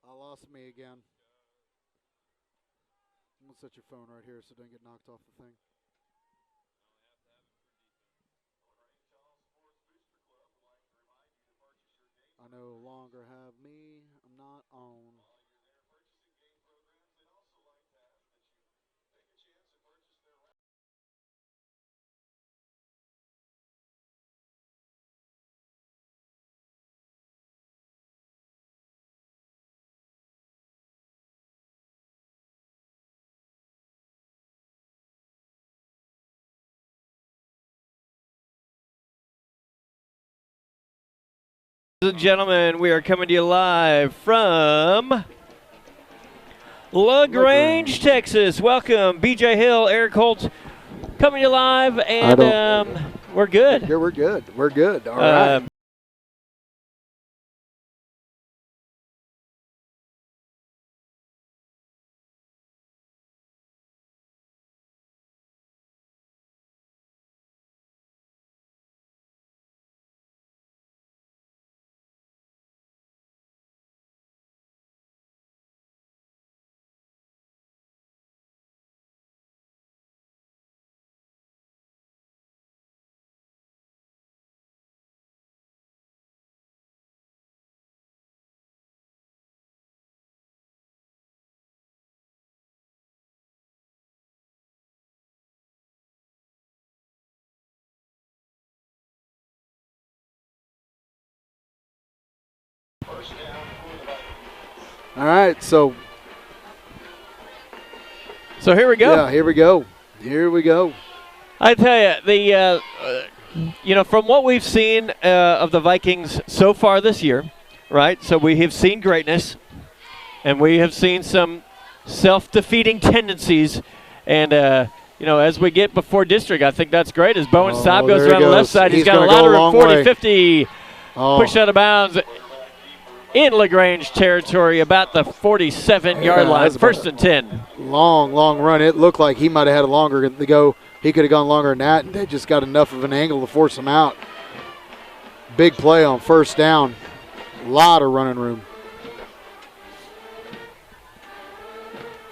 I lost me again. I'm going to set your phone right here so it doesn't get knocked off the thing. I no longer have me. I'm not on. Ladies and gentlemen, we are coming to you live from LaGrange, Texas. Welcome, BJ Hill, Eric Holt, coming to you live, and we're good. Yeah, we're good. We're good. All right. All right, so here we go. Yeah, here we go. Here we go. I tell you, from what we've seen of the Vikings so far this year, right? So we have seen greatness, and we have seen some self-defeating tendencies, and as we get before district, I think that's great. As Bowen Staub goes around the left side, he's got a ladder of 40-50, pushed out of bounds in LaGrange territory, about the 47-yard line, first and 10. Long run. It looked like he might have had a longer to go. He could have gone longer than that, and they just got enough of an angle to force him out. Big play on first down. A lot of running room.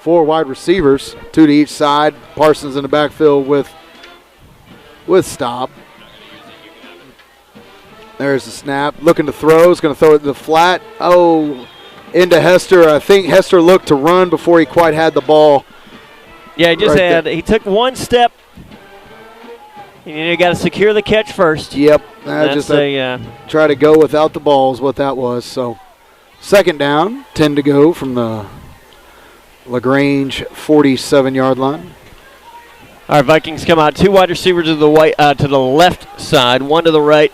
4 wide receivers, 2 to each side. Parsons in the backfield with Staub. There's the snap. Looking to throw. He's going to throw it to the flat. Oh, into Hester. I think Hester looked to run before he quite had the ball. Yeah, he took one step. You got to secure the catch first. Yep. Try to go without the ball is what that was. So, second down, 10 to go from the LaGrange 47-yard line. All right, Vikings come out. 2 wide receivers to the left side, 1 to the right.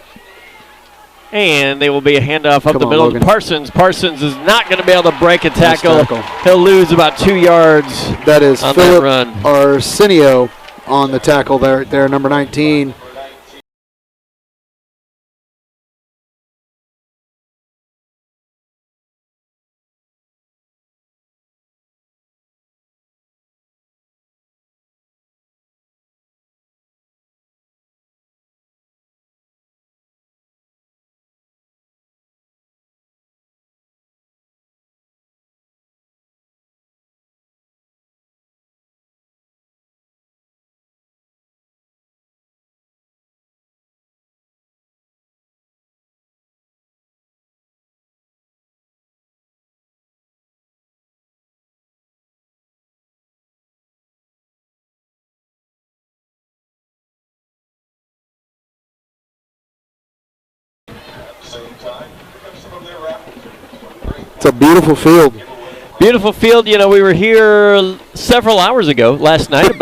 And they will be a handoff up the middle to Parsons. Parsons is not going to be able to break a tackle. He'll lose about 2 yards. That is on Philip that run. Arsenio on the tackle there, number 19. It's a beautiful field. Beautiful field. We were here several hours ago last night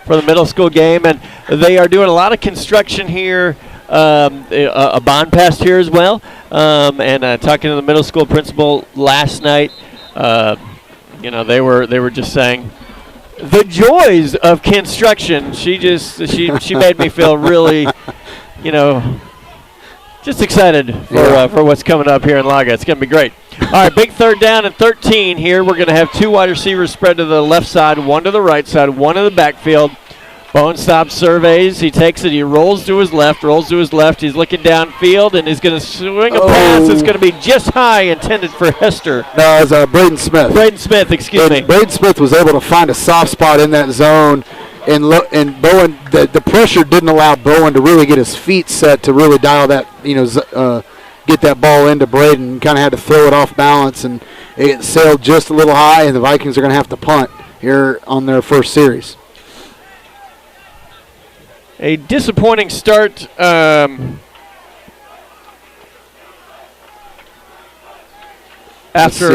for the middle school game, and they are doing a lot of construction here. A bond passed here as well, and talking to the middle school principal last night, they were just saying the joys of construction. She made me feel really, just excited for what's coming up here in Laga. It's going to be great. All right, big third down and 13 here. We're going to have 2 wide receivers spread to the left side, 1 to the right side, 1 in the backfield. Bowen stops, surveys. He takes it. He rolls to his left. He's looking downfield, and he's going to swing a pass. It's going to be just high, intended for Hester. No, it was Braden Smith. Braden Smith, excuse me. Braden Smith was able to find a soft spot in that zone, and Bowen, the pressure didn't allow Bowen to really get his feet set to really dial that, get that ball into Braden. Kind of had to throw it off balance, and it sailed just a little high, and the Vikings are going to have to punt here on their first series. A disappointing start after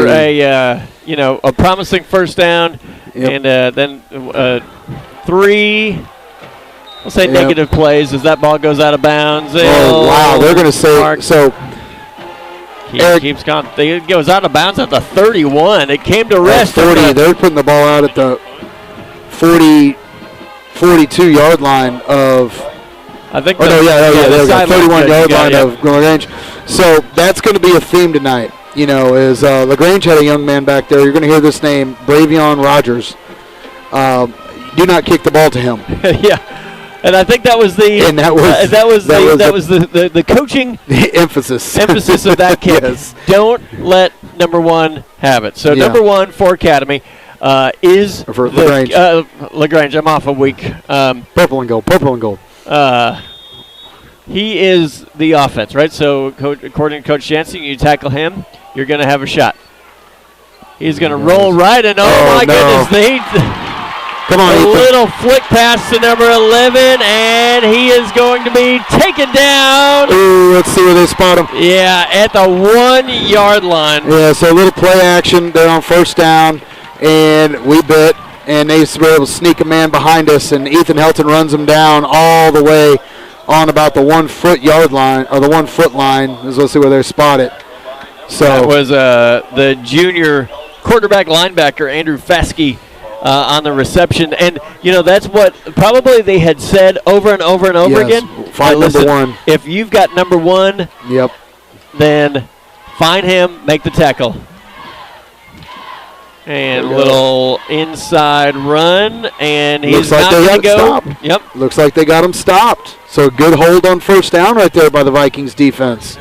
a promising first down, and then 3, we'll say negative plays as that ball goes out of bounds. Oh, wow, they're going to say so. Keeps going. It goes out of bounds at the 31. It came to rest. 40. They're putting the ball out at the 42-yard line of. I think. The 31-yard line of LaGrange. So that's going to be a theme tonight. Is LaGrange had a young man back there. You're going to hear this name, Bravion Rogers. Do not kick the ball to him. Yeah. And I think that was the the coaching emphasis of that kick. Yes. Don't let number 1 have it. So number 1 for Academy is for LaGrange. LaGrange. I'm off a week. Purple and gold. He is the offense, right? So according to Coach Jansen, you tackle him, you're going to have a shot. He's going to roll right, and goodness, come on, a little flick pass to number 11, and he is going to be taken down. Ooh, let's see where they spot him. Yeah, at the 1-yard line. Yeah, so a little play action. They're on first down, and we bit, and they were able to sneak a man behind us, and Ethan Helton runs him down all the way on about the 1-foot line, or the 1-foot line. Let's see where they're spotted. So that was the junior quarterback linebacker, Andrew Faskey, on the reception. And, that's what probably they had said over and over and over again. Find number 1. If you've got number 1, then find him, make the tackle. And a little inside run, and he's not going to go. Yep. Looks like they got him stopped. So good hold on first down right there by the Vikings defense.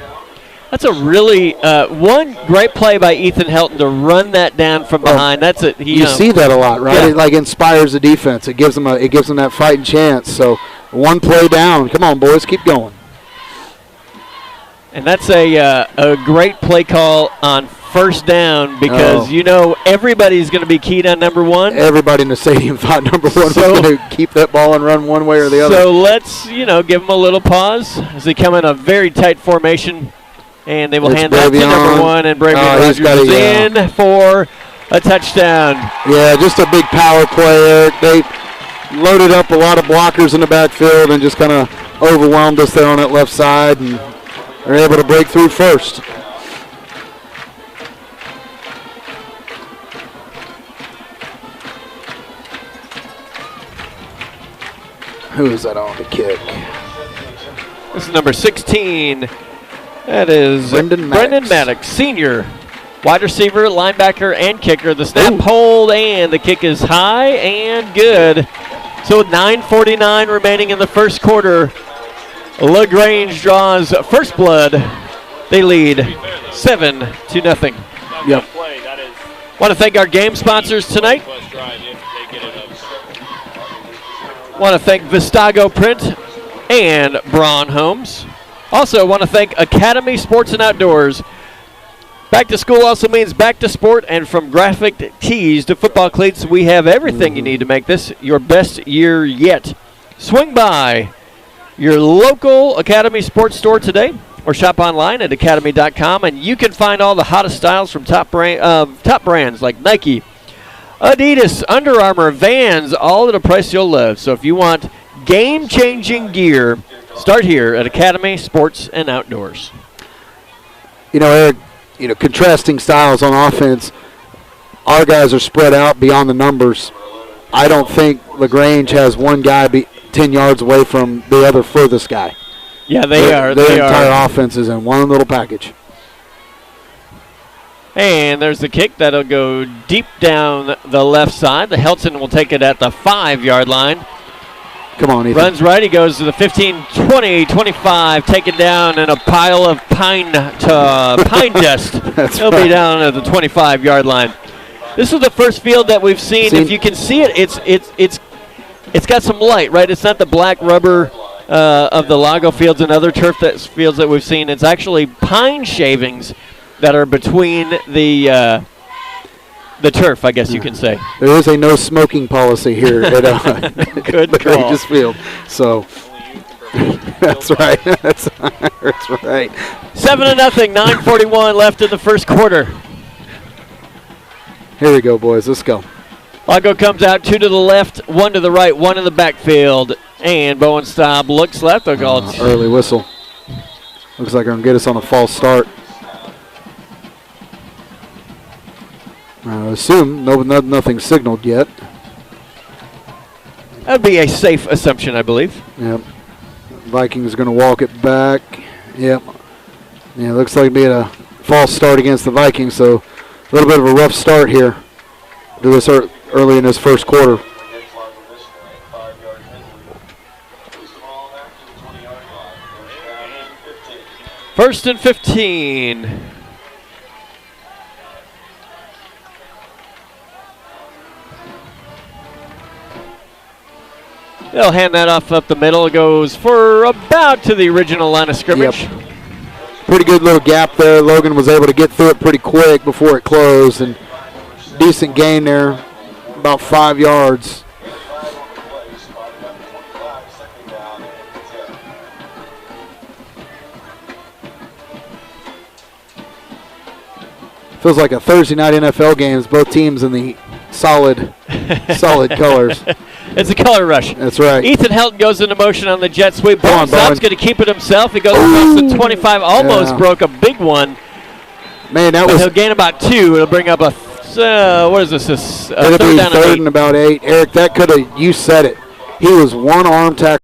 That's a really one great play by Ethan Helton to run that down from behind. That's it. You see that a lot, right? Yeah. It inspires the defense. It gives them that fighting chance. So one play down. Come on, boys, keep going. And that's a great play call on first down because everybody's going to be keyed on number 1. Everybody in the stadium thought number 1 was going to keep that ball and run one way or the other. So let's give them a little pause as they come in a very tight formation. And they will hand that to number 1, and Bravion Rogers is in for a touchdown. Yeah, just a big power play. They loaded up a lot of blockers in the backfield and just kind of overwhelmed us there on that left side, and they're able to break through first. Who is that on the kick? This is number 16. That is Brendan Maddox, senior wide receiver, linebacker, and kicker. The snap, hold, and the kick is high and good. So with 9:49 remaining in the first quarter, LaGrange draws first blood. They lead 7-0. Yep. Want to thank our game sponsors tonight. Want to thank Vistago Print and Braun Homes. Also, want to thank Academy Sports and Outdoors. Back to school also means back to sport, and from graphic tees to football cleats, we have everything you need to make this your best year yet. Swing by your local Academy Sports store today or shop online at academy.com, and you can find all the hottest styles from top brands like Nike, Adidas, Under Armour, Vans, all at a price you'll love. So if you want game-changing gear, start here at Academy Sports and Outdoors. Eric, contrasting styles on offense. Our guys are spread out beyond the numbers. I don't think LaGrange has one guy 10 yards away from the other furthest guy. Yeah, they are. Their entire offense is in one little package. And there's the kick. That'll go deep down the left side. The Helton will take it at the 5-yard line. Come on, Ethan. Runs right. He goes to the 15, 20, 25, taken down in a pile of pine dust. He'll be down at the 25-yard line. This is the first field that we've seen. If you can see it, it's got some light, right? It's not the black rubber of the LAGO fields and other turf fields that we've seen. It's actually pine shavings that are between the turf, I guess you can say. There is a no smoking policy here at LaGrange Field. So that's right. That's right. 7-0, 9:41 left in the first quarter. Here we go, boys. Let's go. LAGO comes out, 2 to the left, 1 to the right, 1 in the backfield. And Bowen Staub looks left. Early whistle. Looks like they're going to get us on a false start. I assume nothing signaled yet. That would be a safe assumption, I believe. Yep. Vikings are going to walk it back. Yep. Yeah, looks like being a false start against the Vikings, so a little bit of a rough start here to this early in this first quarter. First and 15. They'll hand that off up the middle. It goes for about to the original line of scrimmage. Yep. Pretty good little gap there. Logan was able to get through it pretty quick before it closed, and decent gain there, about 5 yards. Feels like a Thursday night NFL games, both teams in the solid colors. It's a color rush. That's right. Ethan Helton goes into motion on the jet sweep. Bowen's going to keep it himself. He goes across the 25, almost broke a big one. Man, he'll gain about 2. It'll bring up a, what is this? It'll be third and about 8. Eric, that could have, you said it. He was one arm tackle.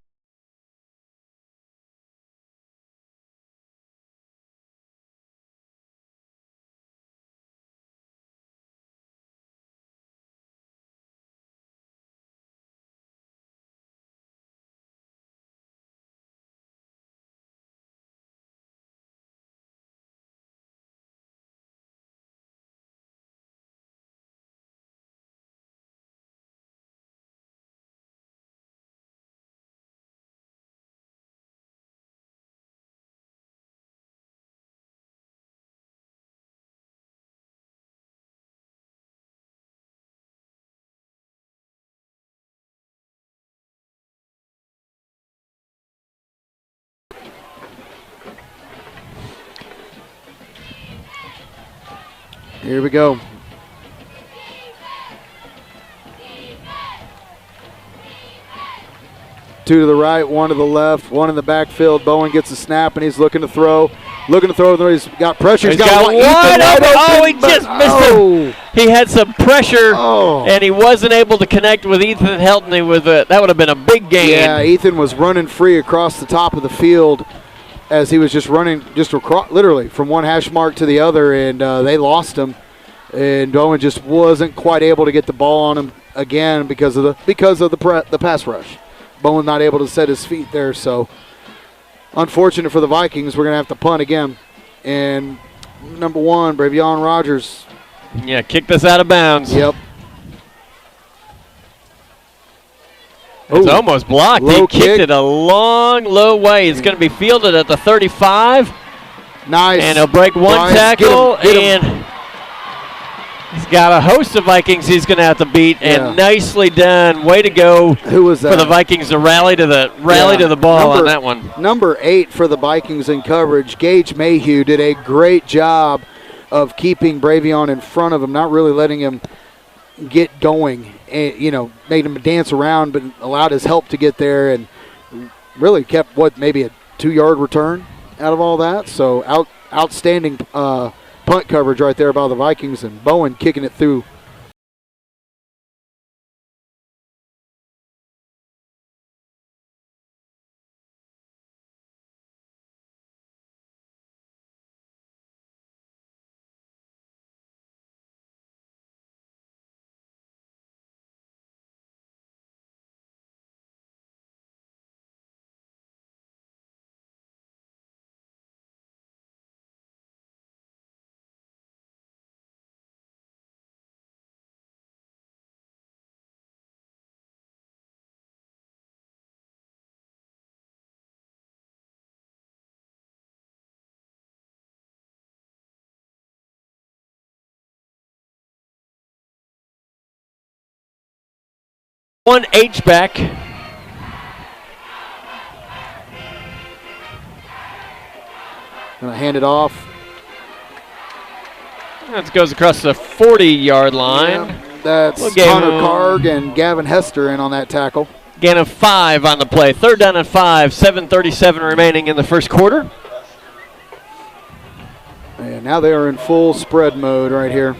Here we go. Two to the right, 1 to the left, 1 in the backfield. Bowen gets a snap, and he's looking to throw. He's got pressure. He's got one open. Oh, he just missed him. He had some pressure, and he wasn't able to connect with Ethan Helton. That would have been a big gain. Yeah, Ethan was running free across the top of the field as he was just running literally from one hash mark to the other, and they lost him. And Bowen just wasn't quite able to get the ball on him again because of the pass rush. Bowen not able to set his feet there, so unfortunate for the Vikings. We're going to have to punt again. And number 1, Bravion Rogers. Yeah, kick this out of bounds. Yep. It's almost blocked. He kicked it a long, low way. It's going to be fielded at the 35. Nice. And he'll break one tackle. Get him. He's got a host of Vikings he's going to have to beat, and nicely done. Way to go. Who was that? For the Vikings to rally to the ball on that one. Number 8 for the Vikings in coverage, Gage Mayhew, did a great job of keeping Bravion in front of him, not really letting him get going. And, made him dance around, but allowed his help to get there, and really kept maybe a 2-yard return out of all that. So outstanding punt coverage right there by the Vikings, and Bowen kicking it through One H-back. Gonna hand it off. That goes across the 40-yard line. Yeah, that's Connor Karg and Gavin Hester in on that tackle. Gain of 5 on the play. 3rd down and 5. 7:37 remaining in the first quarter. And now they are in full spread mode right here.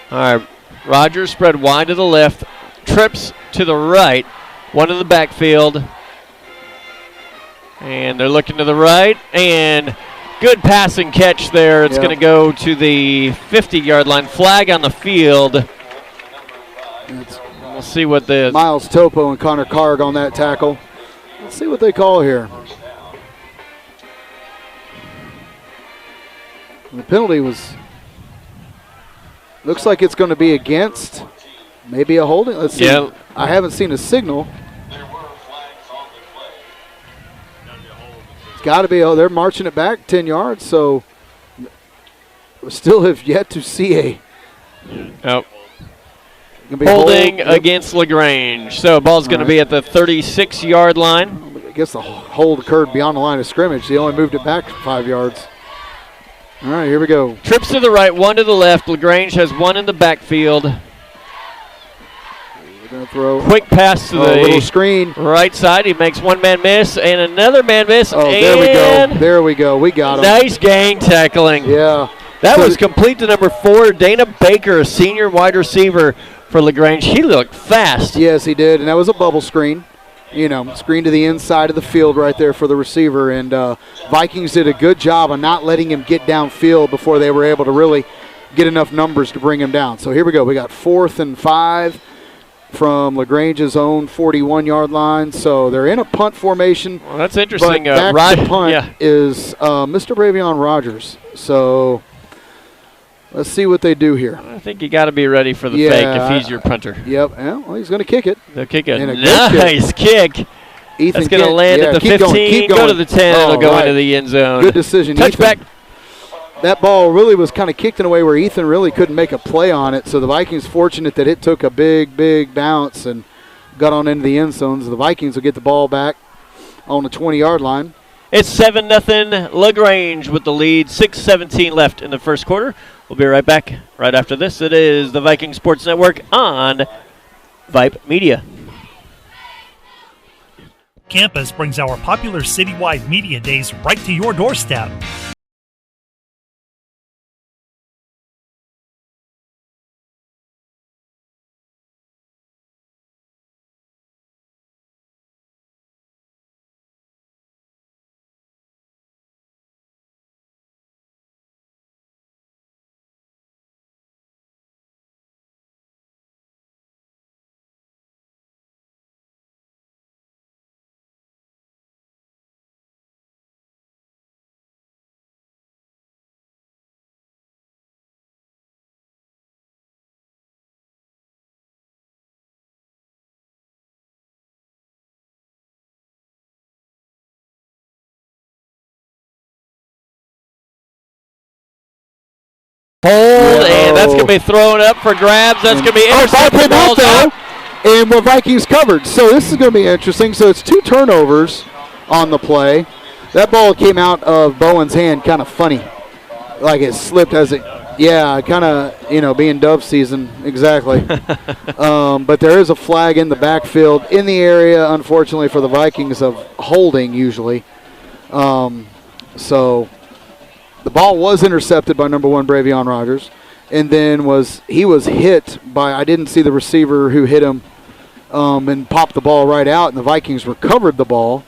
All right, Rogers spread wide to the left, trips to the right, one in the backfield. And they're looking to the right, and good passing catch there. It's going to go to the 50-yard line. Flag on the field. We'll see what the... Miles Topo and Connor Karg on that tackle. Let's see what they call here. The penalty was... Looks like it's going to be against. Maybe a holding. Let's see. Yeah. I haven't seen a signal. It's got to be. Oh, they're marching it back 10 yards. So we still have yet to see a. Oh. Holding against LaGrange. So ball's going to be at the 36-yard line. I guess the hold occurred beyond the line of scrimmage. They only moved it back 5 yards. All right, here we go. Trips to the right, one to the left. LaGrange has one in the backfield. We're going to throw. Quick pass to the little screen. Right side. He makes one man miss and another man miss. Oh, there we go. There we go. We got him. Nice gang tackling. Yeah. That was complete to number 4, Dana Baker, a senior wide receiver for LaGrange. He looked fast. Yes, he did, and that was a bubble screen. You know, screen to the inside of the field right there for the receiver. And Vikings did a good job of not letting him get downfield before they were able to really get enough numbers to bring him down. So here we go. We got 4th and 5 from LaGrange's own 41-yard line. So they're in a punt formation. Well, that's interesting. But back to punt is Mr. Bravion Rogers. So let's see what they do here. I think you got to be ready for the fake if he's your punter. Yep. Well, he's going to kick it. They'll kick it. Nice kick. Ethan That's going to land at the 15, go to the 10, it'll go into the end zone. Good decision. Touchback. That ball really was kind of kicked in a way where Ethan really couldn't make a play on it, so the Vikings fortunate that it took a big, big bounce and got on into the end zone. So the Vikings will get the ball back on the 20-yard line. It's 7-0 LaGrange with the lead, 6:17 left in the first quarter. We'll be right back right after this. It is the Viking Sports Network on Vype Media. Campus brings our popular citywide media days right to your doorstep. Hold, and that's going to be thrown up for grabs. That's going to be intercepted. Ball came out there, and the Vikings covered. So this is going to be interesting. So it's 2 turnovers on the play. That ball came out of Bowen's hand kind of funny. Like it slipped as it, kind of, being dove season. Exactly. But there is a flag in the backfield in the area, unfortunately, for the Vikings of holding usually. So the ball was intercepted by number 1, Bravion Rogers. And then he was hit by, I didn't see the receiver who hit him and popped the ball right out. And the Vikings recovered the ball,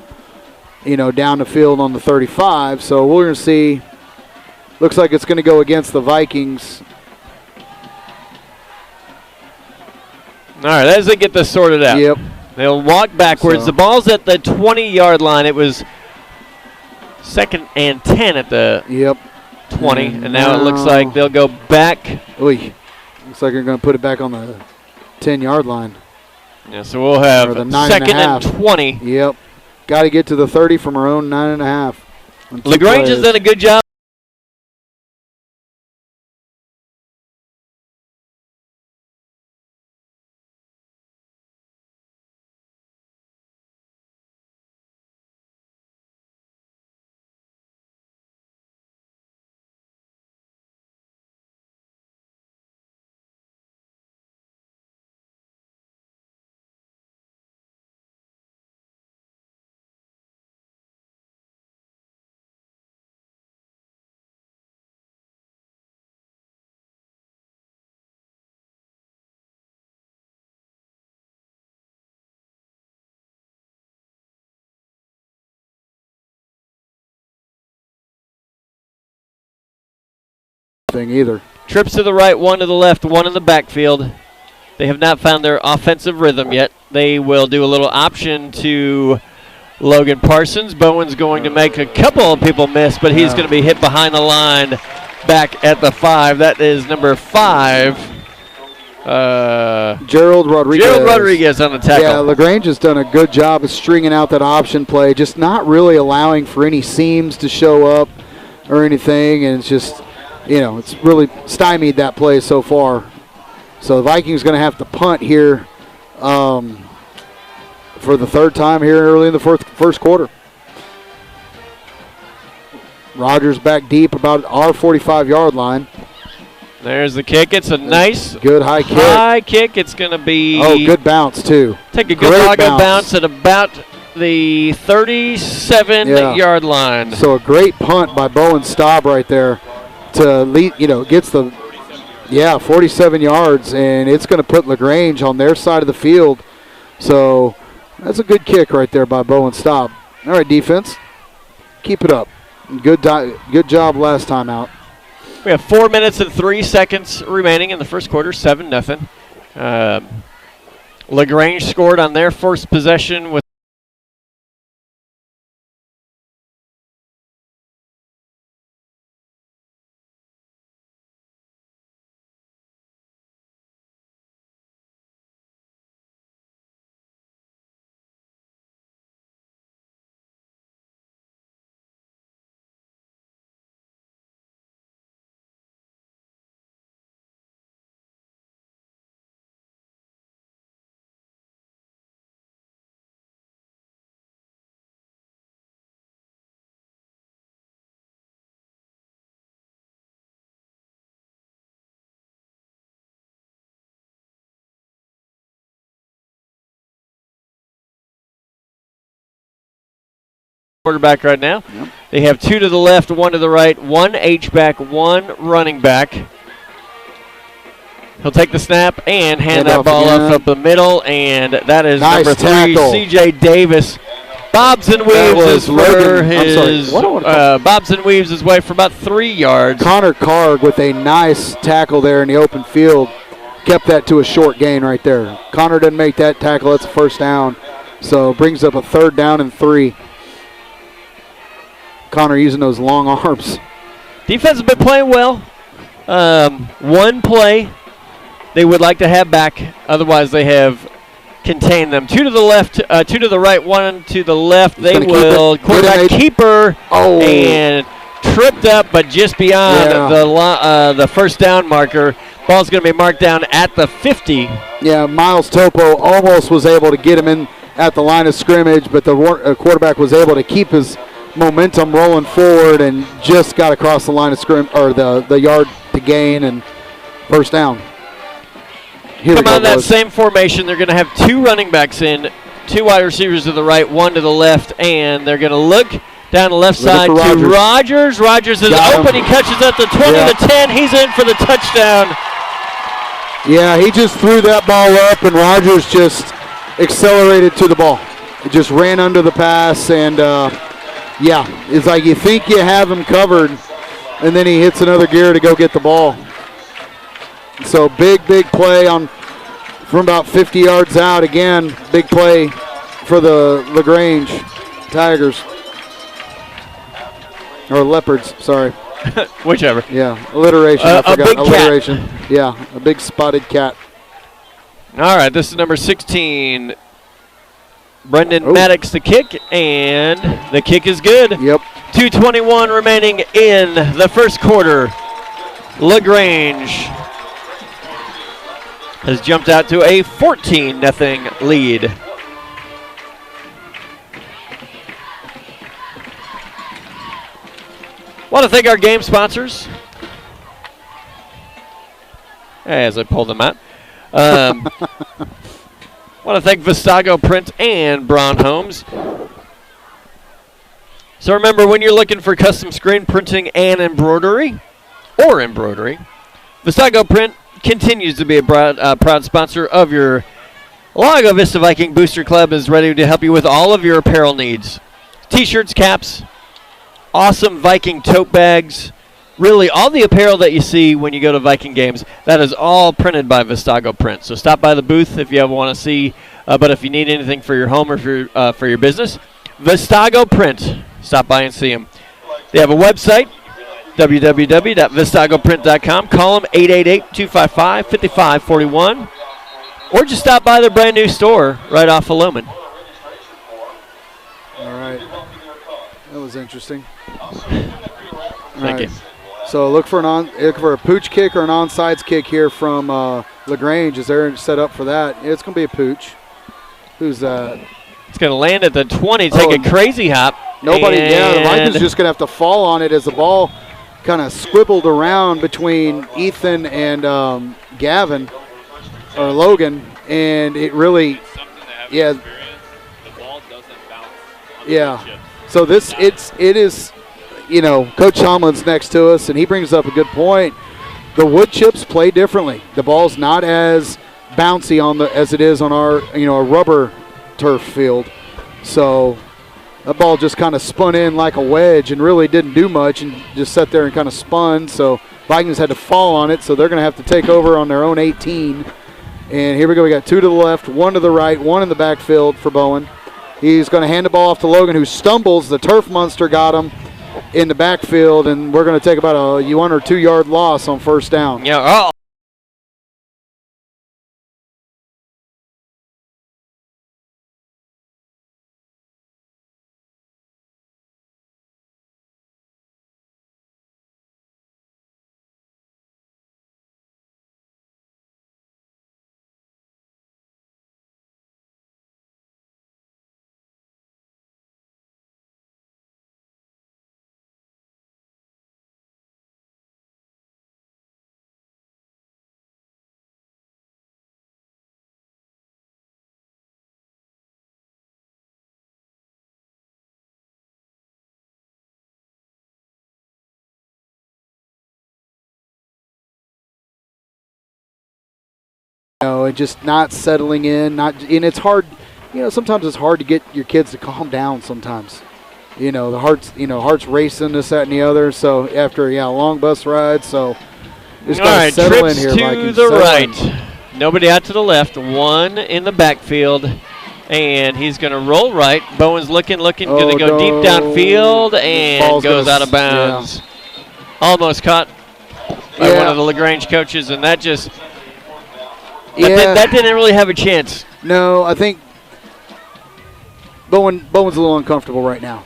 down the field on the 35. So we're going to see. Looks like it's going to go against the Vikings. All right, as they get this sorted out. Yep. They'll walk backwards. So the ball's at the 20-yard line. It was 2nd and 10 at the 20, and now it looks like they'll go back. Looks like they're going to put it back on the 10-yard line. Yeah, so we'll have 2nd and 20. Yep. Got to get to the 30 from our own 9.5. LaGrange has done a good job. anything either. Trips to the right, one to the left, one in the backfield. They have not found their offensive rhythm yet. They will do a little option to Logan Parsons. Bowen's going to make a couple of people miss, but he's going to be hit behind the line back at the 5. That is number 5. Gerald Rodriguez. Gerald Rodriguez on the tackle. Yeah, LaGrange has done a good job of stringing out that option play, just not really allowing for any seams to show up or anything, and it's just, it's really stymied that play so far. So the Vikings going to have to punt here for the third time here early in the first quarter. Rogers back deep about our 45-yard line. There's the kick. It's a nice, good high kick. High kick. It's going to be. Oh, good bounce too. Take a good LAGO bounce at about the 37-yard line. So a great punt by Bowen Staub right there to lead. Gets the 47 yards, and it's going to put LaGrange on their side of the field. So that's a good kick right there by Bowen Staub. All right, defense, keep it up. Good job last time out. We have 4 minutes and 3 seconds remaining in the first quarter, 7-0. LaGrange scored on their first possession with quarterback right now. Yep. They have 2 to the left, 1 to the right, 1 H-back, 1 running back. He'll take the snap and hand that ball up the middle, and that is nice number 3, tackle. C.J. Davis. Bobs and weaves Bobs and weaves his way for about 3 yards. Connor Carg with a nice tackle there in the open field. Kept that to a short gain right there. Connor didn't make that tackle. That's a first down. So brings up a 3rd down and 3. Connor using those long arms. Defense has been playing well. One play they would like to have back. Otherwise, they have contained them. 2 to the left, 2 to the right, 1 to the left. They will. Quarterback keeper and tripped up, but just beyond the first down marker. Ball's going to be marked down at the 50. Yeah, Miles Topo almost was able to get him in at the line of scrimmage, but the quarterback was able to keep his momentum rolling forward and just got across the line of scrimmage, or the yard to gain, and first down. Come on, that same formation. They're going to have 2 running backs in, 2 wide receivers to the right, 1 to the left, and they're going to look down the left side to Rogers. Rogers is open. He catches at the 20 to 10. He's in for the touchdown. Yeah, he just threw that ball up, and Rogers just accelerated to the ball. He just ran under the pass, and it's like you think you have him covered, and then he hits another gear to go get the ball. So big play from about 50 yards out. Again, big play for the LaGrange Tigers. Or Leopards, sorry. Whichever. Yeah, alliteration. I forgot. A big alliteration. Cat. Yeah, a big spotted cat. All right, this is number 16. Brendan Maddox the kick, and the kick is good. Yep. 2:21 remaining in the first quarter. LaGrange has jumped out to a 14-0 lead. Want to thank our game sponsors as I pull them out. Want to thank VISTA Print and Braun Homes. So remember, when you're looking for custom screen printing and embroidery, VISTA Print continues to be a proud sponsor of your LAGO Vista Viking Booster Club, is ready to help you with all of your apparel needs. T-shirts, caps, awesome Viking tote bags, really all the apparel that you see when you go to Viking games, that is all printed by Vistago Print. So stop by the booth if you ever want to see, but if you need anything for your home or for your business, Vistago Print, stop by and see them. They have a website, www.vistagoprint.com. Call them 888-255-5541, or just stop by their brand new store right off of Lumen. All right. That was interesting. Thank you. So look for a pooch kick or an onside kick here from LaGrange as they're set up for that. It's going to be a pooch. Who's that? It's going to land at the 20, take a crazy hop. Nobody, the Vikings just going to have to fall on it as the ball kind of squibbled around between Ethan and Gavin or Logan, and it really, the ball doesn't bounce. So it is, Coach Tomlin's next to us, and he brings up a good point. The wood chips play differently. The ball's not as bouncy as it is on our, a rubber turf field. So that ball just kind of spun in like a wedge and really didn't do much and just sat there and kind of spun. So Vikings had to fall on it, so they're going to have to take over on their own 18. And here we go. We got 2 to the left, 1 to the right, 1 in the backfield for Bowen. He's going to hand the ball off to Logan, who stumbles. The turf monster got him in the backfield, and we're going to take about a 1 or 2 yard loss on first down. Yeah. And just not settling in, and it's hard. Sometimes it's hard to get your kids to calm down. Sometimes, the heart's racing, this, that, and the other. So after a long bus ride, so just gotta settle in here. To the right, nobody out to the left. 1 in the backfield, and he's going to roll right. Bowen's looking, going to go deep downfield, and goes out of bounds. Yeah. Almost caught by one of the LaGrange coaches, and that just. That didn't really have a chance. No, I think Bowen's a little uncomfortable right now.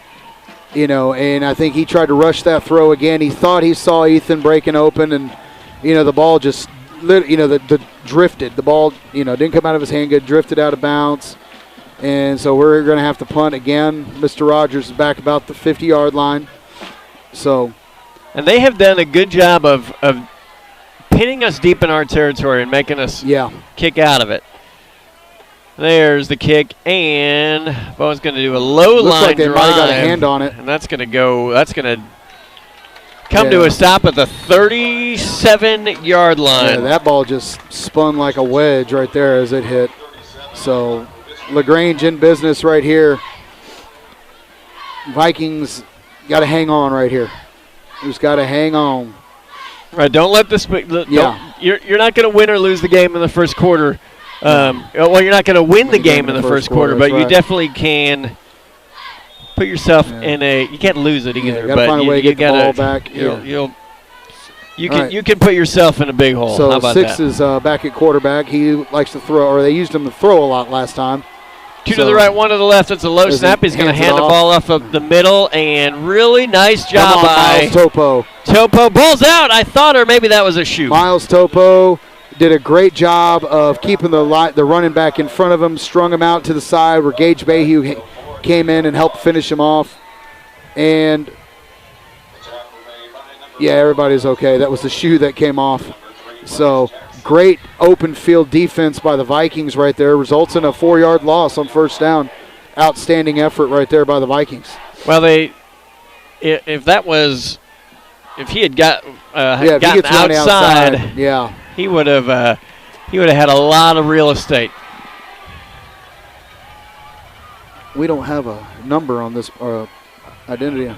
And I think he tried to rush that throw again. He thought he saw Ethan breaking open, and, the ball just, the drifted. The ball, didn't come out of his hand good, drifted out of bounds. And so we're going to have to punt again. Mr. Rogers is back about the 50-yard line. So. And they have done a good job of pinning us deep in our territory and making us kick out of it. There's the kick, and Bowen's going to do a low line like they drive. Might have got a hand on it. And that's going to come to a stop at the 37-yard line. Yeah, that ball just spun like a wedge right there as it hit. So LaGrange in business right here. Vikings got to hang on right here. Just got to hang on. Right, don't let this. You're not going to win or lose the game in the first quarter. Well, you're not going to win the game in the first quarter, but you definitely can put yourself in a. You can't lose it either. You got to find a way to get the ball back. You can put yourself in a big hole. So how about 6 that? is back at quarterback. He likes to throw, or they used him to throw a lot last time. 2 to the right, 1 to the left. It's a low snap. He's going to hand the ball off of the middle, and really nice job by Miles Topo. Topo. Ball's out, I thought, or maybe that was a shoot. Miles Topo did a great job of keeping the running back in front of him, strung him out to the side where Gage Bayhue came in and helped finish him off. And, everybody's okay. That was the shoe that came off. So great open field defense by the Vikings right there. Results in a 4-yard loss on first down. Outstanding effort right there by the Vikings. Well, if he had gotten outside, he would have had a lot of real estate. We don't have a number on this identity.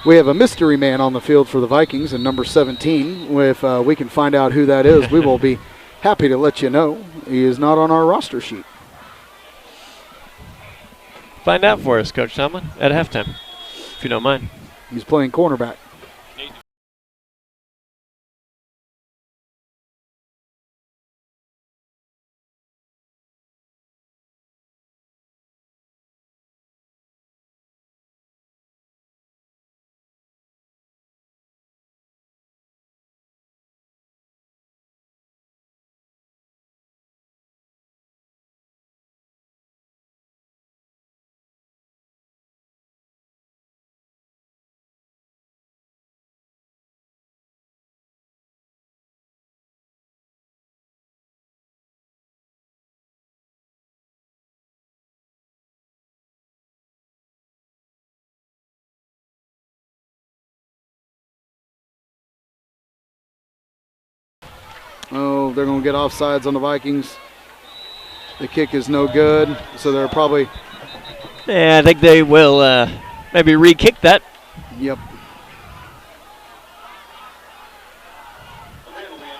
We have a mystery man on the field for the Vikings and number 17. If we can find out who that is, we will be happy to let you know. He is not on our roster sheet. Find out for us, Coach Tomlin, at halftime, if you don't mind. He's playing cornerback. Oh, they're going to get offsides on the Vikings. The kick is no good, so they're probably... Yeah, I think they will maybe re-kick that. Yep.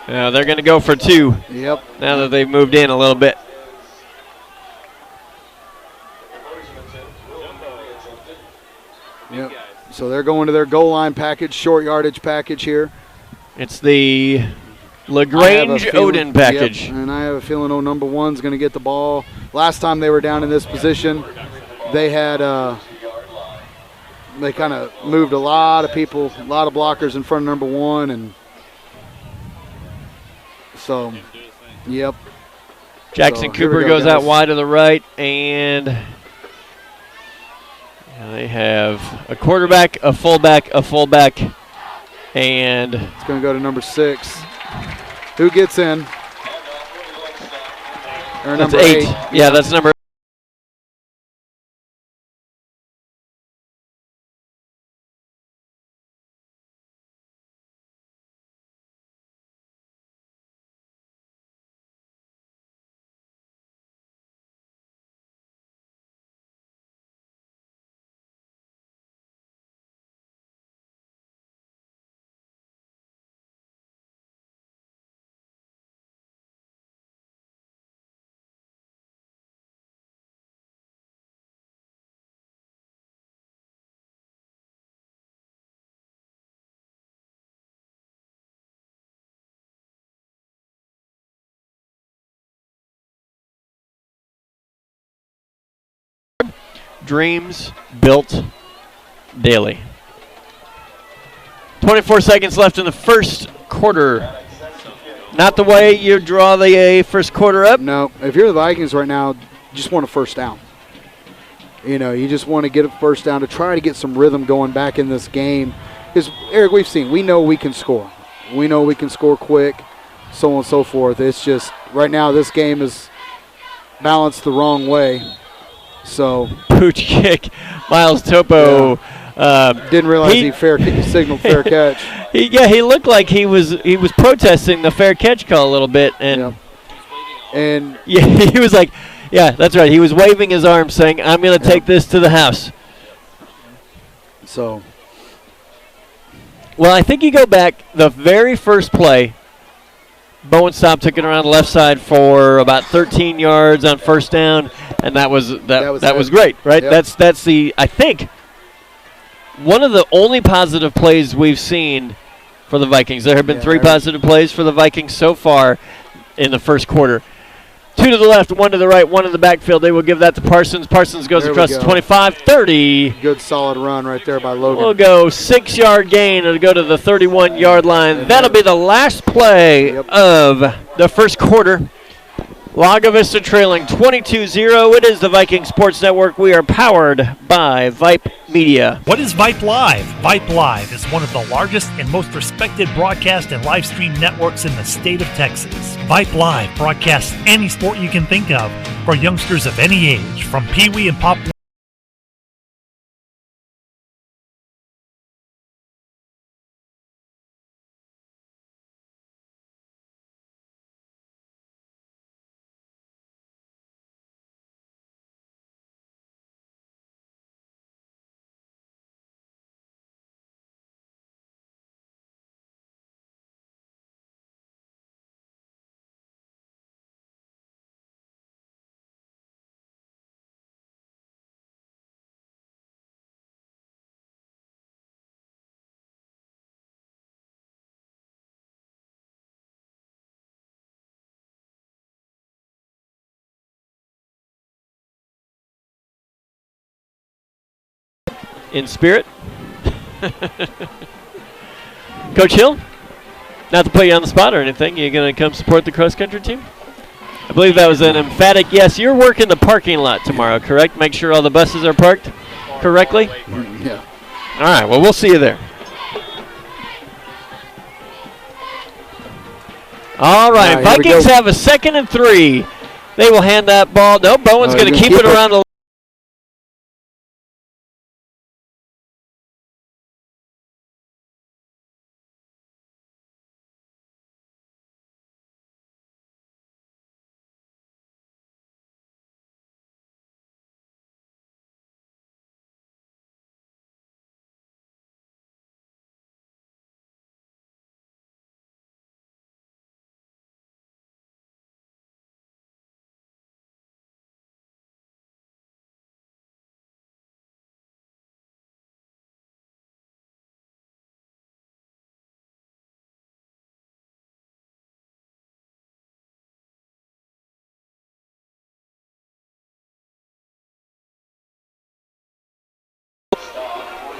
They're going to go for 2. Yep. Now that they've moved in a little bit. Yep. So they're going to their goal line package, short yardage package here. It's the LaGrange Odin package. Yep, and I have a feeling number 1's going to get the ball. Last time they were down in this position, they had they kind of moved a lot of people, a lot of blockers in front of number 1, and so, yep. Jackson Cooper goes out wide to the right, and they have a quarterback, a fullback, and it's going to go to number 6. Who gets in? Or that's number 8. 8. Yeah, that's number. Dreams built daily. 24 seconds left in the first quarter. Not the way you draw the first quarter up. No, if you're the Vikings right now, you just want a first down. You know, you just want to get a first down to try to get some rhythm going back in this game. Because, Eric, we know we can score. We know we can score quick, so on and so forth. It's just right now this game is balanced the wrong way. So Pooch kick. Miles Topo didn't realize he signaled fair catch. He looked like he was protesting the fair catch call a little bit, and he was like, yeah, that's right. He was waving his arm, saying, "I'm going to take this to the house." So, well, I think you go back the very first play. Bowen Stop took it around the left side for about 13 yards on first down, and that was great, right? Yep. That's the, I think, one of the only positive plays we've seen for the Vikings. There have been 3 positive plays for the Vikings so far in the first quarter. 2 to the left, 1 to the right, 1 in the backfield. They will give that to Parsons. Parsons goes across the 25, 30. Good solid run right there by Logan. We'll go 6-yard gain. It'll go to the 31-yard line. That'll be the last play of the first quarter. Lago Vista trailing 22-0. It is the Viking Sports Network. We are powered by Vype Media. What is Vype Live? Vype Live is one of the largest and most respected broadcast and live stream networks in the state of Texas. Vype Live broadcasts any sport you can think of for youngsters of any age, from Pee Wee and Pop in spirit. Coach Hill, not to put you on the spot or anything, you going to come support the cross-country team? I believe that was an emphatic yes. You're working the parking lot tomorrow, correct? Make sure all the buses are parked correctly? Yeah. All right, well, we'll see you there. All right, Vikings have a 2nd and 3. They will hand that ball. No, Bowen's going to keep it around the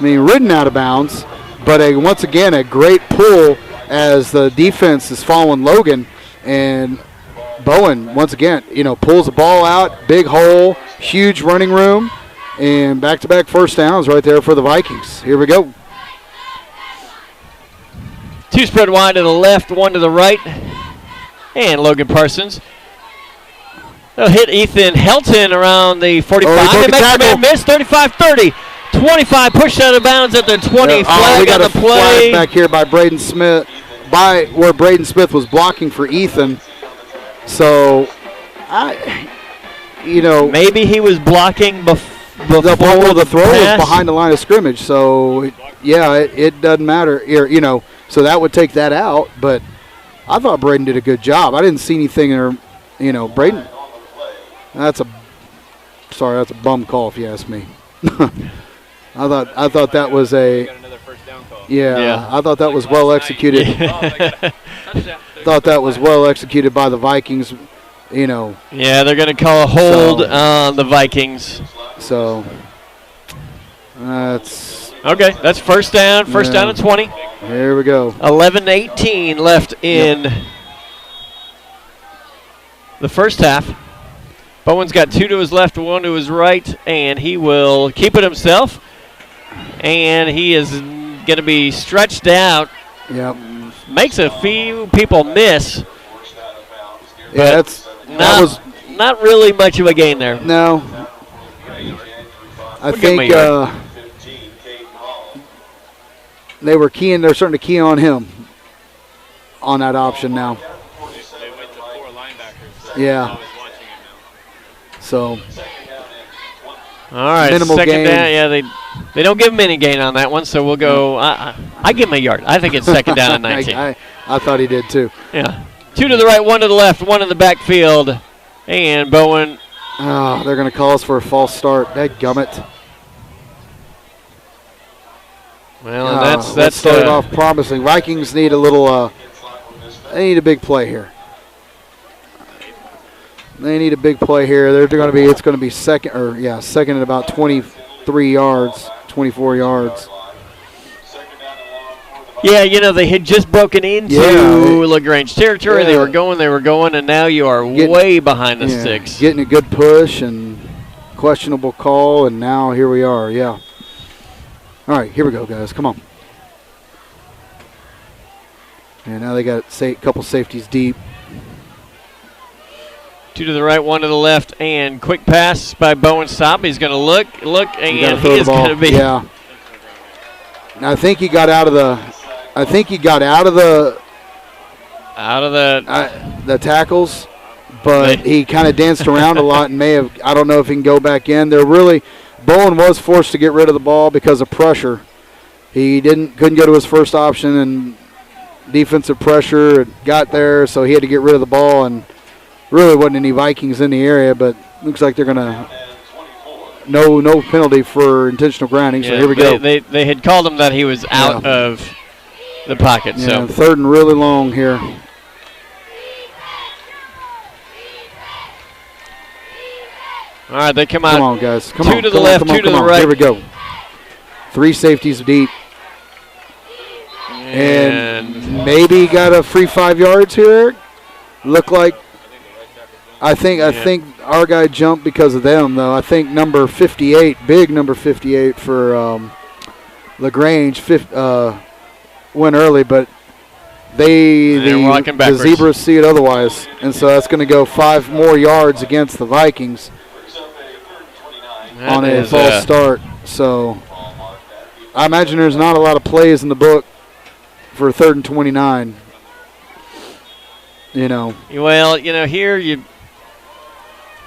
I mean, ridden out of bounds, but once again, a great pull as the defense is following Logan. And Bowen, once again, pulls the ball out, big hole, huge running room, and back-to-back first downs right there for the Vikings. Here we go. 2 spread wide to the left, 1 to the right. And Logan Parsons. They'll hit Ethan Helton around the 45. It makes the man miss, 35-30. 25 pushed out of bounds at the 20. Flag on the play. Flag back here by Braden Smith, by where Braden Smith was blocking for Ethan. So, maybe he was blocking before the throw was behind the line of scrimmage. So, yeah, it doesn't matter. So that would take that out. But I thought Braden did a good job. I didn't see anything in Braden. That's a bum call if you ask me. I thought that was I thought that was well executed. Thought that was well executed by the Vikings. Yeah, they're going to call a hold on the Vikings. So that's okay. That's first down. First down and 20. Here we go. 11:18 left in the first half. Bowen's got 2 to his left, 1 to his right, and he will keep it himself. And he is going to be stretched out. Yep. Makes a few people miss. Yeah, that was not really much of a gain there. No. I think they're starting to key on him on that option now. Yeah. So, all right, minimal second gain. down. Yeah, they don't give him any gain on that one, so we'll go. I give him a yard. I think it's second down and 19. I thought he did too. Yeah, 2 to the right, 1 to the left, 1 in the backfield, and Bowen. Oh, they're going to call us for a false start. Dadgummit. Well, and that started off promising. Vikings need a little. They need a big play here. They need a big play here. It's going to be second at about 23 yards, 24 yards. Yeah, they had just broken into LaGrange territory. Yeah. They were going, and now you are way behind the sticks. Getting a good push and questionable call, and now here we are, yeah. All right, here we go, guys. Come on. And now they got a couple safeties deep. 2 to the right, 1 to the left, and quick pass by Bowen Stop. He's going to look, and he is going to be. Yeah. I think he got out of the tackles, but he kind of danced around a lot and may have. I don't know if he can go back in. Bowen was forced to get rid of the ball because of pressure. He couldn't go to his first option, and defensive pressure got there, so he had to get rid of the ball, and really wasn't any Vikings in the area, but looks like they're going to no penalty for intentional grounding. So here we go. They had called him that he was out of the pocket. Yeah, so 3rd and really long here. All right, they come out. Come on, guys. Come 2 on. to the left, 2 to the right. Here we go. 3 safeties deep. And maybe got a free 5 yards here. Look like I think our guy jumped because of them though. I think number 58, big number 58 for LaGrange went early, but the Zebras see it otherwise, and so that's going to go 5 more yards against the Vikings on a false start. So I imagine there's not a lot of plays in the book for 3rd and 29. Well, here you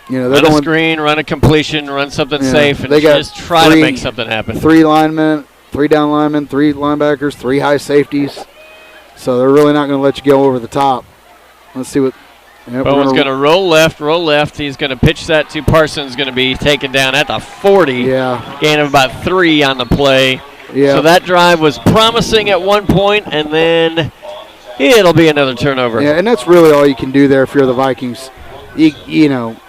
they're run going a screen, run a completion, run something safe, and they just try to make something happen. 3 linemen, 3 down linemen, 3 linebackers, 3 high safeties. So they're really not going to let you go over the top. Let's see what. Bowen's going to roll left. He's going to pitch that to Parsons. Going to be taken down at the 40. Yeah. Gain of about 3 on the play. Yeah. So that drive was promising at one point, and then it'll be another turnover. Yeah, and that's really all you can do there if you're the Vikings. If you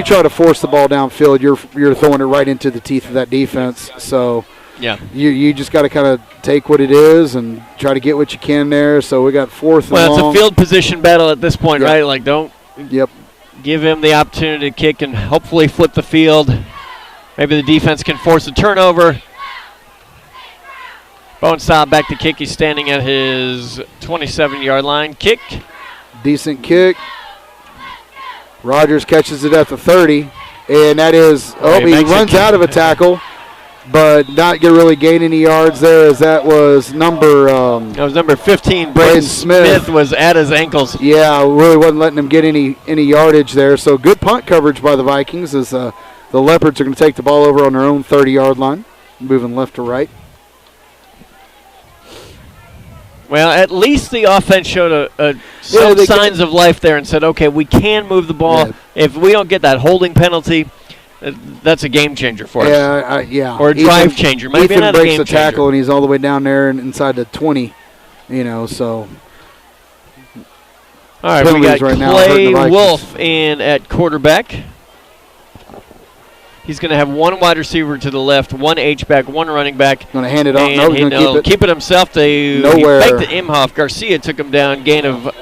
try to force the ball downfield, you're throwing it right into the teeth of that defense. So. Yeah, you just got to kind of take what it is and try to get what you can there. So we got 4th and long. Well, it's a field position battle at this point, right? Like, don't give him the opportunity to kick and hopefully flip the field. Maybe the defense can force a turnover. Bowen Staub back to kick. He's standing at his 27-yard line. Kick. Decent kick. Rogers catches it at the 30, and that is he runs out of a tackle. But not really gain any yards there, as that was number 15. Braden Smith was at his ankles. Yeah, really wasn't letting him get any yardage there. So good punt coverage by the Vikings, as the Leopards are going to take the ball over on their own 30-yard line, moving left to right. Well, at least the offense showed some signs of life there and said, okay, we can move the ball. Yeah. If we don't get that holding penalty, that's a game changer for us. Yeah. Or a drive changer. Maybe Ethan not a breaks game the tackle, and he's all the way down there and inside the 20, so. All right, we got Clay Wolf in at quarterback. He's going to have 1 wide receiver to the left, 1 H-back, 1 running back. Going to hand it off. No, he's going to keep it himself. Nowhere. He faked to Imhoff. Garcia took him down, gain of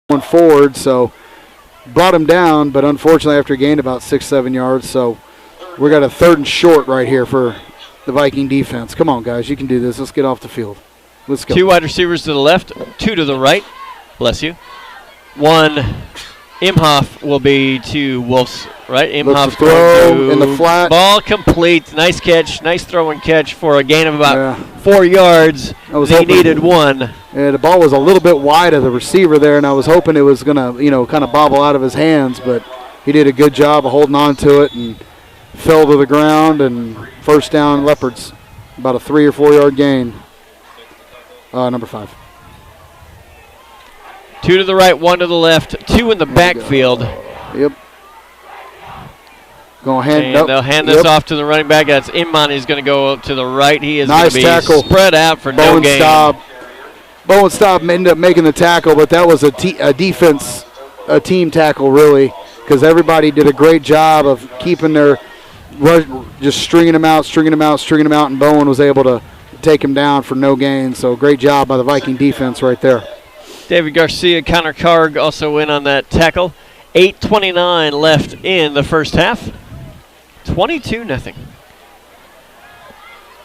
One forward, so brought him down, but unfortunately after he gained about 6-7 yards, so we got a 3rd and short right here for the Viking defense. Come on, guys, you can do this. Let's get off the field. Let's go. 2 wide receivers to the left, 2 to the right. Bless you. 1 Imhoff will be to Wolf's right. Imhoff throw in the flat. Ball complete. Nice catch. Nice throw and catch for a gain of about 4 yards. He needed 1. Yeah, the ball was a little bit wide of the receiver there, and I was hoping it was going to, kind of bobble out of his hands, but he did a good job of holding on to it and fell to the ground, and first down, Leopards. About a 3 or 4 yard gain. Number 5. 2 to the right, 1 to the left, 2 in the backfield. Yep. They'll hand this off to the running back. That's Imman. He's going to go to the right. He is nice going to be tackle. Spread out for no gain. Bowen Staub ended up making the tackle, but that was a team tackle, really, because everybody did a great job of keeping their just stringing them out, and Bowen was able to take him down for no gain. So great job by the Viking defense right there. David Garcia, Connor Karg also in on that tackle. 8:29 left in the first half. 22-0.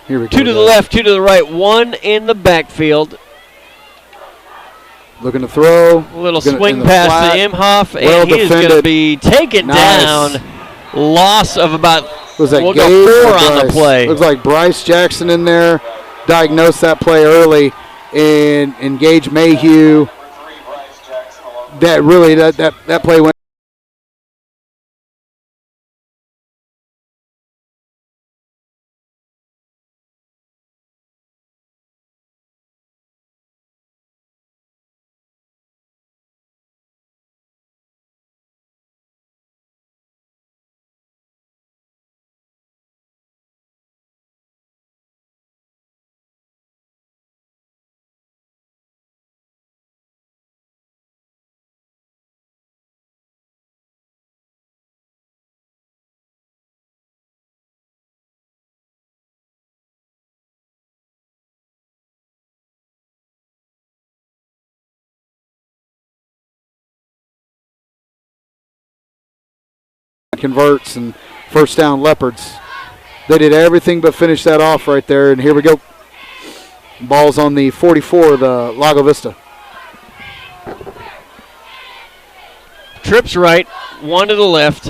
Here we go. 2 to the left, 2 to the right, 1 in the backfield. Looking to throw. A little swing pass to Imhoff, and he is going to be taken down. Loss of about Was that we'll Gabe go 4 or on the Bryce? play. Looks like Bryce Jackson in there. Diagnosed that play early and engaged Mayhew. That play went. Converts and first down Leopards. They did everything but finish that off right there, and here we go. Ball's on the 44 of the Lago Vista. Trips right, 1 to the left,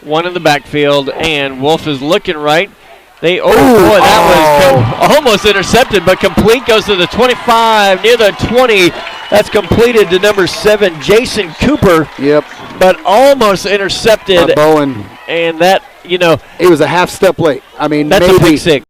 1 in the backfield, and Wolf is looking right. That was almost intercepted, but complete, goes to the 25, near the 20. That's completed to number 7, Jason Cooper. Yep. But almost intercepted. Bowen. And that, it was a half step late. I mean, that's maybe. A pick six.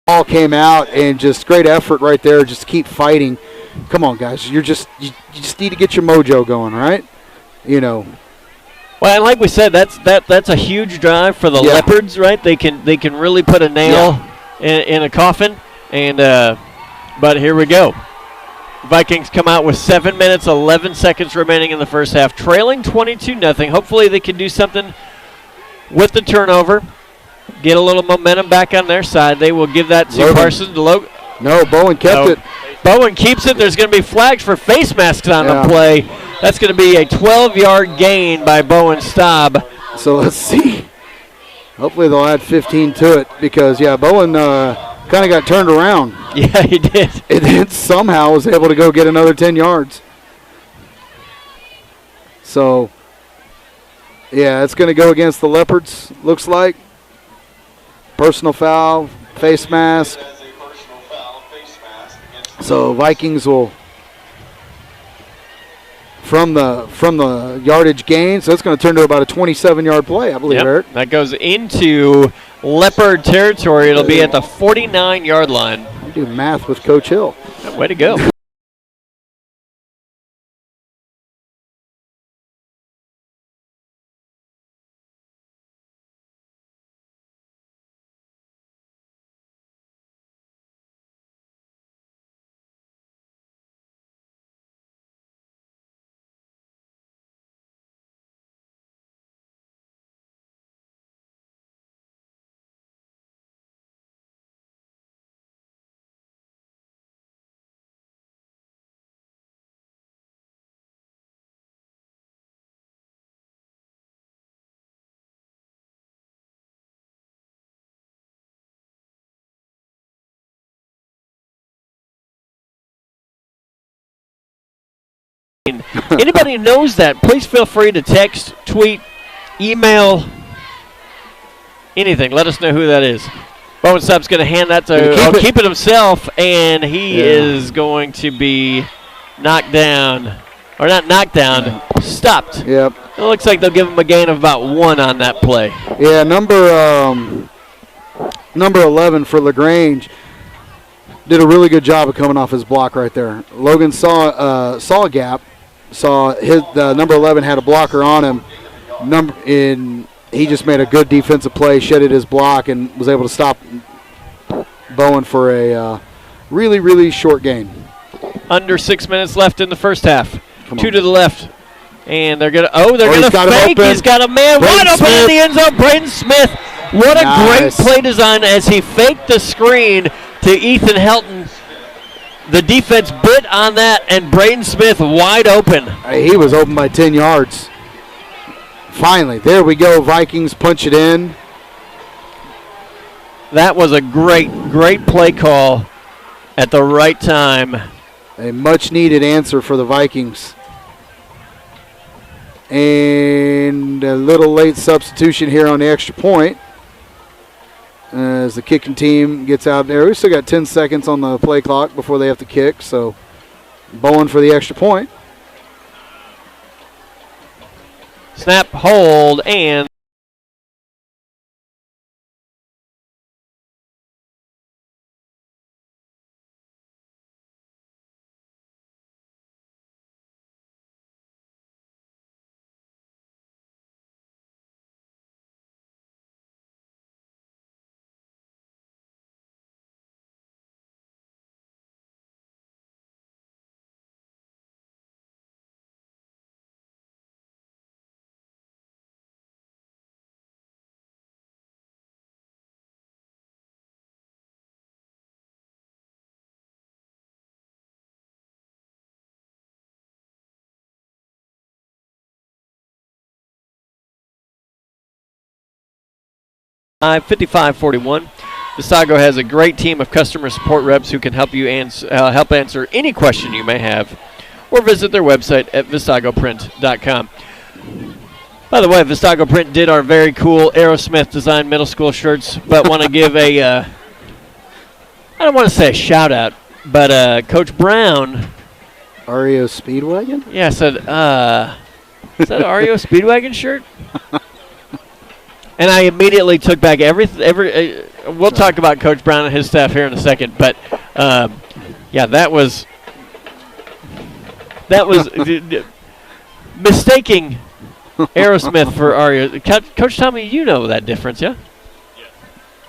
All came out and just great effort right there. Just keep fighting. Come on, guys. You just need to get your mojo going, right? Well, and like we said, that's a huge drive for the Leopards, right? They can really put a nail in a coffin. And but here we go. Vikings come out with 7 minutes, 11 seconds remaining in the first half, trailing 22-0. Hopefully they can do something with the turnover. Get a little momentum back on their side. They will give that to Parsons. No, Bowen kept it. Bowen keeps it. There's going to be flags for face masks on the play. That's going to be a 12-yard gain by Bowen Staub. So let's see. Hopefully they'll add 15 to it because, Bowen kind of got turned around. Yeah, he did. And then somehow was able to go get another 10 yards. So, it's going to go against the Leopards, looks like. Personal foul, face mask. So Vikings will from the yardage gain. So it's going to turn to about a 27-yard play, I believe, Eric. That goes into Leopard territory. It'll be at the 49-yard line. You do math with Coach Hill. Way to go. Anybody who knows that, please feel free to text, tweet, email, anything. Let us know who that is. Bowen Staub's going to hand that to keep it himself, and he is going to be knocked down. Or not knocked down, stopped. Yep. It looks like they'll give him a gain of about 1 on that play. Yeah, number 11 for LaGrange did a really good job of coming off his block right there. Logan saw a gap, saw the number 11 had a blocker on him. he just made a good defensive play, shedded his block, and was able to stop Bowen for a really, really short gain. Under 6 minutes left in the first half. Two to the left. And they're going to fake. He's got a man wide open in the end zone. Braden Smith. What a great play design as he faked the screen to Ethan Helton. The defense bit on that, and Braden Smith wide open. He was open by 10 yards. Finally, there we go. Vikings punch it in. That was a great, great play call at the right time. A much-needed answer for the Vikings. And a little late substitution here on the extra point as the kicking team gets out there. We still got 10 seconds on the play clock before they have to kick, so Bowen for the extra point. Snap, hold, and Five 55-41. VISTA has a great team of customer support reps who can help you help answer any question you may have, or visit their website at vistagoprint.com. By the way, VISTA Print did our very cool Aerosmith designed middle school shirts, but want to give a I don't want to say a shout out, but Coach Brown. REO Speedwagon? Yeah, I said, is that an REO Speedwagon shirt? And I immediately took back we'll talk about Coach Brown and his staff here in a second, but yeah, that was mistaking Aerosmith for REO. Coach Tommy, you know that difference, yeah? Yeah.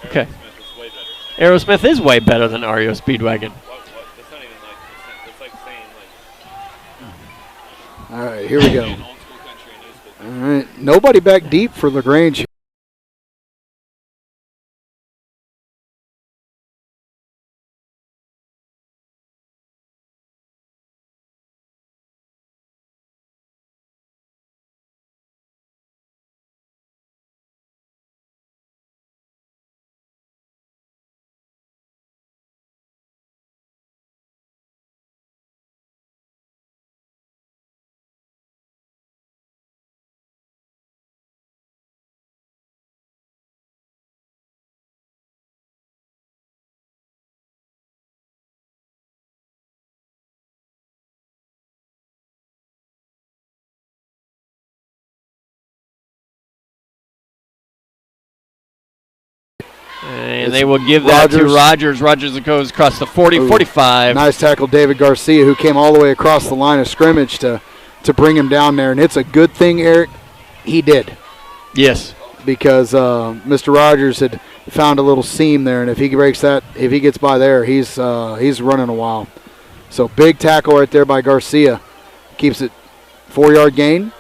Okay. Aerosmith is way better. Aerosmith is way better than REO Speedwagon. That's not even it's like saying All right, here we go. old school country and new school country. All right, nobody back deep for LaGrange. And they will give that to Rogers. Rogers goes across the 40, 45. Nice tackle, David Garcia, who came all the way across the line of scrimmage to bring him down there. And it's a good thing, Eric, he did. Yes. Because Mr. Rogers had found a little seam there, and if he breaks that, if he gets by there, he's running a while. So big tackle right there by Garcia. Keeps it 4-yard gain.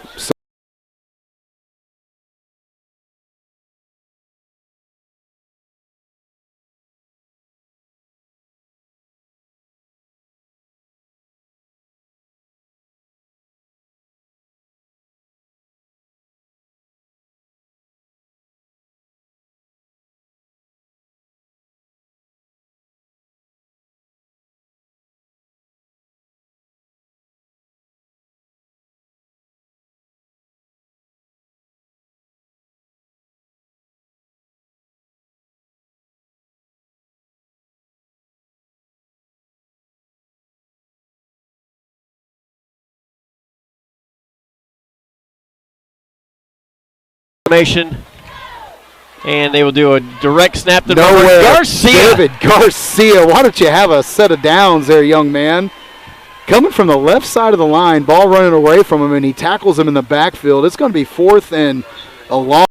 And they will do a direct snap to Garcia. David Garcia, why don't you have a set of downs there, young man? Coming from the left side of the line, ball running away from him, and he tackles him in the backfield. It's going to be 4th and a long.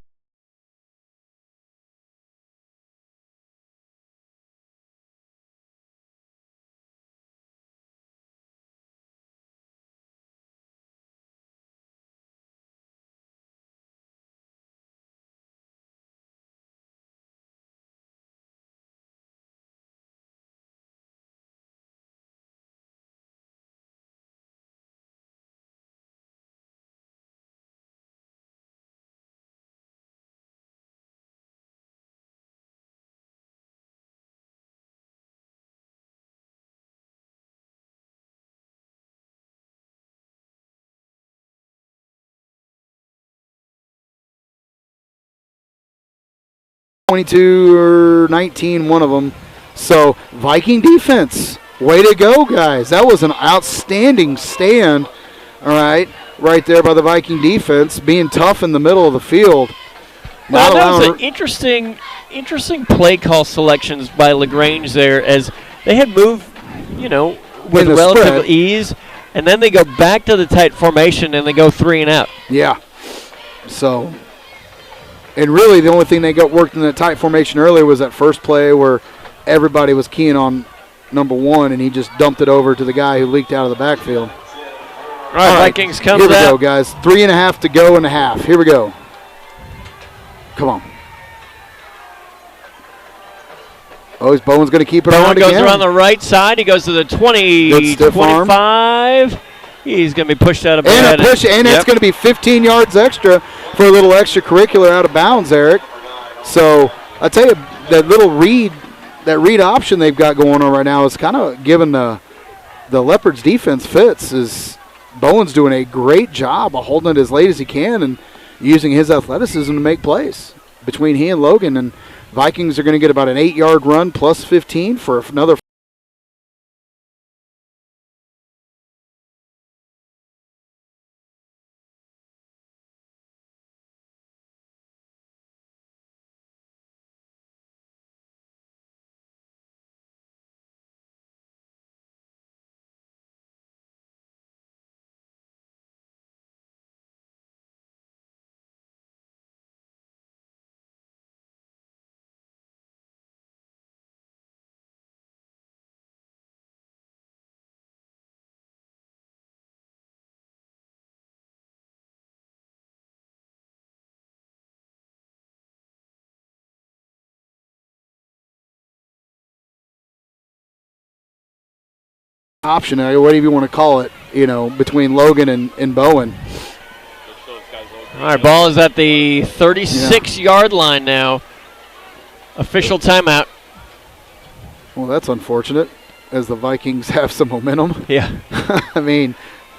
22 or 19, one of them. So Viking defense, way to go, guys. That was an outstanding stand, all right there by the Viking defense, being tough in the middle of the field. Well, that was an interesting play call selections by LaGrange there, as they had moved, with relative spread. ease, and then they go back to the tight formation and they go 3 and out. Yeah. So, and really the only thing they got worked in that tight formation earlier was that first play where everybody was keying on number 1, and he just dumped it over to the guy who leaked out of the backfield. All right, Vikings come Here we out. go, guys. 3.5 to go in the half. Here we go. Come on. Oh, Bowen's going to keep it on Bowen goes again. around the right side. He goes to the 20, Good stiff 25. He's going to be pushed out of And bounds. a push, and it's going to be 15 yards extra for a little extracurricular out of bounds, Eric. So I tell you, that little read option they've got going on right now is kind of giving the Leopards defense fits. Is Bowen's doing a great job of holding it as late as he can and using his athleticism to make plays between he and Logan. And Vikings are going to get about an 8-yard run plus 15 for another. Option, or whatever you want to call it, between Logan and Bowen. All right, ball is at the 36-yard line now. Official timeout. Well, that's unfortunate, as the Vikings have some momentum. Yeah. I mean,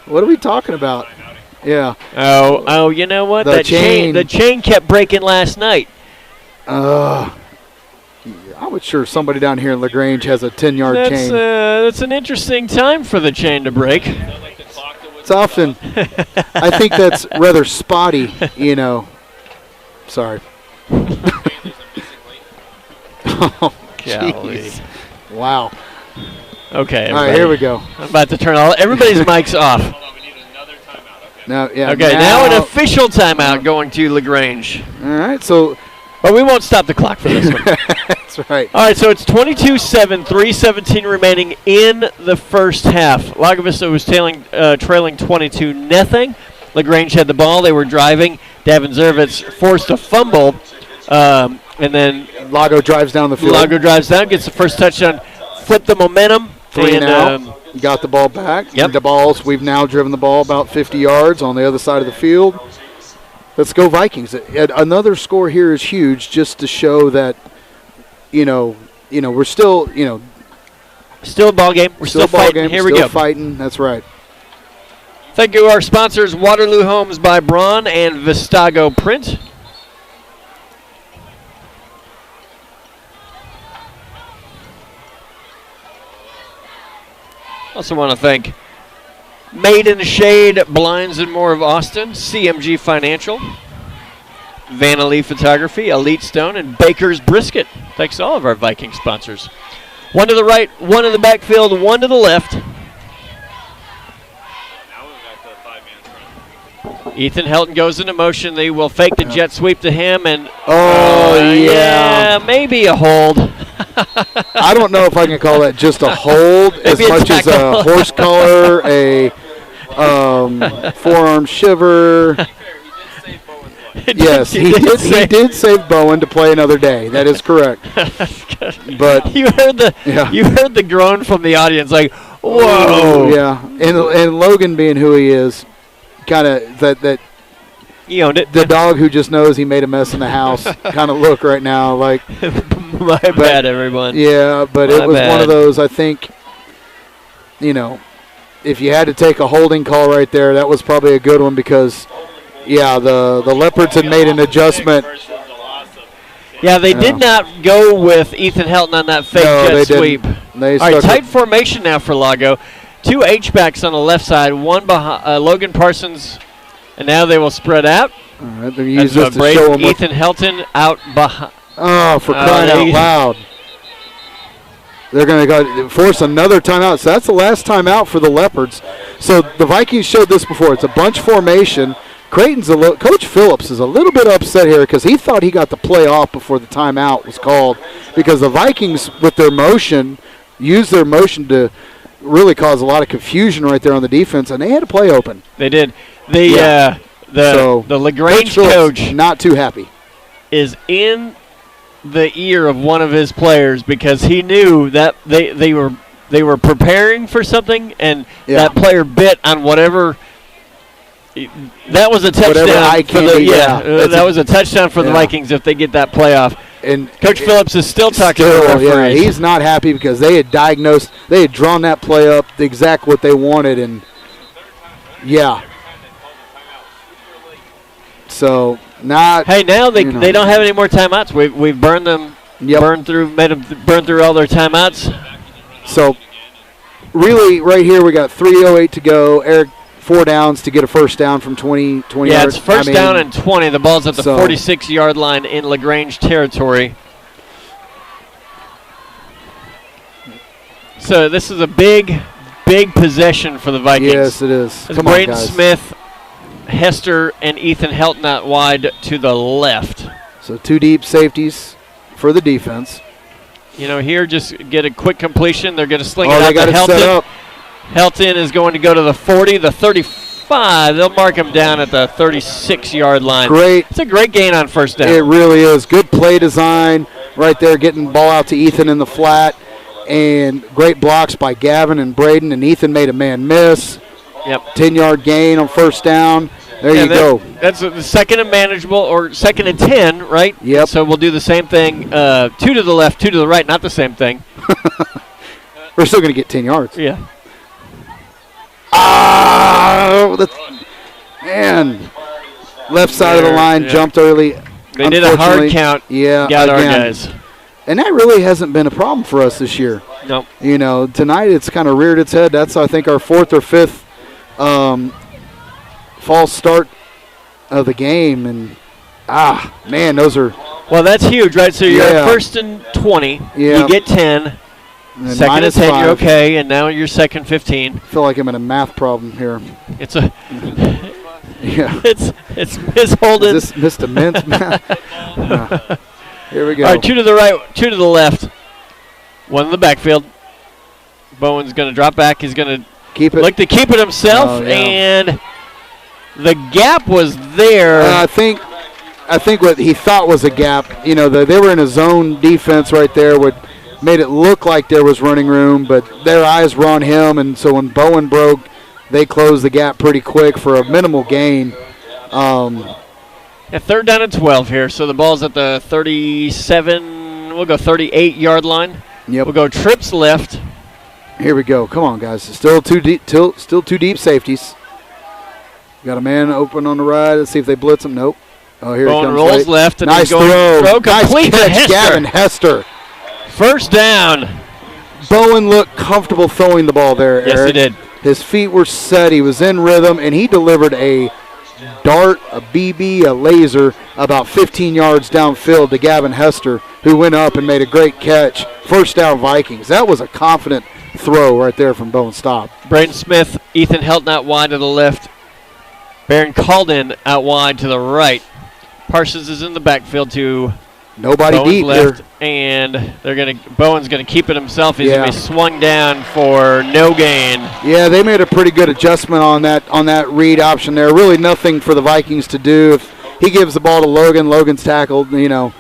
what are we talking about? Yeah. Oh, you know what? The chain kept breaking last night. I'm sure somebody down here in LaGrange has a 10-yard chain. That's an interesting time for the chain to break. It's often, I think that's rather spotty, Sorry. Oh, jeez. Wow. Okay. All right, here we go. I'm about to turn everybody's mics off. We need another timeout. Now, yeah. Okay, now an official timeout going to LaGrange. All right, so. But we won't stop the clock for this one. That's right. All right, so it's 22-7, 3:17 remaining in the first half. Lago Vista was trailing 22-0. LaGrange had the ball. They were driving. Davin Zervitz forced a fumble, and then Lago drives down the field. Lago drives down, gets the first touchdown, flipped the momentum. 3 and out. Got the ball back. Yep. We've now driven the ball about 50 yards on the other side of the field. Let's go Vikings. Another score here is huge, just to show that, we're still, still a ball game. We're still fighting. Here we go. Fighting. That's right. Thank you to our sponsors, Waterloo Homes by Braun and Vistago Print. Also want to thank Made in the Shade Blinds and More of Austin, CMG Financial, Vanity Photography, Elite Stone, and Baker's Brisket. Thanks to all of our Viking sponsors. One to the right, one in the backfield, one to the left. Now we're back to the 5-man front. Ethan Helton goes into motion. They will fake the jet sweep to him, and yeah, maybe a hold. I don't know if I can call that just a hold as much as a horse collar, a forearm shiver. Yes, he did save Bowen to play another day. That is correct. But you heard the groan from the audience, like, whoa. Yeah, and Logan being who he is, kind of that he owned it. The dog who just knows he made a mess in the house kind of look right now like. My bad, everyone. Yeah, but it was one of those, I think, if you had to take a holding call right there, that was probably a good one because, yeah, the Leopards had made an adjustment. Yeah, they did not go with Ethan Helton on that fake jet sweep. They All right, tight formation now for LAGO. 2 H-backs on the left side, one behind Logan Parsons, and now they will spread out. All right, they're use this to show them Ethan Helton out behind. Oh, for crying out loud. They're going to force another timeout. So that's the last timeout for the Leopards. So the Vikings showed this before. It's a bunch formation. Coach Phillips is a little bit upset here because he thought he got the play off before the timeout was called because the Vikings, with their motion, used their motion to really cause a lot of confusion right there on the defense, and they had a play open. They did. The LaGrange coach not too happy is in the ear of one of his players because he knew that they were preparing for something, and that player bit on whatever. That was a touchdown. That was a touchdown for the Vikings if they get that playoff. And Coach Phillips is still talking to the referees. He's not happy because they had drawn that play up the exact what they wanted, and so not. Hey, now they don't have any more timeouts. We've burned them. Burned through all their timeouts. So really, right here we got 3:08 to go. Eric. 4 downs to get a first down from 20 yards. Yeah, it's first down and 20. The ball's at the 46-yard line in LaGrange territory. So this is a big possession for the Vikings. Yes, it is. Come Braden Smith, Hester, and Ethan Helton out wide to the left. So 2 deep safeties for the defense. Here just get a quick completion. They're going to sling it out to Helton. Helton is going to go to the 40, the 35. They'll mark him down at the 36-yard line. Great. It's a great gain on first down. It really is. Good play design right there, getting the ball out to Ethan in the flat. And great blocks by Gavin and Braden. And Ethan made a man miss. Yep. 10-yard gain on first down. There you go. That's the second and manageable, or second and 10, right? Yep. So we'll do the same thing. 2 to the left, 2 to the right, not the same thing. We're still going to get 10 yards. Yeah. Man, left side of the line jumped early. They did a hard count. Yeah, got our guys. And that really hasn't been a problem for us this year. Nope. Tonight it's kind of reared its head. That's, I think, our 4th or 5th false start of the game. And, man, those are. Well, that's huge, right? So you're at 1st and 20. Yeah. You get 10. And second and 10, you're okay, and now you're second 15. I feel like I'm in a math problem here. It's a it's Miss Holden. Is this Mr. Mintz math? Here we go. All right, 2 to the right, 2 to the left. 1 in the backfield. Bowen's going to drop back. He's going to look to keep it himself, and the gap was there. I think what he thought was a gap. They were in a zone defense right there. Made it look like there was running room, but their eyes were on him, and so when Bowen broke, they closed the gap pretty quick for a minimal gain. 3rd down and 12 here, so the ball's at the 37, we'll go 38-yard line. Yep. We'll go trips left. Here we go. Come on, guys. Still 2 deep safeties. Got a man open on the right. Let's see if they blitz him. Nope. Oh, here Bowen he comes. Rolls left. And nice throw. Complete nice catch, to Gavin Hester. First down. Bowen looked comfortable throwing the ball there, Yes, Eric. he did. His feet were set. He was in rhythm, and he delivered a dart, a BB, a laser about 15 yards downfield to Gavin Hester, who went up and made a great catch. First down, Vikings. That was a confident throw right there from Bowen Stop. Braden Smith, Ethan Helton out wide to the left. Baron Calden out wide to the right. Parsons is in the backfield to nobody Bowen's deep left, here. And Bowen's gonna keep it himself. He's gonna be swung down for no gain. Yeah, they made a pretty good adjustment on that read option there. Really nothing for the Vikings to do. If he gives the ball to Logan, Logan's tackled. They made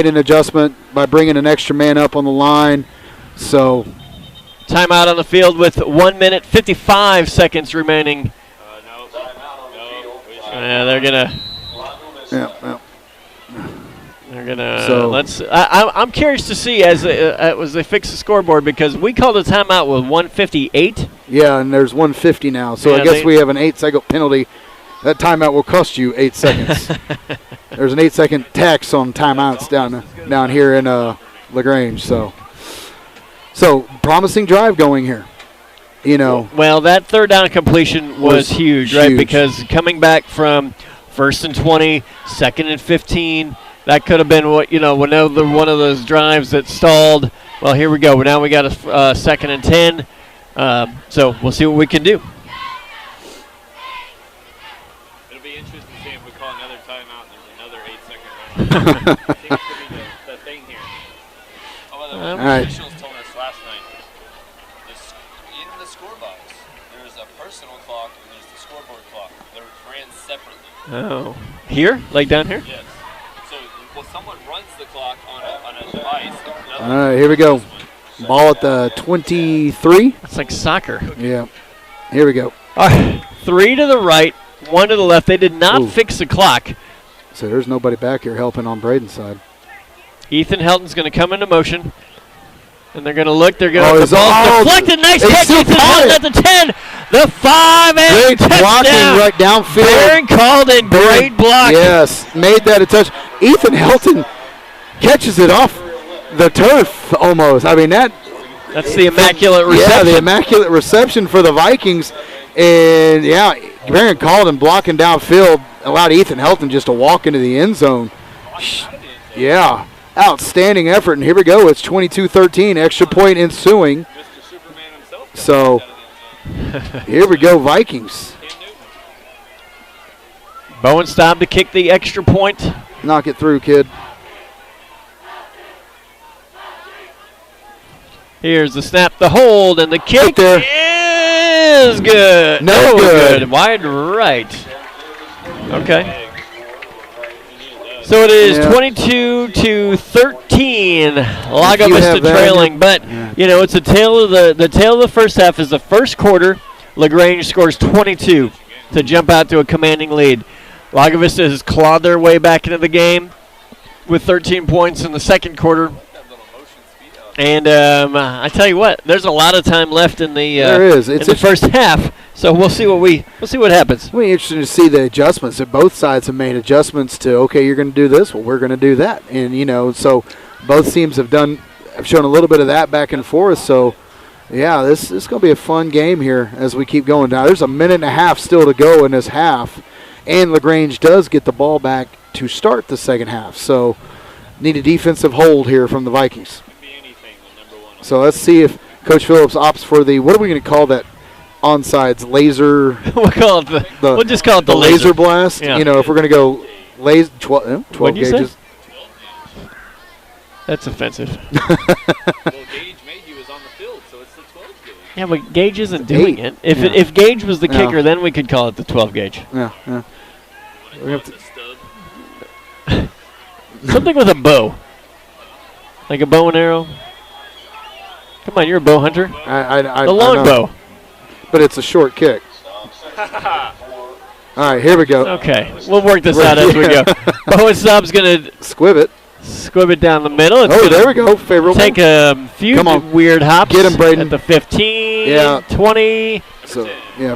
an adjustment by bringing an extra man up on the line. So timeout on the field with 1 minute 55 seconds remaining. They're gonna. Yeah. They're gonna. I'm curious to see as they fix the scoreboard because we called a timeout with 1:58. Yeah, and there's 1:50 now. So I guess we have an 8-second penalty. that timeout will cost you 8 seconds. There's an 8-second tax on timeouts down here in LaGrange. So promising drive going here. You know. Well, that third down completion was huge, right? Because coming back from 1st and 20, 2nd and 15, that could have been one of those drives that stalled. Well, here we go. Now we got a 2nd and 10. So we'll see what we can do. It'll be interesting to see if we call another timeout and there's another 8-second run. I think it could be the thing here. All right. Officials told us last night, in the scorebox, there's a personal clock and there's the scoreboard clock. They're ran separately. Oh. Here? Like down here? Yes. So, someone runs the clock on a device. All right, here we go. Ball at the 23. It's like soccer. Yeah. Here we go. All right. 3 to the right, 1 to the left. They did not fix the clock. So there's nobody back here helping on Braden's side. Ethan Helton's going to come into motion. And they're going to look. They're going to the ball deflected. Nice catch. Ethan Helton at the 10. The 5 and great blocking right downfield. Baron called in. Great block. Yes. Made that a touch. Ethan Helton catches it off the turf almost. I mean, that's the immaculate reception. Yeah, the immaculate reception for the Vikings. And, yeah, Baron called and blocking downfield allowed Ethan Helton just to walk into the end zone. Yeah, outstanding effort. And here we go. It's 22-13, extra point ensuing. So here we go, Vikings. Bowen stopped to kick the extra point. Knock it through, kid. Here's the snap, the hold, and the kick is good. No good. Wide right. Okay. So it is 22-13. Lago Vista trailing, but it's a tale of the tale of the first half is the first quarter. LaGrange scores 22 to jump out to a commanding lead. Lago Vista has clawed their way back into the game with 13 points in the second quarter. And I tell you what, there's a lot of time left in the first half. So we'll see what happens. It'll be interesting to see the adjustments. That both sides have made adjustments to, okay, you're going to do this, well, we're going to do that, and so both teams have shown a little bit of that back and forth. So yeah, this is going to be a fun game here as we keep going. Now there's a minute and a half still to go in this half, and LaGrange does get the ball back to start the second half. So need a defensive hold here from the Vikings. So let's see if Coach Phillips opts for what are we going to call that onsides laser? We'll just call it the laser blast. Yeah. If we're going to go 12 gauges. Say? That's offensive. Well, Gage Mayhew was on the field, so it's the 12 gauge. Yeah, but Gage isn't doing it. If Gage was the kicker, then we could call it the 12 gauge. Yeah. We're going to Something with a bow. Like a bow and arrow. Come on, you're a bow hunter. The longbow. But it's a short kick. All right, here we go. Okay, we'll work this out as we go. Bowen Stubbs going to squib it down the middle. There we go. Favorable. Take a few weird hops. Get him, Braden. At the 15, 20. So,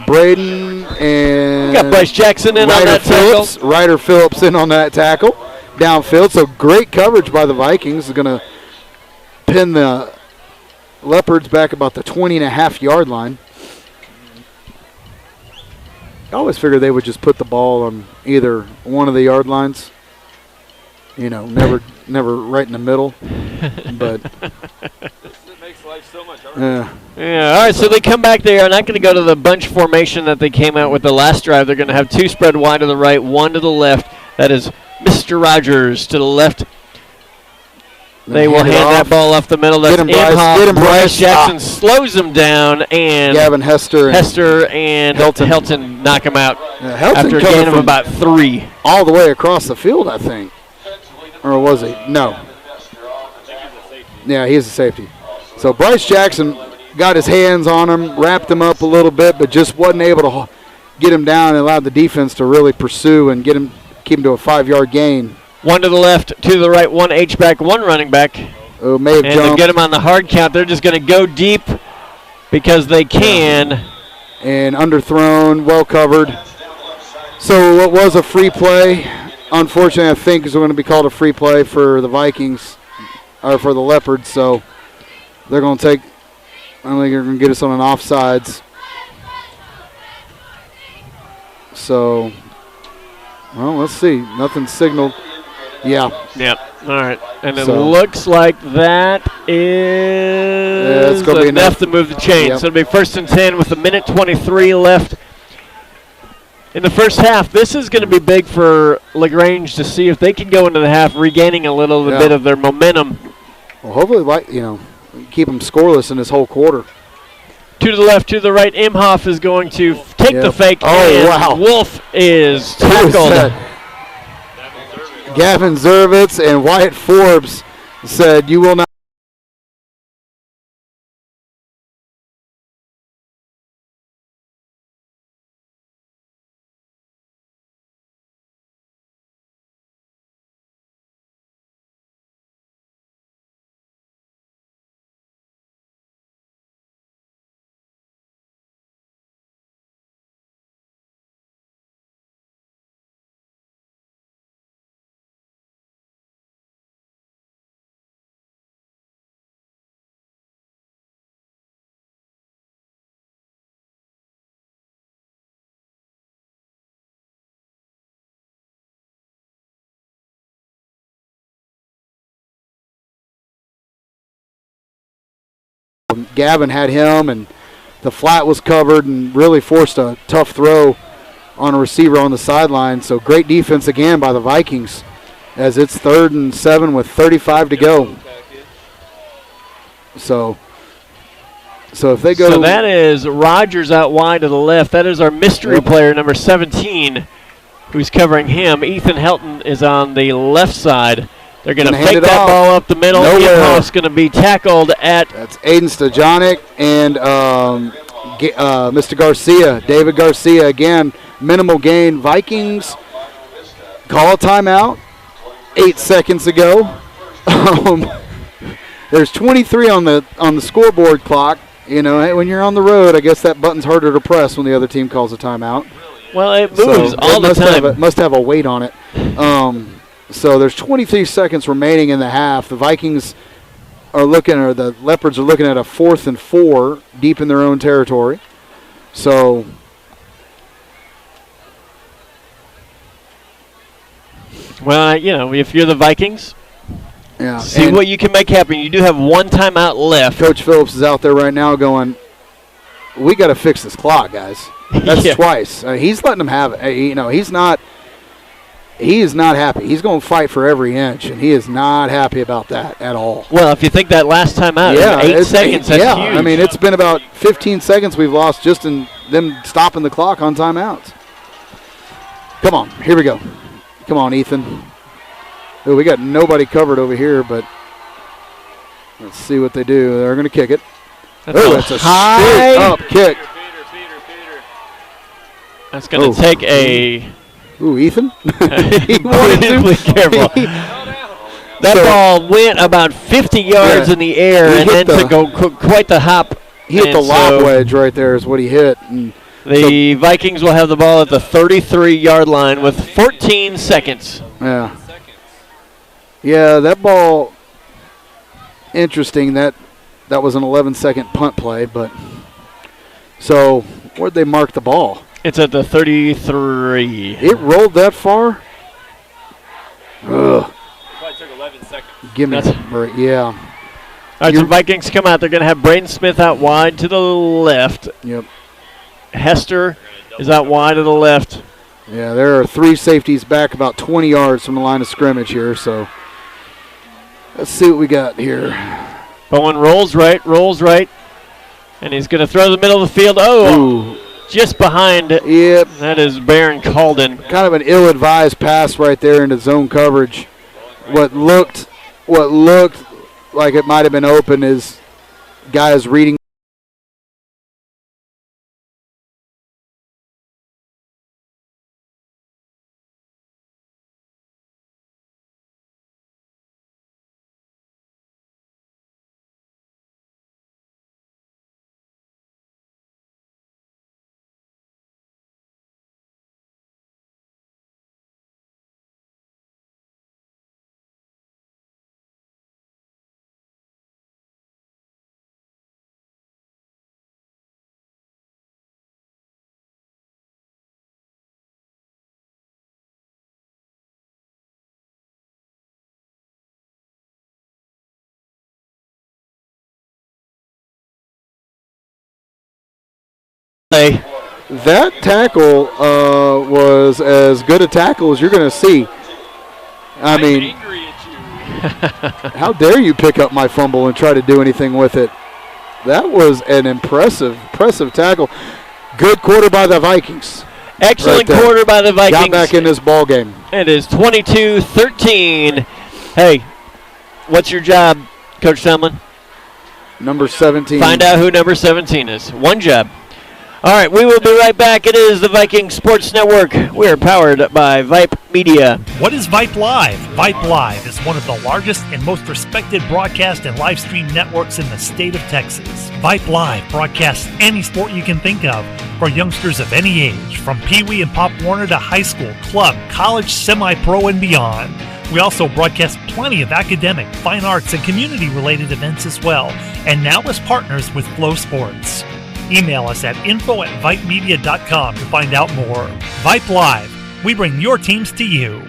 Braden and we got Bryce Jackson in on that tackle. Ryder Phillips in on that tackle. Downfield. So great coverage by the Vikings. Is going to pin the Leopards back about the 20.5-yard line. I always figured they would just put the ball on either one of the yard lines. Never right in the middle. But it makes life so much harder. Yeah. All right. So they come back. They are not going to go to the bunch formation that they came out with the last drive. They're going to have 2 spread wide to the right, 1 to the left. That is Mr. Rogers to the left. They will hand that ball off the middle. That's Bryce Jackson slows him down, and Gavin Hester and Helton knock him out after a gain of about 3. All the way across the field, I think. Or was he? No. Yeah, he's a safety. So Bryce Jackson got his hands on him, wrapped him up a little bit, but just wasn't able to get him down and allowed the defense to really pursue and keep him to a 5-yard gain. 1 to the left, 2 to the right, 1 H-back, 1 running back. May have and jumped. To get him on the hard count, they're just going to go deep because they can. And underthrown, well covered. So what was a free play, unfortunately, I think is going to be called a free play for the Vikings, or for the Leopards. So they're going to take, I think they're going to get us on an offsides. So, well, let's see. Nothing signaled. Yeah. Yep. All right. And it So- looks like that is it's gonna be enough. to move the chains. Yep. So it'll be 1st and 10 with 1:23 left in the first half. This is going to be big for LaGrange to see if they can go into the half regaining a little bit of their momentum. Well, hopefully, keep them scoreless in this whole quarter. To the left, to the right. Imhoff is going to take the Yep. fake. Oh, and wow. Wolf is Who was tackled. that? Gavin Zervitz and Wyatt Forbes said, "You will not." Gavin had him, and the flat was covered, and really forced a tough throw on a receiver on the sideline. So great defense again by the Vikings, as it's 3rd and 7 with 35 to go. So if they go, So that is Rogers out wide to the left. That is our mystery player, number 17, who's covering him. Ethan Helton is on the left side. They're going to Gonna hand fake it that off. ball up the middle. Nowhere. Imhoff's going to be tackled at that's Aiden Stajonic and Mr. Garcia, David Garcia again. Minimal gain. Vikings call a timeout 8 seconds ago. There's 23 on the scoreboard clock. You know, when you're on the road, I guess that button's harder to press when the other team calls a timeout. Well, it moves So all it the time. must have a weight on it. So there's 23 seconds remaining in the half. The Vikings are the Leopards are looking at a 4th and 4 deep in their own territory. So Well, if you're the Vikings, yeah, see and what you can make happen. You do have one timeout left. Coach Phillips is out there right now going, "We got to fix this clock, guys." That's Yeah. twice. He's letting them have it. He's not. He is not happy. He's going to fight for every inch, and he is not happy about that at all. Well, if you think that last timeout, Yeah, 8 it's seconds, that's yeah. huge. I mean, it's been about 15 seconds we've lost just in them stopping the clock on timeouts. Come on, here we go. Come on, Ethan. Oh, we got nobody covered over here, but let's see what they do. They're going to kick it. Oh, that's a straight up kick. Peter. That's going to take a... Ooh, Ethan. He wanted to be careful. That ball went about 50 yards in the air He and hit then took quite the hop. He hit the And lob so wedge right there is what he hit. And the Vikings will have the ball at the 33-yard line with 14 seconds. yeah. Yeah, that ball, interesting. That was an 11-second punt play, but so where'd they mark the ball? It's at the 33. It rolled that far? Ugh. Probably took 11 seconds. Give me That's- a break. Yeah. All right, so Vikings come out. They're going to have Braden Smith out wide to the left. Yep. Hester is out wide to the left. Yeah, there are 3 safeties back about 20 yards from the line of scrimmage here, so let's see what we got here. Bowen rolls right, and he's going to throw the middle of the field. Oh, Ooh. just behind. Yep. That is Baron Calden. Kind of an ill-advised pass right there into zone coverage. What looked like it might have been open is guys reading say. That tackle was as good a tackle as you're going to see. I'm angry at you. How dare you pick up my fumble and try to do anything with it? That was an impressive tackle. Good quarter by the Vikings. Excellent Right quarter by the Vikings. Got back in this ball game. It is 22-13. Hey, what's your job, Coach Tomlin? Number 17. Find out who number 17 is. One job. All right, we will be right back. It is the Viking Sports Network. We are powered by Vype Media. What is Vype Live? Vype Live is one of the largest and most respected broadcast and live stream networks in the state of Texas. Vype Live broadcasts any sport you can think of for youngsters of any age, from Pee Wee and Pop Warner to high school, club, college, semi-pro, and beyond. We also broadcast plenty of academic, fine arts, and community-related events as well, and now as partners with Flow Sports. Email us at info@vipemedia.com to find out more. Vype Live. We bring your teams to you.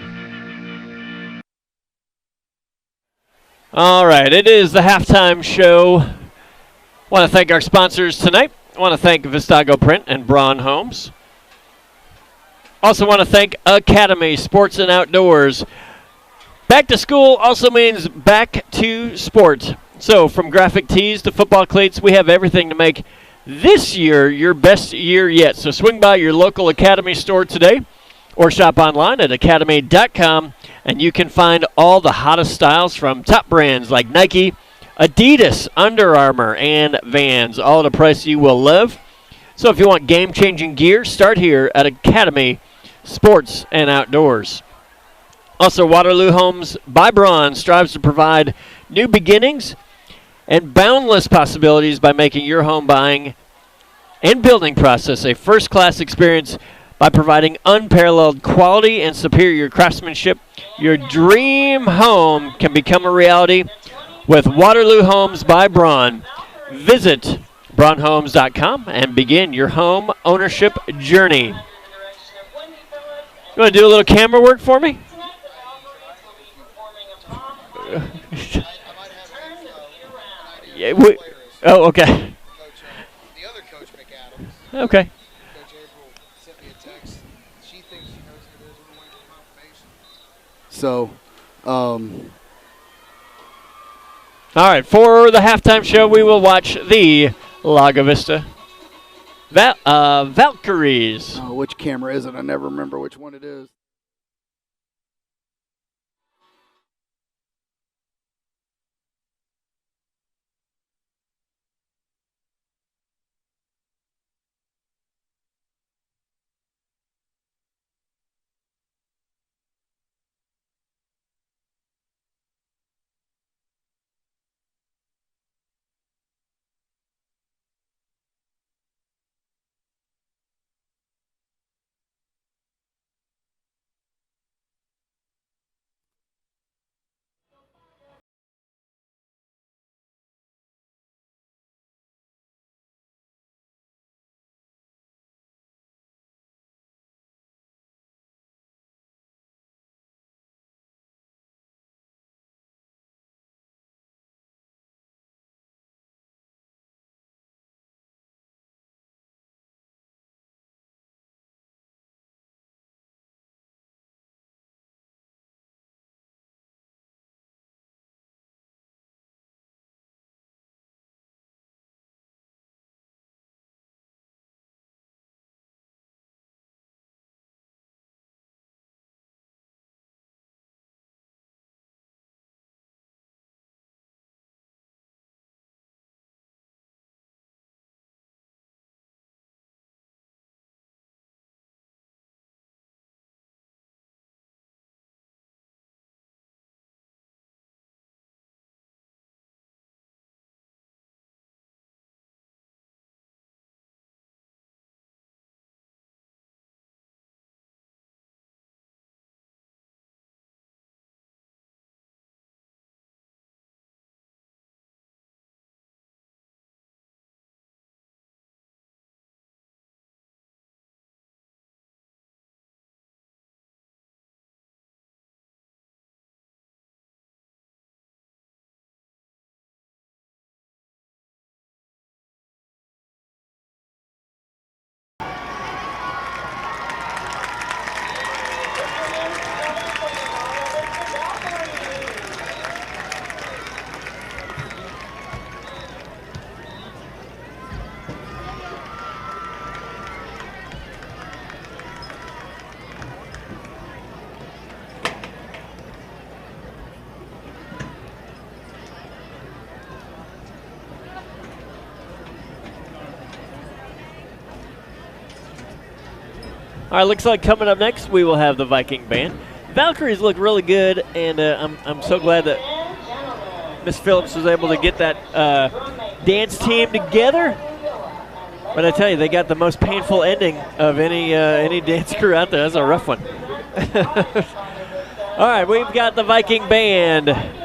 All right, it is the halftime show. Want to thank our sponsors tonight. I want to thank VISTA Print and Braun Homes. Also want to thank Academy Sports and Outdoors. Back to school also means back to sport. So from graphic tees to football cleats, we have everything to make this year your best year yet. So swing by your local Academy store today or shop online at academy.com, and you can find all the hottest styles from top brands like Nike, Adidas, Under Armour, and Vans, all at a price you will love. So if you want game-changing gear, start here at Academy Sports and Outdoors. Also, Waterloo Homes by Braun strives to provide new beginnings and boundless possibilities by making your home buying and building process a first-class experience by providing unparalleled quality and superior craftsmanship. Your dream home can become a reality with Waterloo Homes by Braun. Visit braunhomes.com and begin your home ownership journey. You want to do a little camera work for me? Yeah, okay. The other coach, McAdams. Okay. Coach April sent me a text. She thinks she knows who it is. We're waiting for confirmation. So, all right, for the halftime show, we will watch the Lago Vista Valkyries. which camera is it? I never remember which one it is. All right, looks like coming up next we will have the Viking band. Valkyries look really good, and I'm so glad that Miss Phillips was able to get that dance team together. But I tell you, they got the most painful ending of any dance crew out there. That's a rough one. All right, we've got the Viking band.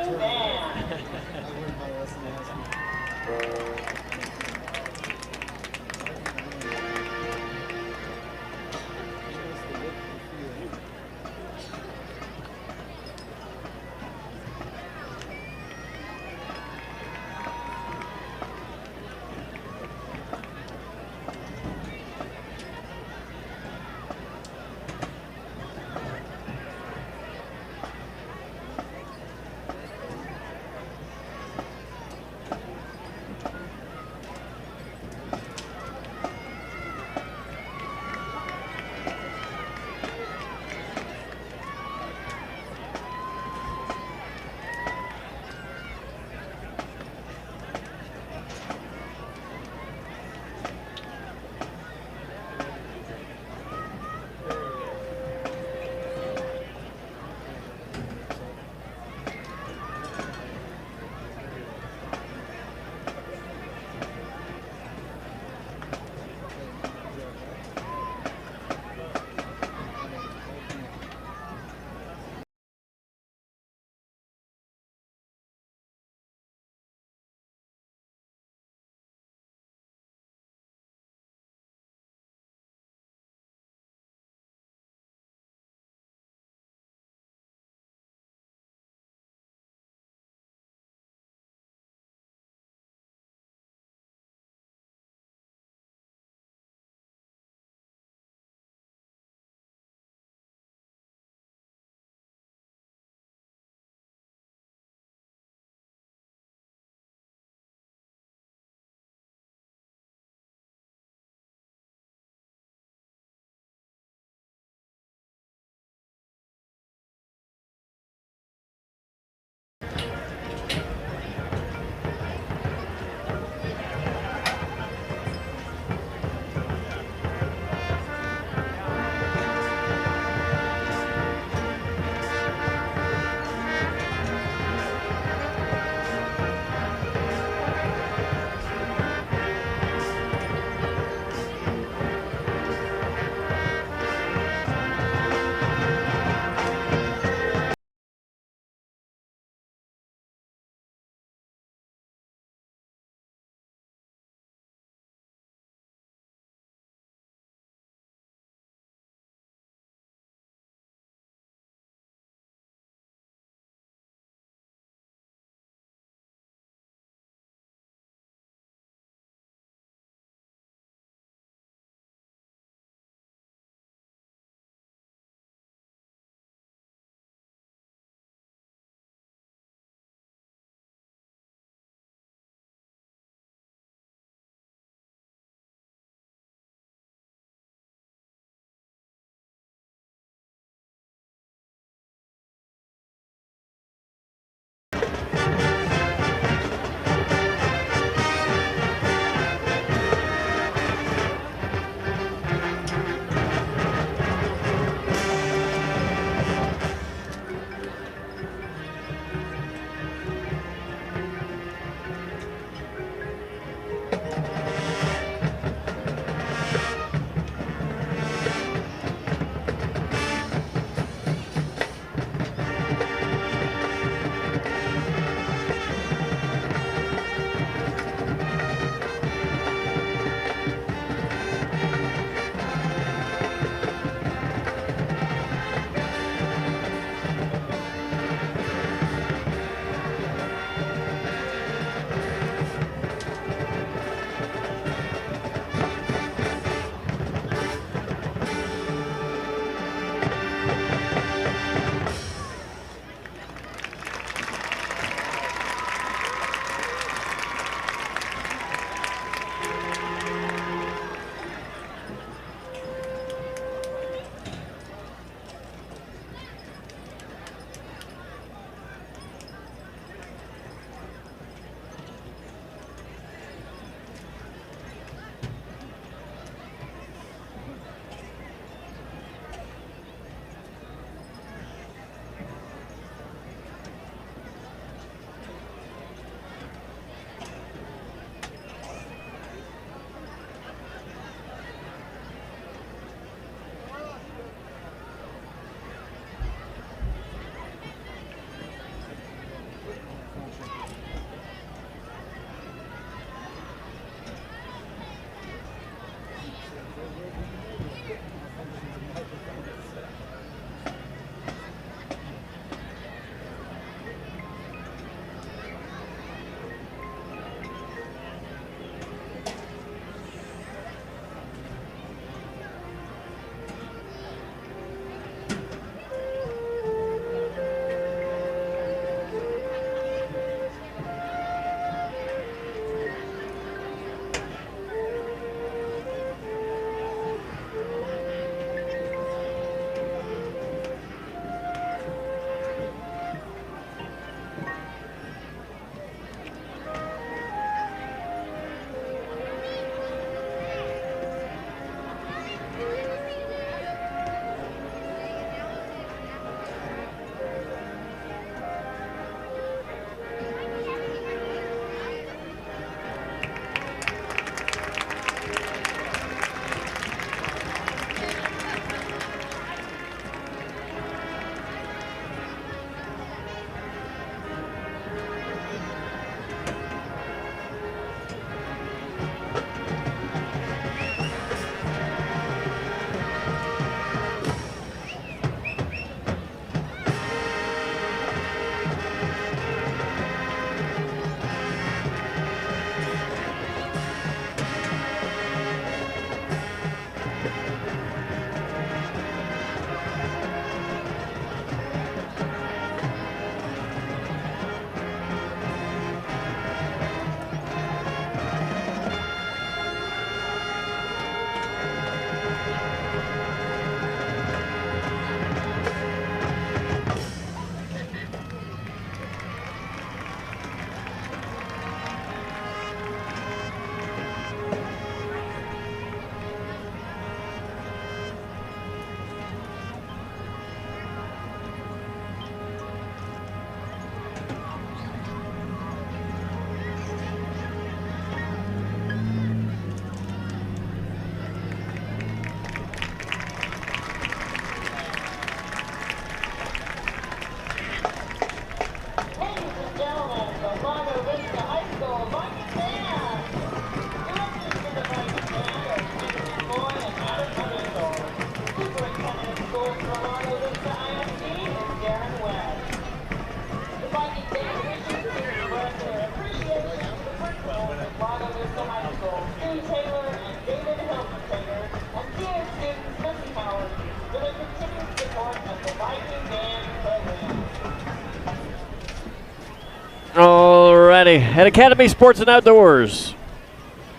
Alrighty, at Academy Sports and Outdoors,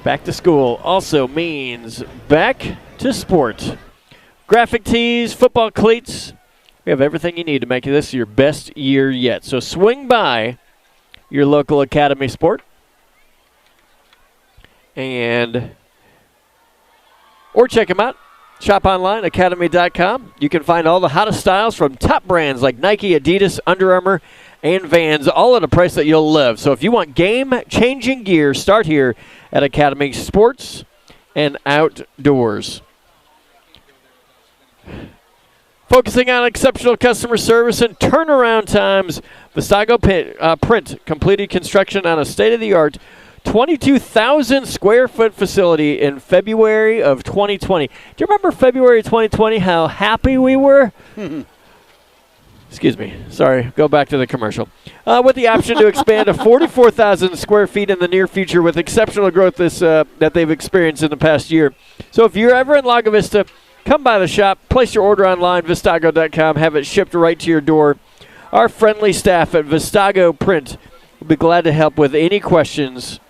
back to school also means back to sport. Graphic tees, football cleats, we have everything you need to make this your best year yet. So swing by your local Academy Sport or check them out. Shop online, academy.com. You can find all the hottest styles from top brands like Nike, Adidas, Under Armour, and Vans, all at a price that you'll love. So if you want game-changing gear, start here at Academy Sports and Outdoors. Focusing on exceptional customer service and turnaround times, Vistago Print completed construction on a state-of-the-art 22,000 square foot facility in February of 2020. Do you remember February 2020, how happy we were? Excuse me. Sorry. Go back to the commercial. With the option to expand to 44,000 square feet in the near future with exceptional growth that they've experienced in the past year. So if you're ever in Lago Vista, come by the shop, place your order online, Vistago.com, have it shipped right to your door. Our friendly staff at Vistago Print will be glad to help with any questions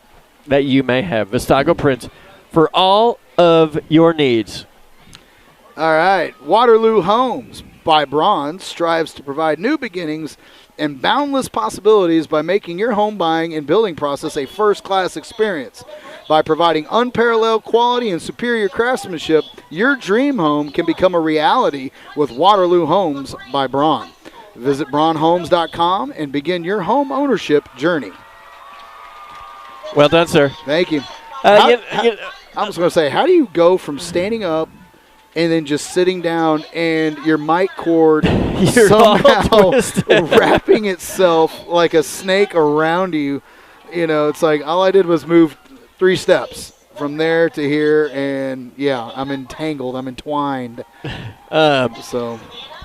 that you may have. Vistago Print for all of your needs. All right. Waterloo Homes by Bronze strives to provide new beginnings and boundless possibilities by making your home buying and building process a first-class experience. By providing unparalleled quality and superior craftsmanship, your dream home can become a reality with Waterloo Homes by Braun. Visit braunhomes.com and begin your home ownership journey. Well done, sir. Thank you. I was going to say, how do you go from standing up and then just sitting down and your mic cord somehow wrapping itself like a snake around you? You know, it's like all I did was move 3 steps from there to here, and yeah, I'm entangled. I'm entwined.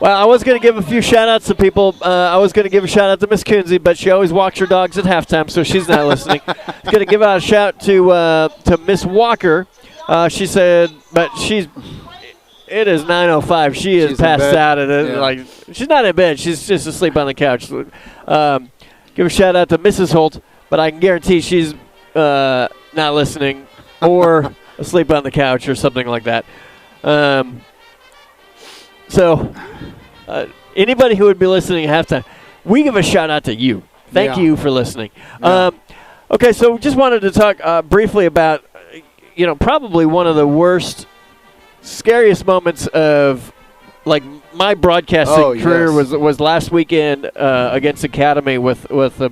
Well, I was going to give a few shout-outs to people. I was going to give a shout-out to Miss Coonsey, but she always walks her dogs at halftime, so she's not listening. I was going to give out a shout to Miss Walker. She said, but it is 9:05. She's passed out. Like, she's not in bed. She's just asleep on the couch. Give a shout-out to Mrs. Holt, but I can guarantee she's not listening or asleep on the couch or something like that. So anybody who would be listening at halftime, we give a shout-out to you. Thank you for listening. Yeah. Okay, so just wanted to talk briefly about, probably one of the worst, scariest moments of, like, my broadcasting career was last weekend against Academy with a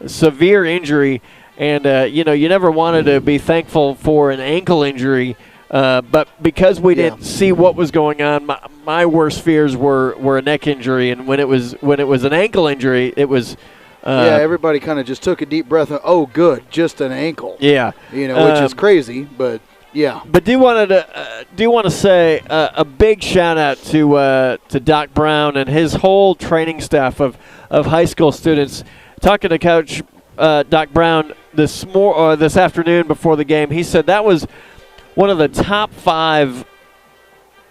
severe injury. And, you never wanted to be thankful for an ankle injury. But because we didn't see what was going on, my worst fears were a neck injury, and when it was an ankle injury, it was. Everybody kind of just took a deep breath. And, oh, good, just an ankle. Yeah, which is crazy, but yeah. But do want to say a big shout out to Doc Brown and his whole training staff of high school students. Talking to Coach Doc Brown this afternoon before the game, he said that was one of the top 5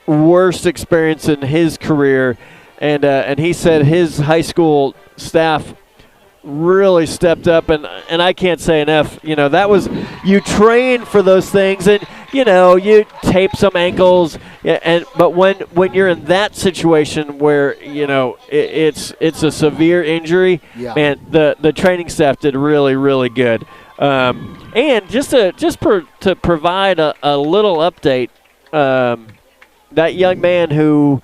worst experience in his career, and he said his high school staff really stepped up, and I can't say enough. That was, you train for those things, and you tape some ankles, but when you're in that situation where it's a severe injury, man, the training staff did really, really good. And to provide a little update, that young man who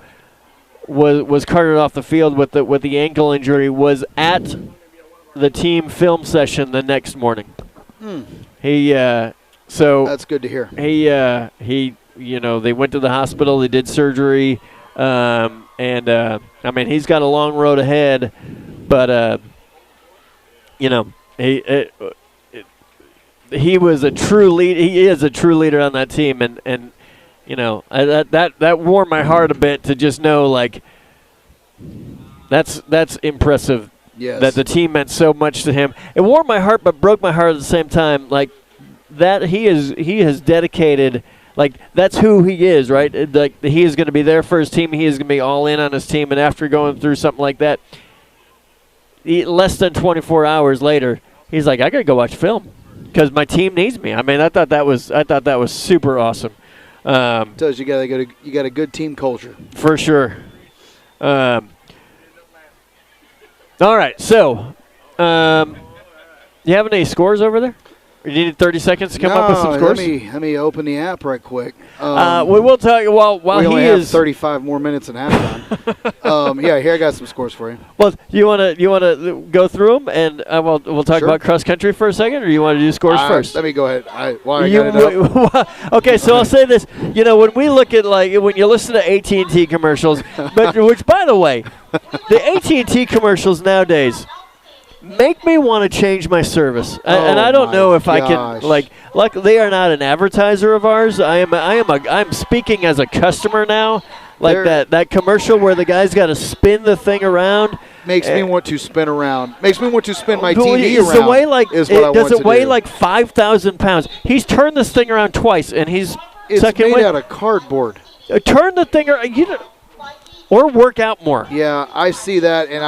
was carted off the field with the ankle injury was at the team film session the next morning. So that's good to hear. He they went to the hospital, they did surgery, and he's got a long road ahead, but he was a true lead. He is a true leader on that team, and that warmed my heart a bit to just know, like, that's impressive. Yes. That the team meant so much to him. It warmed my heart, but broke my heart at the same time. Like, that he has dedicated. Like, that's who he is, right? Like, he is going to be there for his team. He is going to be all in on his team. And after going through something like that, less than 24 hours later, he's like, I got to go watch film because my team needs me. I mean, I thought that was super awesome. Tells you got a good team culture for sure. All right, so you have any scores over there? You need 30 seconds to come up with some scores? Let me open the app right quick. We will tell you while we only he have is 35 more minutes in halftime. Yeah, here I got some scores for you. Well, you want to go through them, and we'll talk about cross country for a second, or you want to do scores first? Let me go ahead. I got it up. Okay, so I'll say this. You know, when we look at when you listen to AT&T commercials, which by the way, the AT&T commercials nowadays make me want to change my service, and I don't know if I can. Like they are not an advertiser of ours. I'm speaking as a customer now. Like that commercial where the guy's got to spin the thing around makes me want to spin around. Makes me want to spin my TV around. Does it weigh like 5,000 pounds? He's turned this thing around twice, and it's made out of cardboard. Turn the thing around. Or work out more. Yeah, I see that, and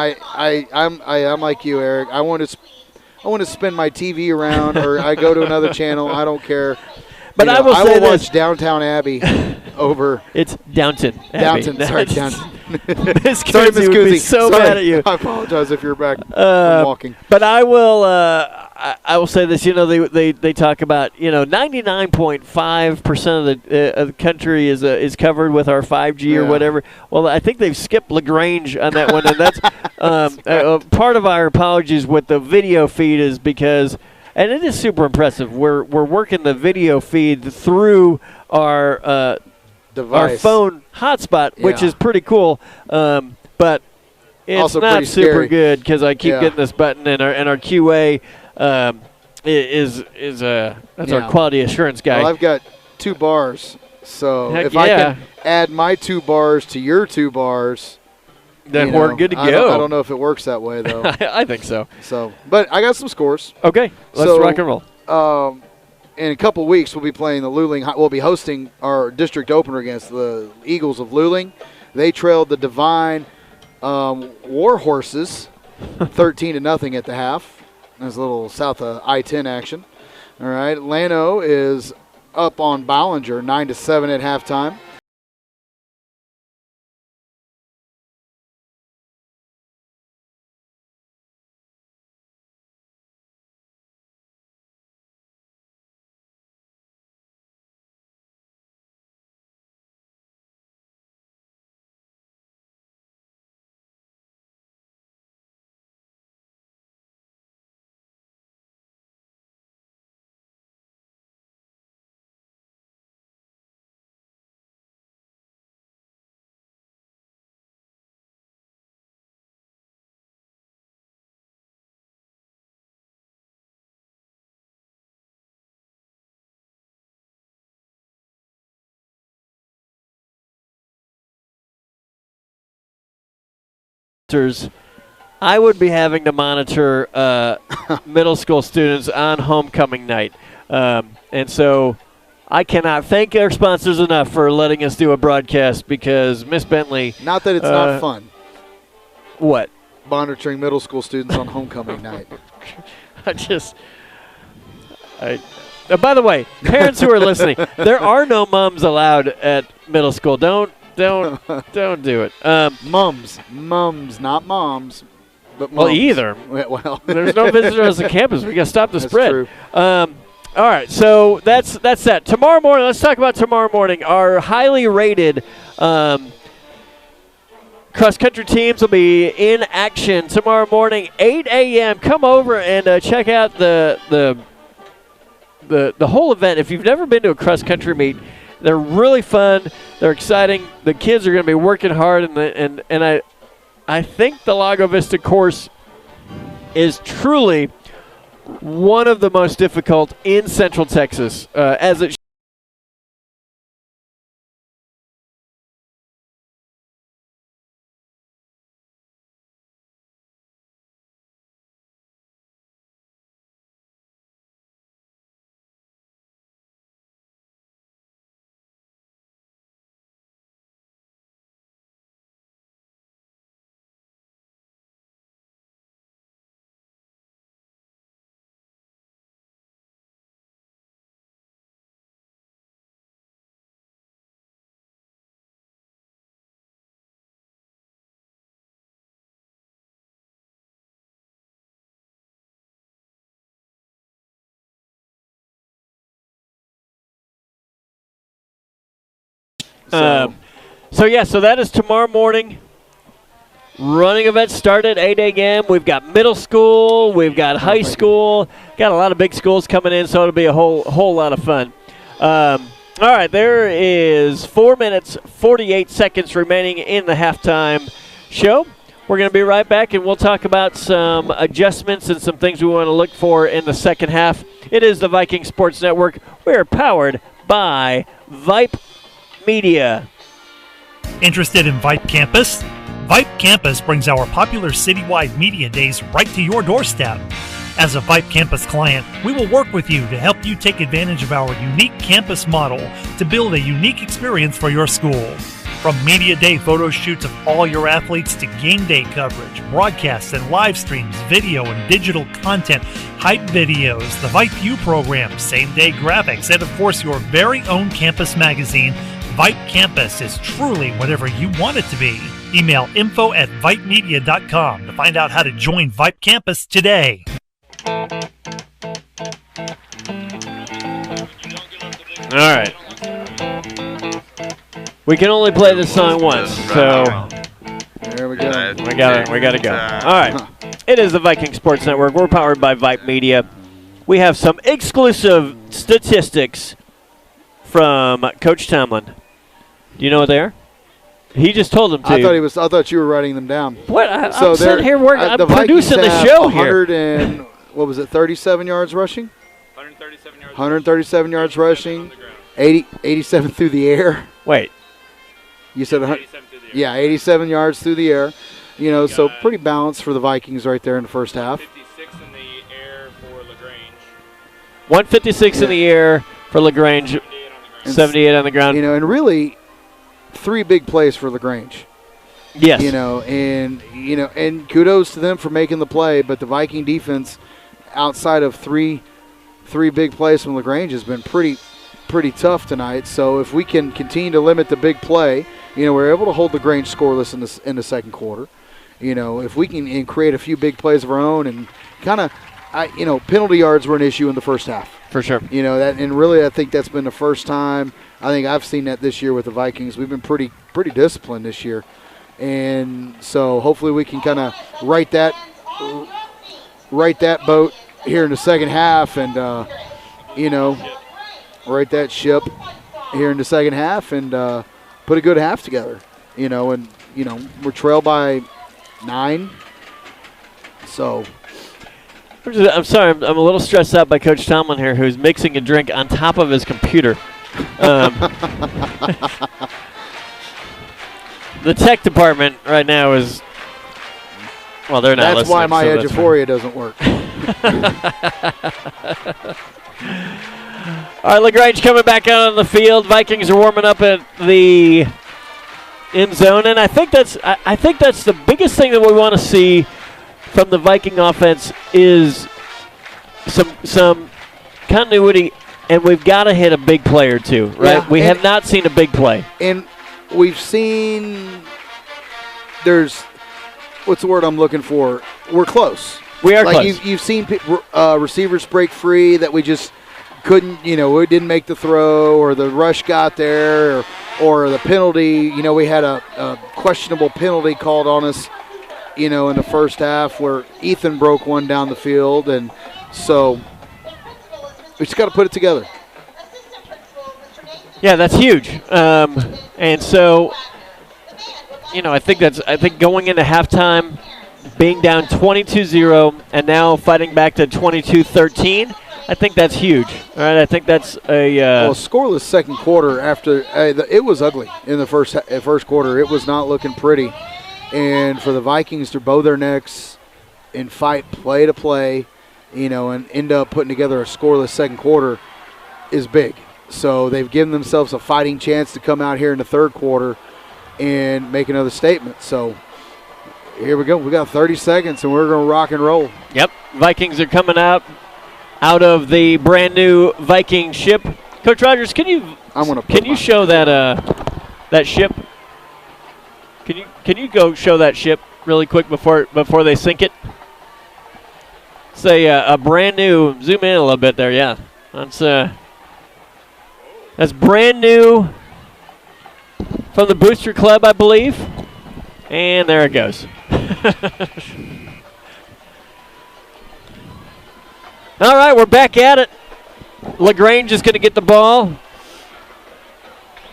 I'm like you, Eric. I want to spin my TV around, or I go to another channel. I don't care. But I will say this. watch Downtown Abbey over. It's Downton Abbey. Sorry, Downton. Miss Guzzi would be so mad at you. I apologize if you're back from walking. But I will say this. You know, they talk about 99.5% of the country is covered with our 5G or whatever. Well, I think they've skipped LaGrange on that one, and that's part of our apologies with the video feed is because. And it is super impressive. We're working the video feed through our device, our phone hotspot, which is pretty cool. But it's also not super scary. Good because I keep getting this button, and our QA is that's our quality assurance guy. Well, I've got 2 bars, so if I can add my 2 bars to your 2 bars. Then we're good to go. I don't know if it works that way, though. I think so. But I got some scores. Okay, let's rock and roll. In a couple weeks, we'll be playing the Luling. We'll be hosting our district opener against the Eagles of Luling. They trailed the Divine War Horses 13-0 at the half. There's a little south of I-10 action. All right, Llano is up on Ballinger 9-7 at halftime. I would be having to monitor middle school students on homecoming night. And so I cannot thank our sponsors enough for letting us do a broadcast because Miss Bentley. Not that it's not fun. What? Monitoring middle school students on homecoming night. By the way, parents who are listening, there are no mums allowed at middle school. Don't do it. Mums, not moms. But mums. Well, either. Well, there's no visitors on campus. We got to stop the spread. True. All right, so that's that. Tomorrow morning, let's talk about tomorrow morning. Our highly rated cross-country teams will be in action tomorrow morning, 8 a.m. Come over and check out the whole event. If you've never been to a cross-country meet, they're really fun. They're exciting. The kids are going to be working hard, and I think the Lago Vista course is truly one of the most difficult in Central Texas, as it So, So that is tomorrow morning. Running events start at 8 a.m. We've got middle school. We've got high school. Got a lot of big schools coming in, so it'll be a whole lot of fun. All right, there is 4 minutes, 48 seconds remaining in the halftime show. We're going to be right back, and we'll talk about some adjustments and some things we want to look for in the second half. It is the Viking Sports Network. We're powered by Vype Media. Interested in Vype Campus? Vype Campus brings our popular citywide media days right to your doorstep. As a Vype Campus client, we will work with you to help you take advantage of our unique campus model to build a unique experience for your school. From media day photo shoots of all your athletes to game day coverage, broadcasts and live streams, video and digital content, hype videos, the Vype U program, same-day graphics, and of course your very own campus magazine, Vype Campus is truly whatever you want it to be. Email info@vypemedia.com to find out how to join Vype Campus today. All right. We can only play this song once, so there we go. we gotta go. All right. It is the Viking Sports Network. We're powered by Vype Media. We have some exclusive statistics from Coach Tomlin. Do you know what they are? He just told them to. I thought you were writing them down. What? I'm sitting here working. I'm producing the show here. 37 yards rushing? 137 yards. 137 yards rushing. 87 through the air. Wait. You said 87 through the air. Yeah, 87 yards through the air. You know, so pretty balanced for the Vikings right there in the first half. 56 in the air for LaGrange. 156 in the air for LaGrange. 78 on the ground. You know, and really 3 big plays for LaGrange. Yes. You know, and kudos to them for making the play, but the Viking defense outside of three big plays from LaGrange has been pretty tough tonight. So if we can continue to limit the big play, you know, we're able to hold LaGrange scoreless in the second quarter. You know, if we can create a few big plays of our own and kind of, penalty yards were an issue in the first half. For sure. You know, that, and really I think that's been the first time I think I've seen that this year with the Vikings. We've been pretty disciplined this year. And so hopefully we can kind of right that boat here in the second half and, right that ship here in the second half and put a good half together, we're trailed by 9. So I'm sorry, I'm a little stressed out by Coach Tomlin here, who's mixing a drink on top of his computer. The tech department right now is, well, they're not That's listening. why my so Eduphoria doesn't work. All right, LaGrange coming back out on the field. Vikings are warming up at the end zone, and I think that's the biggest thing that we want to see from the Viking offense is some continuity, and we've got to hit a big play or two, right? Yeah, we have not seen a big play. And we've seen what's the word I'm looking for? We're close. We are like close. You've seen receivers break free that we just couldn't, we didn't make the throw or the rush got there or the penalty. We had a questionable penalty called on us, in the first half where Ethan broke one down the field. And so we just got to put it together. Yeah, that's huge. And so, I think going into halftime, being down 22-0 and now fighting back to 22-13, I think that's huge. All right, I think that's a scoreless second quarter after it was ugly in the first quarter. It was not looking pretty. And for the Vikings to bow their necks and fight play to play, and end up putting together a scoreless second quarter is big. So they've given themselves a fighting chance to come out here in the third quarter and make another statement. So here we go. We got 30 seconds, and we're going to rock and roll. Yep. Vikings are coming out of the brand new Viking ship. Coach Rogers, can you show that ship? Can you go show that ship really quick before they sink it? Say a brand new. Zoom in a little bit there. Yeah, that's brand new from the Booster Club, I believe. And there it goes. All right, we're back at it. LaGrange is going to get the ball.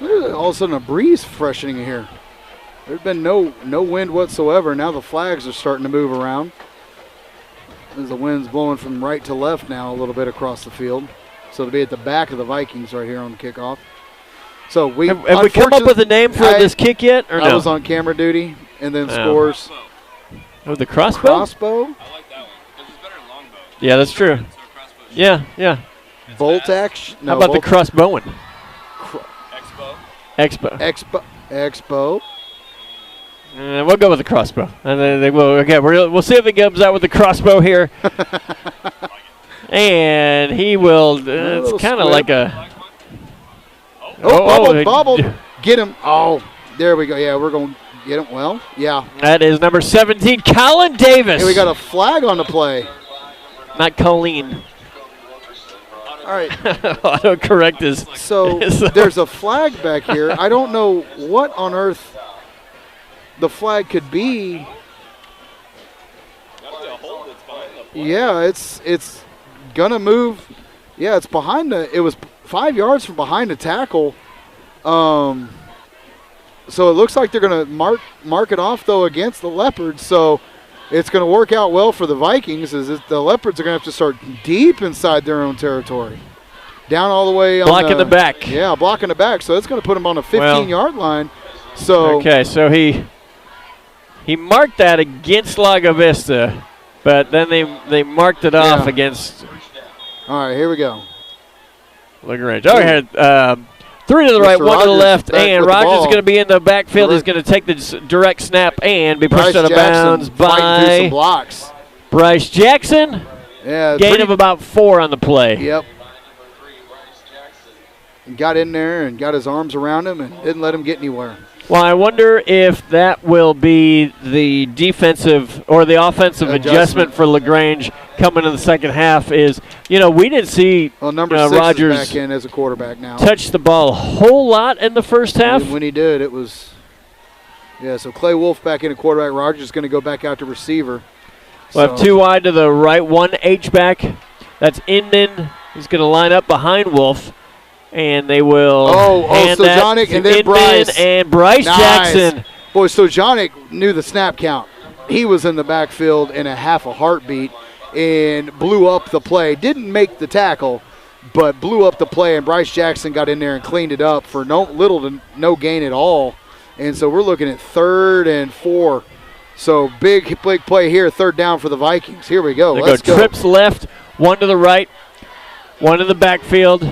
All of a sudden a breeze freshening here. There's been no wind whatsoever. Now the flags are starting to move around. As the wind's blowing from right to left now a little bit across the field. So it'll be at the back of the Vikings right here on the kickoff. So we have we come up with a name for this kick yet, or no? I was on camera duty, and then scores. Oh, the crossbow? Crossbow? I like that one because it's better than longbow. Yeah, that's true. So crossbow's Yeah. Bolt action? No, how about the crossbowing? Expo. Expo. We'll go with the crossbow. And then they will. Okay, we'll see if he comes out with the crossbow here. And he will. It's kind of like a. Bobbled. Get him. Oh, there we go. Yeah, we're going to get him. Well, yeah. That is number 17, Colin Davis. Hey, we got a flag on the play. Not Colleen. All right. Autocorrect is. So there's a flag back here. I don't know what on earth the flag could be. Yeah, it's gonna move. Yeah, it's behind it was 5 yards from behind the tackle. So it looks like they're gonna mark it off though against the Leopards. So it's gonna work out well for the Vikings. The Leopards are gonna have to start deep inside their own territory, down all the way. Blocking the back. Yeah, blocking the back. So it's gonna put them on a 15-yard line. So okay, so he marked that against Lago Vista, but then they marked it off against. All right, here we go. LaGrange. All right, 3 to the right, 1 to the left, and Rogers is going to be in the backfield. He's going to take the direct snap and be pushed out of bounds by some blocks. Bryce Jackson. Yeah, gain of about 4 on the play. Yep. Got in there and got his arms around him and didn't let him get anywhere. Well, I wonder if that will be the defensive or the offensive adjustment for LaGrange coming in the second half. Is, we didn't see number 6 Rogers is back in as a quarterback now. Touch the ball a whole lot in the first half. When he did, it was so Clay Wolf back in at quarterback. Rogers is going to go back out to receiver. We'll have 2 wide to the right, 1 H-back. That's Inman. He's going to line up behind Wolf. And they will hand Stojanic that and then Bryce. And Bryce Jackson. Boy, Stojanic knew the snap count. He was in the backfield in a half a heartbeat and blew up the play. Didn't make the tackle, but blew up the play, and Bryce Jackson got in there and cleaned it up for little to no gain at all. And so we're looking at 3rd and 4. So big play here, 3rd down for the Vikings. Here we go. Let's go. Trips left, 1 to the right, 1 in the backfield.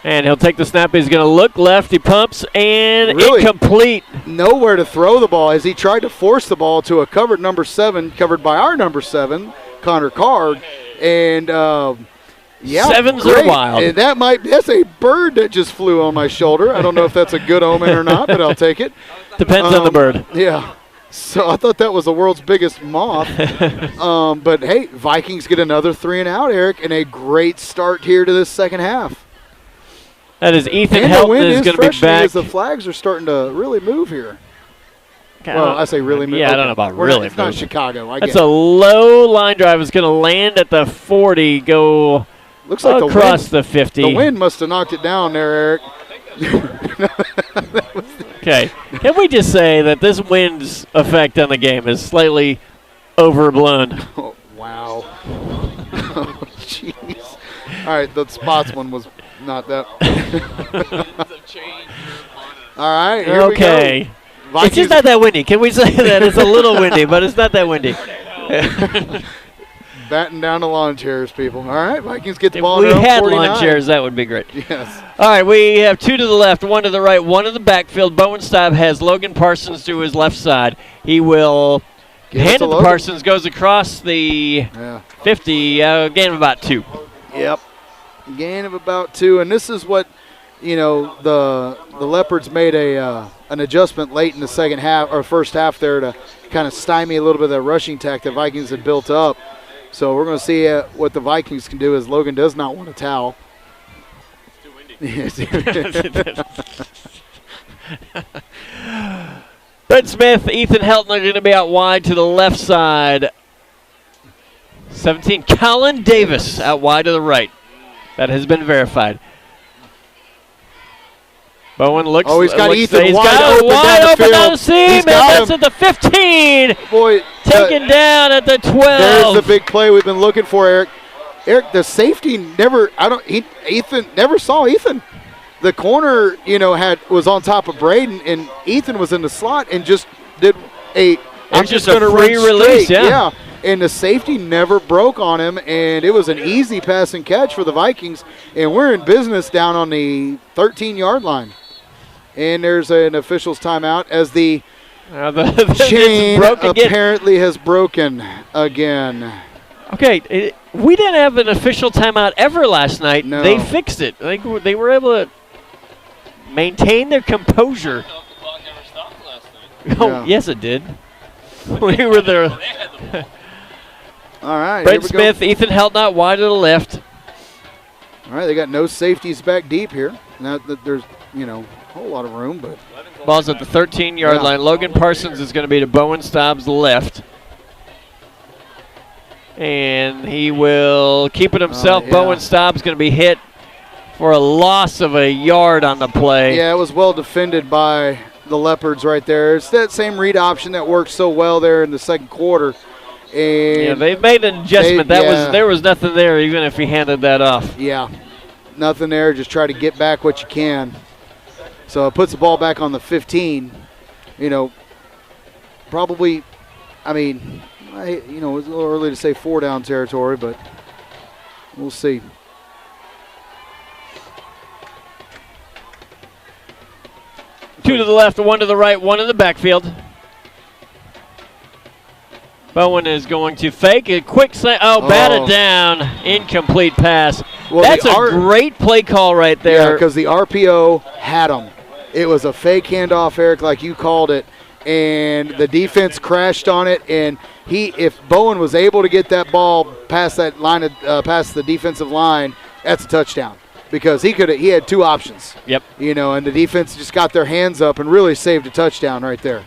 And he'll take the snap. He's going to look left. He pumps and incomplete. Nowhere to throw the ball as he tried to force the ball to a covered number 7, covered by our number 7, Connor Card. And, 7s are wild. And that's a bird that just flew on my shoulder. I don't know if that's a good omen or not, but I'll take it. Depends on the bird. Yeah. So I thought that was the world's biggest moth. But, hey, Vikings get another 3 and out, Eric, and a great start here to this second half. That is Ethan Helton is going to be back. As the flags are starting to really move here. Well, I say really move. Yeah, I don't know about really. It's not Chicago. That's a low line drive. It's going to land at the 40, go looks like across the 50. The wind must have knocked it down there, Eric. Okay. Can we just say that this wind's effect on the game is slightly overblown? Oh, wow. Oh, jeez. All right, the spots one was not that. All right, here we go. It's just not that windy. Can we say that? It's a little windy, but it's not that windy. Batting down the lawn chairs, people. All right, Vikings get the ball. If we had lawn chairs, that would be great. Yes. All right, we have 2 to the left, 1 to the right, 1 in the backfield. Bowenstob has Logan Parsons to his left side. He will hand it to Parsons, goes across the 50, gain of about 2. Yep. Gain of about 2, and this is what the Leopards made an adjustment late in the second half or first half there to kind of stymie a little bit of that rushing attack the Vikings had built up. So we're going to see what the Vikings can do as Logan does not want to towel. Brent Smith, Ethan Helton are going to be out wide to the left side. 17, Colin Davis out wide to the right. That has been verified. Bowen looks. Oh, he's got looks, Ethan he's wide got open wide down the open field. down the seam, He's and got that's him. at the 15. Boy, Taken down at the 12. there's the big play we've been looking for, Eric. Eric, the safety never. Ethan never saw Ethan. The corner, was on top of Braden, and Ethan was in the slot and just did a. I'm just just a going to free run release, straight. yeah. And the safety never broke on him, and it was an easy pass and catch for the Vikings. And we're in business down on the 13-yard line. And there's an official's timeout as the chain apparently has broken again. Okay, we didn't have an official timeout ever last night. No. They fixed it. They were able to maintain their composure. I don't know if the clock ever stopped last night. Oh, Yeah. yes, it did. We were there. They had the ball. All right. Brent here we go. Smith, Ethan Helton wide to the left. All right, they got no safeties back deep here. Not that there's, a whole lot of room, but Ball's at the 13-yard Yeah. line. Logan Parsons is going to be to Bowen Staub's left. And he will keep it himself. Yeah. Bowen Staub's going to be hit for a loss of a yard on the play. yeah, it was well defended by the Leopards right there. It's that same read option that worked so well there in the second quarter. And Yeah, they've made an adjustment. yeah. There was nothing there, even if he handed that off. yeah, nothing there. Just try to get back what you can. So it puts the ball back on the 15. Probably, it's a little early to say 4-down territory, but we'll see. Two to the left, one to the right, one in the backfield. Bowen is going to fake a quick batted down, incomplete pass. Well, That's the a great play call right Yeah, there. because the RPO had him. It was a fake handoff, Eric, like you called it, and the defense crashed on it. And if Bowen was able to get that ball past that line, past the defensive line, that's a touchdown because he had two options. Yep. And the defense just got their hands up and really saved a touchdown right there.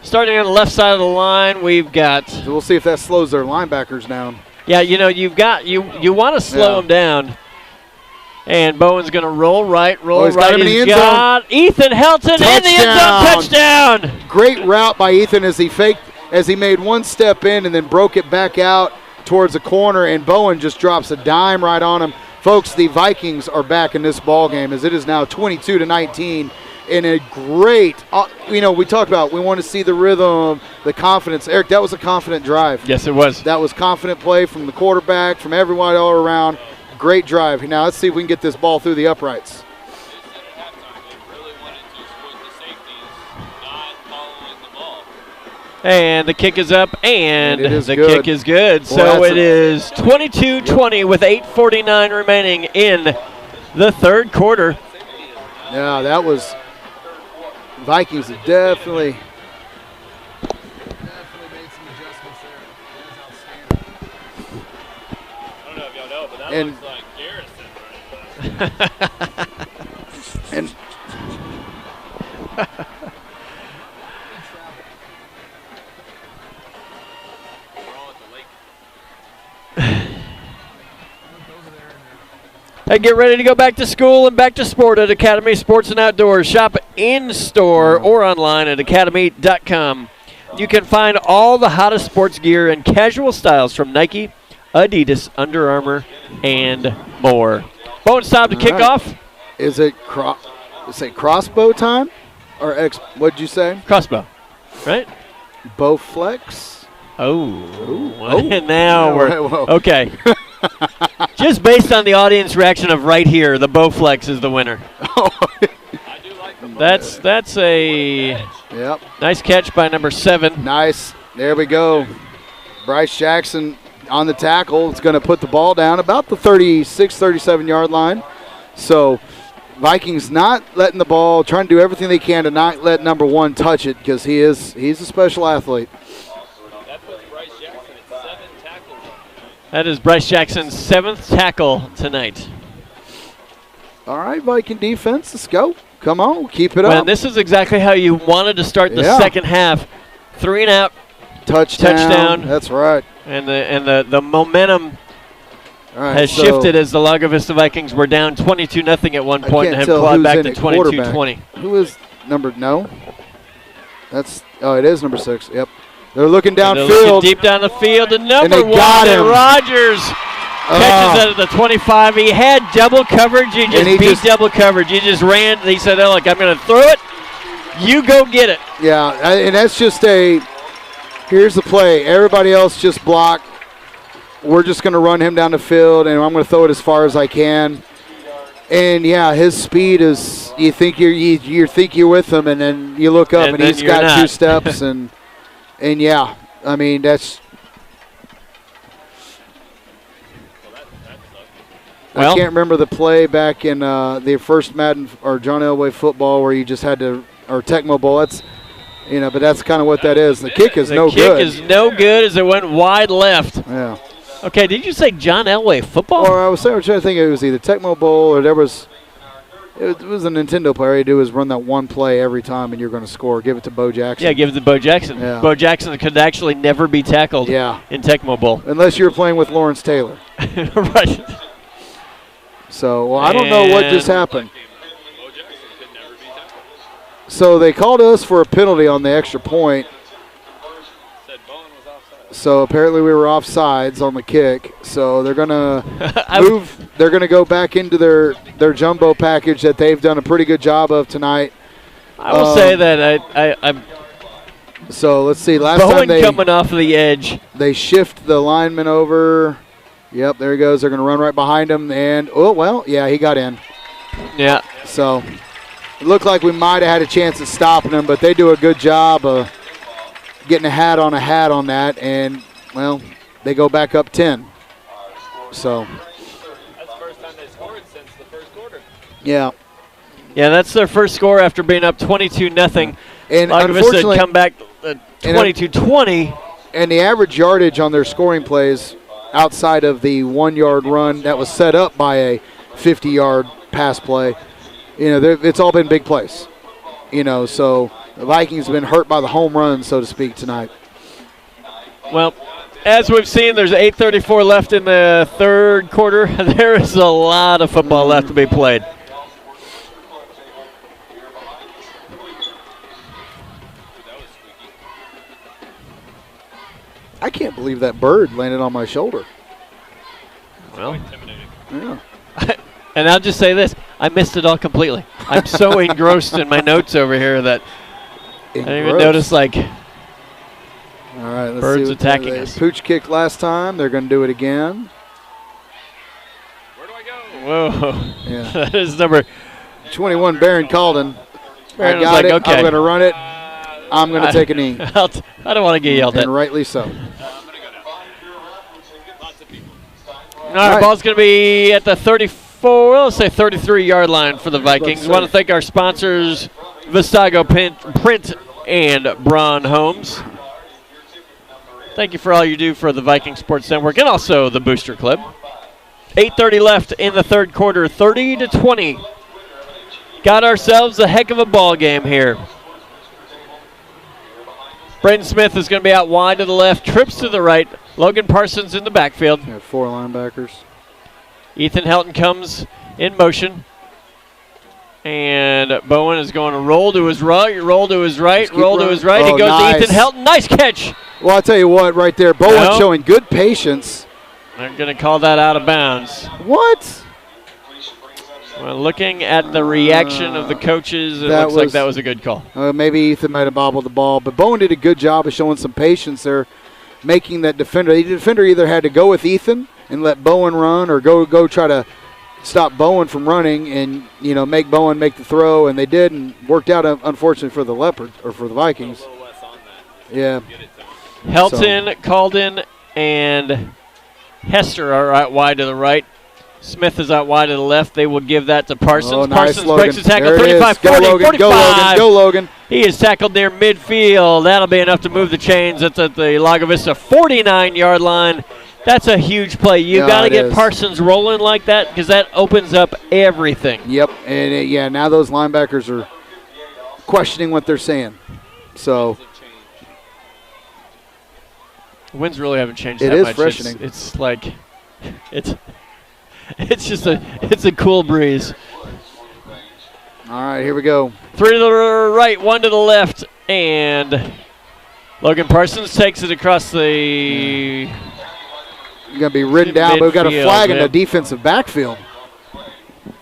Starting on the left side of the line, we've got. So we'll see if that slows their linebackers down. Yeah, you've got you want to slow him down. And Bowen's going to roll right. He's got him in the end zone. Ethan Helton in the end zone. Touchdown. Great route by Ethan as he made one step in and then broke it back out towards the corner, and Bowen just drops a dime right on him. Folks, the Vikings are back in this ball game as it is now 22-19. In a great, we talked about we want to see the rhythm, the confidence. Eric, that was a confident drive. Yes, it was. That was confident play from the quarterback, from everyone all around. Great drive. Now let's see if we can get this ball through the uprights. They said at halftime they really wanted to exploit the safeties, not following the ball. And the kick is up, and it is the good. kick is good. Boy, So it is 22-20 with 8:49 remaining in the third quarter. Yeah, that was Vikings have definitely made some adjustments there. I don't know if y'all know, but that And- looks like Garrison right there. And We're all at the lake. Hey, get ready to go back to school and back to sport at Academy Sports and Outdoors. Shop in-store or online at academy.com. You can find all the hottest sports gear and casual styles from Nike, Adidas, Under Armour, and more. Bowen Staub to kick right. off. is it crossbow time? Or what'd you say? Crossbow, right? Bow flex? Oh. And now we're Whoa. okay. Just based on the audience reaction of right here, the Bowflex is the winner. I do like the That's a Yep. nice catch by number 7. Nice. There we go. Bryce Jackson on the tackle. It's going to put the ball down about the 36, 37-yard line. So Vikings not letting the ball, trying to do everything they can to not let number 1 touch it because he's a special athlete. That puts Bryce Jackson at 7 tackles. That is Bryce Jackson's 7th tackle tonight. All right, Viking defense, let's go. Come on, keep it Well, up. this is exactly how you wanted to start the second half. 3 and out. Touchdown. That's right. And the momentum Right, has shifted as the Lago Vista Vikings were down 22-0 at one point and have clawed back to 22-20. Who is number? No, it is number 6. Yep, they're looking downfield. They're looking deep down the field, and number 1, and Rogers catches it at the 25. He had double coverage. He just beat double coverage. He just ran. He said, "Oh, look, I'm going to throw it. You go get it." Yeah, and that's just here's the play. Everybody else just block. We're just going to run him down the field, and I'm going to throw it as far as I can. And, yeah, his speed is, you think you're with him, and then you look up, and he's got 2 steps. and yeah, I mean, that's – I can't remember the play back in the first Madden or John Elway football where you just had to – or Tecmo Bowl. That's – but that's kind of what that is. The kick is no good. The kick is no good as it went wide left. Yeah. Okay, did you say John Elway football? Or I was trying to think it was either Tecmo Bowl or it was a Nintendo player. All you do is run that one play every time and you're going to score. Give it to Bo Jackson. Yeah, give it to Bo Jackson. Yeah. Bo Jackson could actually never be tackled in Tecmo Bowl. Unless you were playing with Lawrence Taylor. Right. So, I don't know what just happened. So they called us for a penalty on the extra point. So apparently we were offsides on the kick. So they're gonna move. They're gonna go back into their jumbo package that they've done a pretty good job of tonight. I will say that I'm. So let's see. Last Bowen time they coming off the edge. They shift the lineman over. Yep, there he goes. They're gonna run right behind him, and he got in. Yeah. So it looked like we might have had a chance at stopping him, but they do a good job of getting a hat on that, and, they go back up 10. So. That's the first time they scored since the first quarter. Yeah. Yeah, that's their first score after being up 22-0. And unfortunately, come back 22-20. And the average yardage on their scoring plays outside of the 1-yard run that was set up by a 50-yard pass play, it's all been big plays. So the Vikings have been hurt by the home run, so to speak, tonight. Well, as we've seen, there's 8:34 left in the third quarter. There is a lot of football left to be played. I can't believe that bird landed on my shoulder. Well, yeah. And I'll just say this. I missed it all completely. I'm so engrossed in my notes over here that I didn't even notice, all right, let's birds see attacking us. Pooch kicked last time. They're going to do it again. Where do I go? Whoa. Yeah. That is number 21, Baron Calden. Baron I got it. Okay. I'm going to run it. I'm going to take a knee. I don't want to get yelled at. And rightly so. I'm going to go now. Lots of people. All right, ball's going to be at the let's say 33-yard line for the Vikings. We want to thank our sponsors, Vistago Print and Braun Homes. Thank you for all you do for the Viking Sports Network and also the Booster Club. 8:30 left in the third quarter, 30-20. Got ourselves a heck of a ball game here. Braden Smith is going to be out wide to the left, trips to the right. Logan Parsons in the backfield. We have 4 linebackers. Ethan Helton comes in motion. And Bowen is going to roll to his right, roll to his right, roll to his right. He goes to Ethan Helton. Nice catch. Well, I'll tell you what, right there, Bowen showing good patience. They're going to call that out of bounds. What? Well, looking at the reaction of the coaches, it looks like that was a good call. Maybe Ethan might have bobbled the ball, but Bowen did a good job of showing some patience there, making that defender. The defender either had to go with Ethan and let Bowen run or go try to stop Bowen from running and, make Bowen make the throw, and they did, and worked out, unfortunately, for the Leopards, or for the Vikings. A little less on that. Yeah. Helton, Calden, and Hester are out wide to the right. Smith is out wide to the left. They will give that to Parsons. Oh, nice, Parsons Logan. breaks the tackle, There 35, 40, Logan. 45. Go, Logan. Go, Logan. He is tackled near midfield. That'll be enough to move the chains. That's at the Lago Vista 49-yard line. That's a huge play. You Yeah, got to it get is. Parsons rolling like that because that opens up everything. Yep, and yeah, now those linebackers are questioning what they're saying. So Winds really haven't changed It that is much. freshening. It's like it's just a cool breeze. all right, here we go. 3 to the right, 1 to the left, and Logan Parsons takes it across the You're going to be ridden down, but we've got a midfield, flag in yeah. the defensive backfield.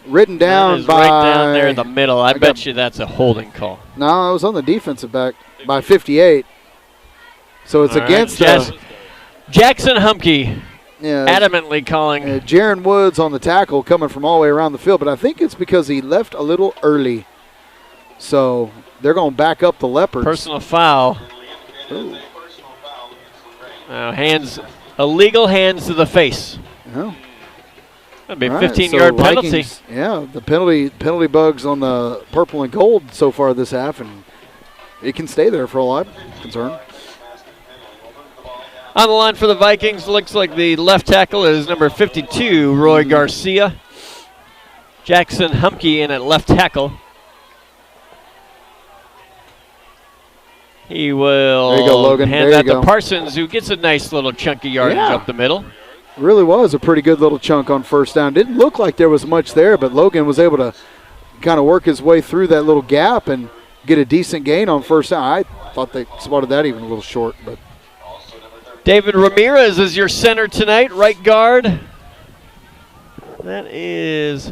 Ridden down that is by right down there in the middle. I got- bet you that's a holding call. No, it was on the defensive back by 58. So it's All right, against Jackson Humke yeah, adamantly calling. Jaron Woods on the tackle coming from all the way around the field, but I think it's because he left a little early. So they're going to back up the Leopards. Personal foul. Ooh. Illegal hands to the face. Oh. That'd be a All right, 15-yard so penalty. Vikings, yeah, the penalty bugs on the purple and gold so far this half, and it can stay there for all I'm concerned. On the line for the Vikings, looks like the left tackle is number 52, Roy Garcia. Jackson Humke in at left tackle. He will There you go, Logan. hand There that you to go. Parsons, who gets a nice little chunky yardage Yeah. up the middle. Really was a pretty good little chunk on first down. Didn't look like there was much there, but Logan was able to kind of work his way through that little gap and get a decent gain on first down. I thought they spotted that even a little short, but David Ramirez is your center tonight, right guard. That is...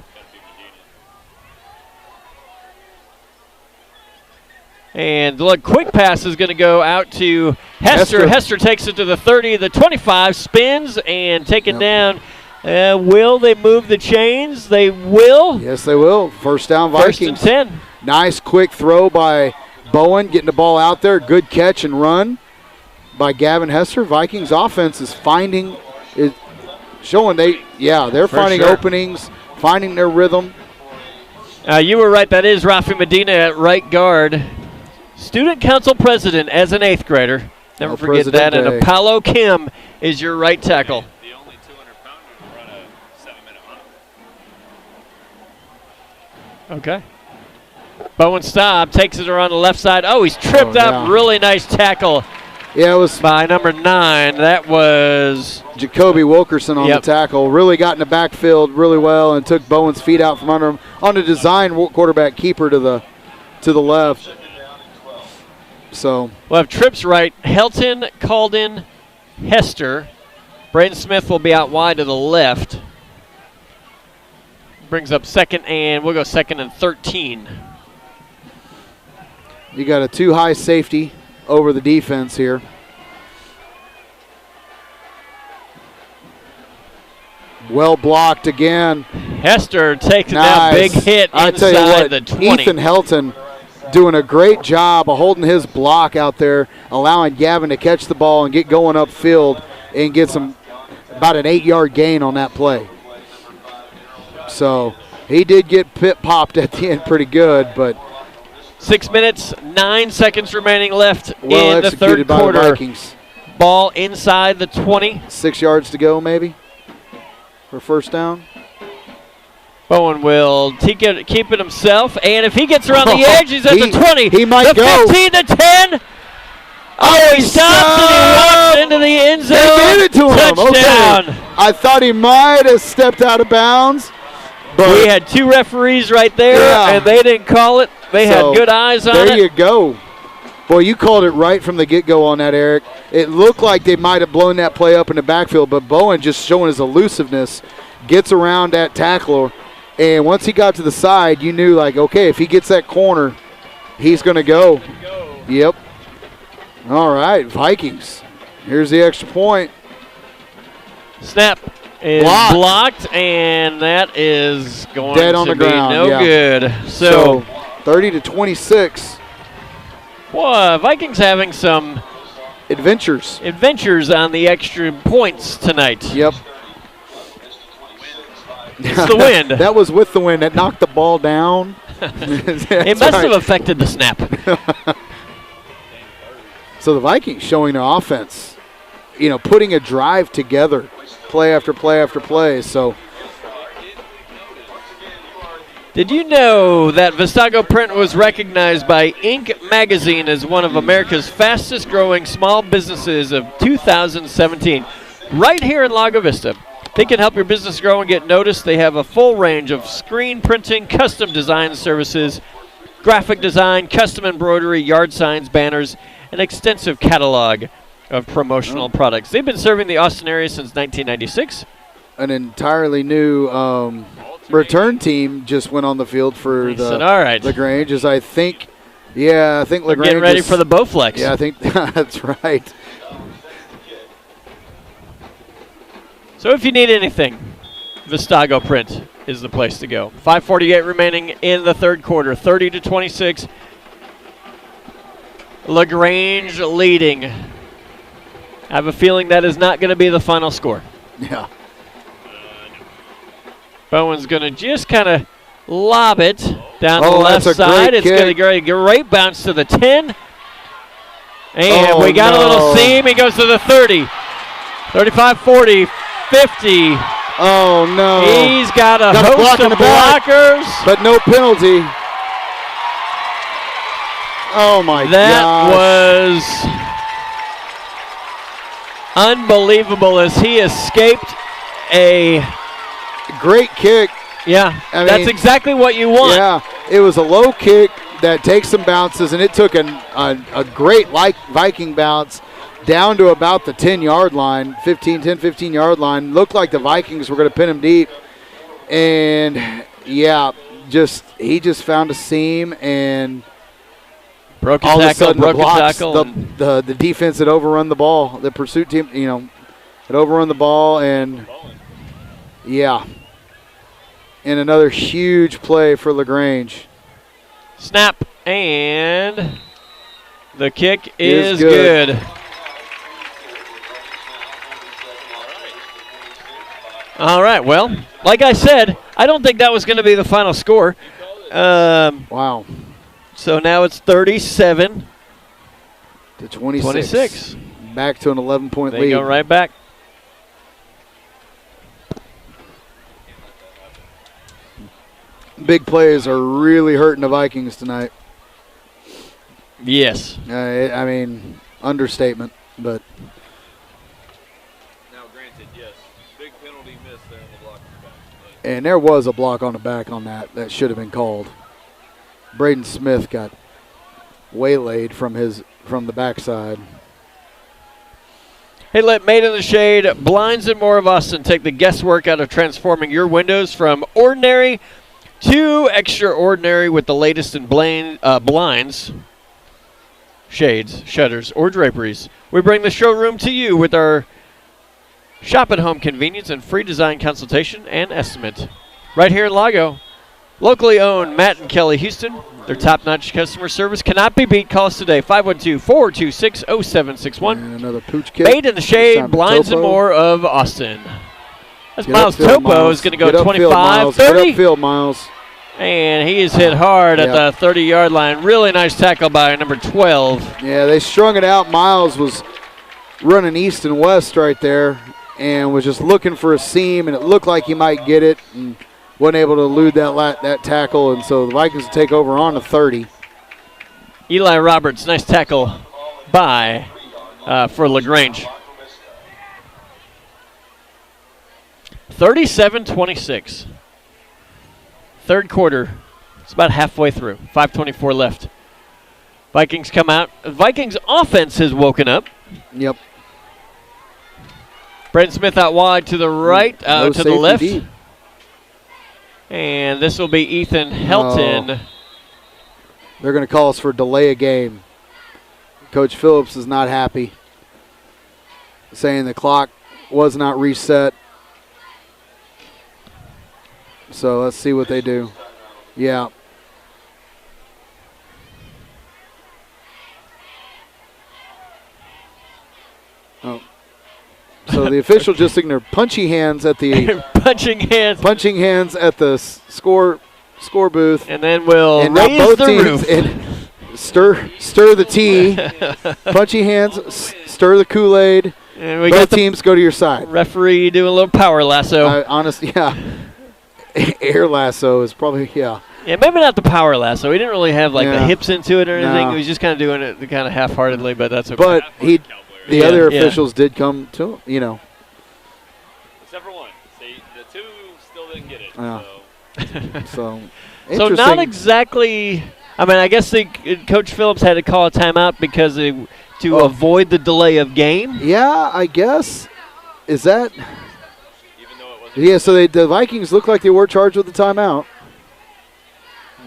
And the quick pass is going to go out to Hester. Hester takes it to the 30, the 25, spins and take it down. Will they move the chains? They will. yes, they will. First down, First Vikings. and 10. Nice quick throw by Bowen, getting the ball out there. Good catch and run by Gavin Hester. Vikings offense is showing they're finding sure. openings, finding their rhythm. You were right. That is Rafi Medina at right guard. Student council president as an 8th grader. Never El forget that. And Presidente. Apollo Kim is your right tackle. The only 200-pounder to run a 7-minute mile. Okay. Bowen Staub takes it around the left side. Oh, he's tripped up. yeah. Really nice tackle Yeah, it was by number 9. That was Jacoby Wilkerson on Yep. the tackle. Really got in the backfield really well and took Bowen's feet out from under him on the design quarterback keeper to the left. So we'll have trips right. Helton, Calden, Hester. Braden Smith will be out wide to the left. Brings up second, and we'll go 2nd and 13. you got a too high safety over the defense here. Well blocked again. Hester takes Nice. that big hit I tell you inside what, the 20. Ethan Helton doing a great job of holding his block out there, allowing Gavin to catch the ball and get going upfield and get about an 8-yard gain on that play. So he did get popped at the end pretty good, but 6 minutes, 9 seconds remaining left well in the executed third by the quarter. Vikings. Ball inside the 20. 6 yards to go maybe for first down. Bowen will keep it himself, and if he gets around the edge, he's at the 20. He might the go. 15, the 10. Oh, he stops and he walks into the end zone. They gave it to him. Touchdown. Okay. I thought he might have stepped out of bounds, but We had 2 referees right there, Yeah. and they didn't call it. They So, had good eyes on there it. you go. Boy, you called it right from the get-go on that, Eric. It looked like they might have blown that play up in the backfield, but Bowen just showing his elusiveness, gets around that tackler, and once he got to the side, you knew, like, okay, if he gets that corner, he's going to go. Yep. All right, Vikings. Here's the extra point. Snap is Blocked. blocked, and that is going Dead to on the be ground, no yeah. good. So 30-26. Boy, Vikings having some Adventures. adventures on the extra points tonight. Yep. It's the wind. That was with the wind. That knocked the ball down. It must have affected the snap. So the Vikings showing their offense, putting a drive together play after play after play. So Did you know that Vistago Print was recognized by Inc. magazine as one of America's fastest growing small businesses of 2017? Right here in Lago Vista. They can help your business grow and get noticed. They have a full range of screen printing, custom design services, graphic design, custom embroidery, yard signs, banners, an extensive catalog of promotional products. They've been serving the Austin area since 1996. an entirely new return team just went on the field for All right. LaGrange. As I think LaGrange Getting ready for the Bowflex. Yeah, I think that's right. So if you need anything, Vistago Print is the place to go. 5:48 remaining in the third quarter, 30-26. LaGrange leading. I have a feeling that is not going to be the final score. Yeah. Bowen's going to just kind of lob it down the Oh, left that's a side. great It's going to kick. get a great bounce to the 10. And we got a no. little seam. He goes to the 30. 35, 40, 50. Oh, no. He's got a Got a host block in of the back. blockers. But no penalty. Oh, my That gosh. was unbelievable as he escaped a. Great kick. Yeah, I that's mean, exactly what you want. Yeah, it was a low kick that takes some bounces, and it took a great Viking bounce down to about the 10-yard line, 15-yard line. Looked like the Vikings were going to pin him deep. And, yeah, he just found a seam, and Broken all of a tackle, sudden broken the blocks, tackle. the defense had overrun the ball. The pursuit team, had overrun the ball, and, yeah. And another huge play for LaGrange. Snap, and the kick is good. good. All right, well, like I said, I don't think that was going to be the final score. Wow. So now it's 37 To 26. 26. Back to an 11-point They lead. go right back. Big plays are really hurting the Vikings tonight. Yes. I mean, understatement, but Now, granted, yes, big penalty miss there on the block in the back. and there was a block on the back on that should have been called. Braden Smith got waylaid from the backside. Hey, let Made in the Shade, Blinds and More of Austin take the guesswork out of transforming your windows from ordinary to extraordinary with the latest in blinds, shades, shutters, or draperies. We bring the showroom to you with our shop at home convenience and free design consultation and estimate. Right here in Lago, locally owned Matt and Kelly Houston. Their top-notch customer service cannot be beat. Call us today, 512-426-0761. And another pooch kick. Made in the This Shade, time Blinds and Topo. More of Austin. That's Get Miles upfield, Topo Miles. is going to go Get upfield, 25, Miles. 30. Get upfield, Miles. And he is hit hard at Yeah. the 30-yard line. Really nice tackle by number 12. Yeah, they strung it out. Miles was running east and west right there and was just looking for a seam, and it looked like he might get it and wasn't able to elude that tackle, and so the Vikings will take over on the 30. Eli Roberts, nice tackle by for LaGrange. 37-26. Third quarter. It's about halfway through. 5:24 left. Vikings come out. Vikings offense has woken up. Yep. Braden Smith out wide to the right, No to the safety left. deep. And this will be Ethan Helton. They're going to call us for delay a game. Coach Phillips is not happy, saying the clock was not reset. So let's see what they do. Yeah. Oh. So the official just signaled punchy hands at the Punching hands. score booth. And then we'll And now raise both the teams roof. and stir the tea. Punchy hands, stir the Kool-Aid. And we Both got the teams go to your side. referee doing a little power lasso. Honestly, yeah. Air lasso is probably, yeah. Yeah, maybe not the power lasso. He didn't really have the Yeah. hips into it or anything. No. He was just kind of doing it kind of half-heartedly, but that's okay. But the Yeah, other yeah. officials did come to him, you know. Except for one. See, the two still didn't get it. Yeah. So So, So interesting. not exactly. I mean, I guess Coach Phillips had to call a timeout because to avoid the delay of game. Yeah, I guess. Is that? even though it wasn't. Yeah, so the Vikings look like they were charged with the timeout.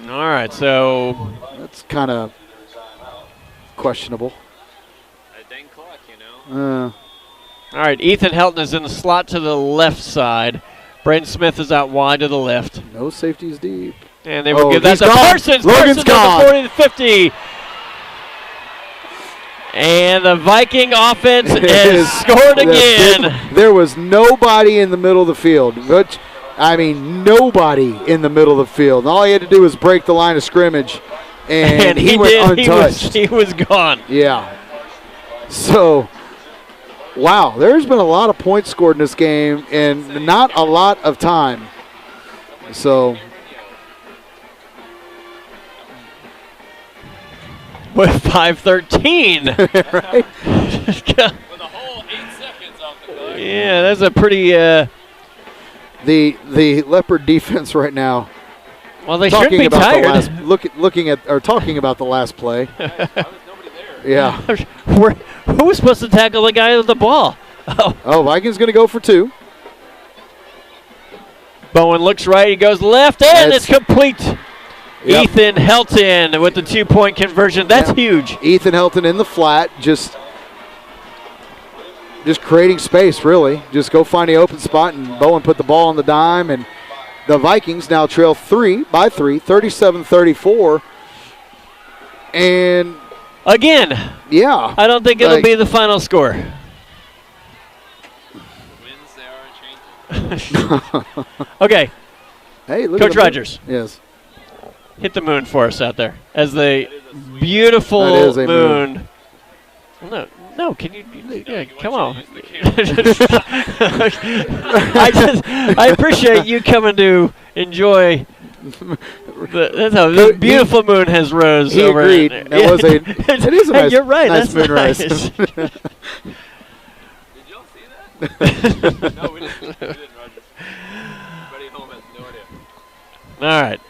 All right, so That's kind of questionable. A dang clock, you know. all right. Ethan Helton is in the slot to the left side. Braden Smith is out wide to the left, No safeties deep. and they will give that he's to gone. Parsons. Logan's Parsons on gone. the 40 to 50. And the Viking offense has scored again. There was nobody in the middle of the field. Nobody in the middle of the field. And all he had to do was break the line of scrimmage, and he went untouched. He was gone. Yeah. So, wow, there's been a lot of points scored in this game and not a lot of time. So, With 5:13. right? With a whole 8 seconds off the clock. Yeah, that's a pretty. The Leopard defense right now. Well, they should Talking be about tired. the last, talking about the last play. Why was nobody there? Yeah. Who was supposed to tackle the guy with the ball? Oh, Vikings going to go for 2. Bowen looks right. He goes left, and it's complete. Yep. Ethan Helton with the 2-point conversion. That's Yep. huge. Ethan Helton in the flat, just creating space, really. Just go find the open spot, and Bowen put the ball on the dime, and the Vikings now trail 3 by 3, 37-34. And, Again, yeah. I don't think it'll be the final score. Wins, they are changing. Okay, Hey, look Coach at the Rogers. Yes. hit the moon for us out there as the beautiful That is a moon. No, can you? Yeah, come on. Use the camera. I appreciate you coming to enjoy. That's a beautiful moon has rose He over. agreed. it. That was it is a Hey, nice, you're right. nice That's moonrise. nice. Did y'all see that? No, we didn't. Rogers. Everybody at home has no idea. All right,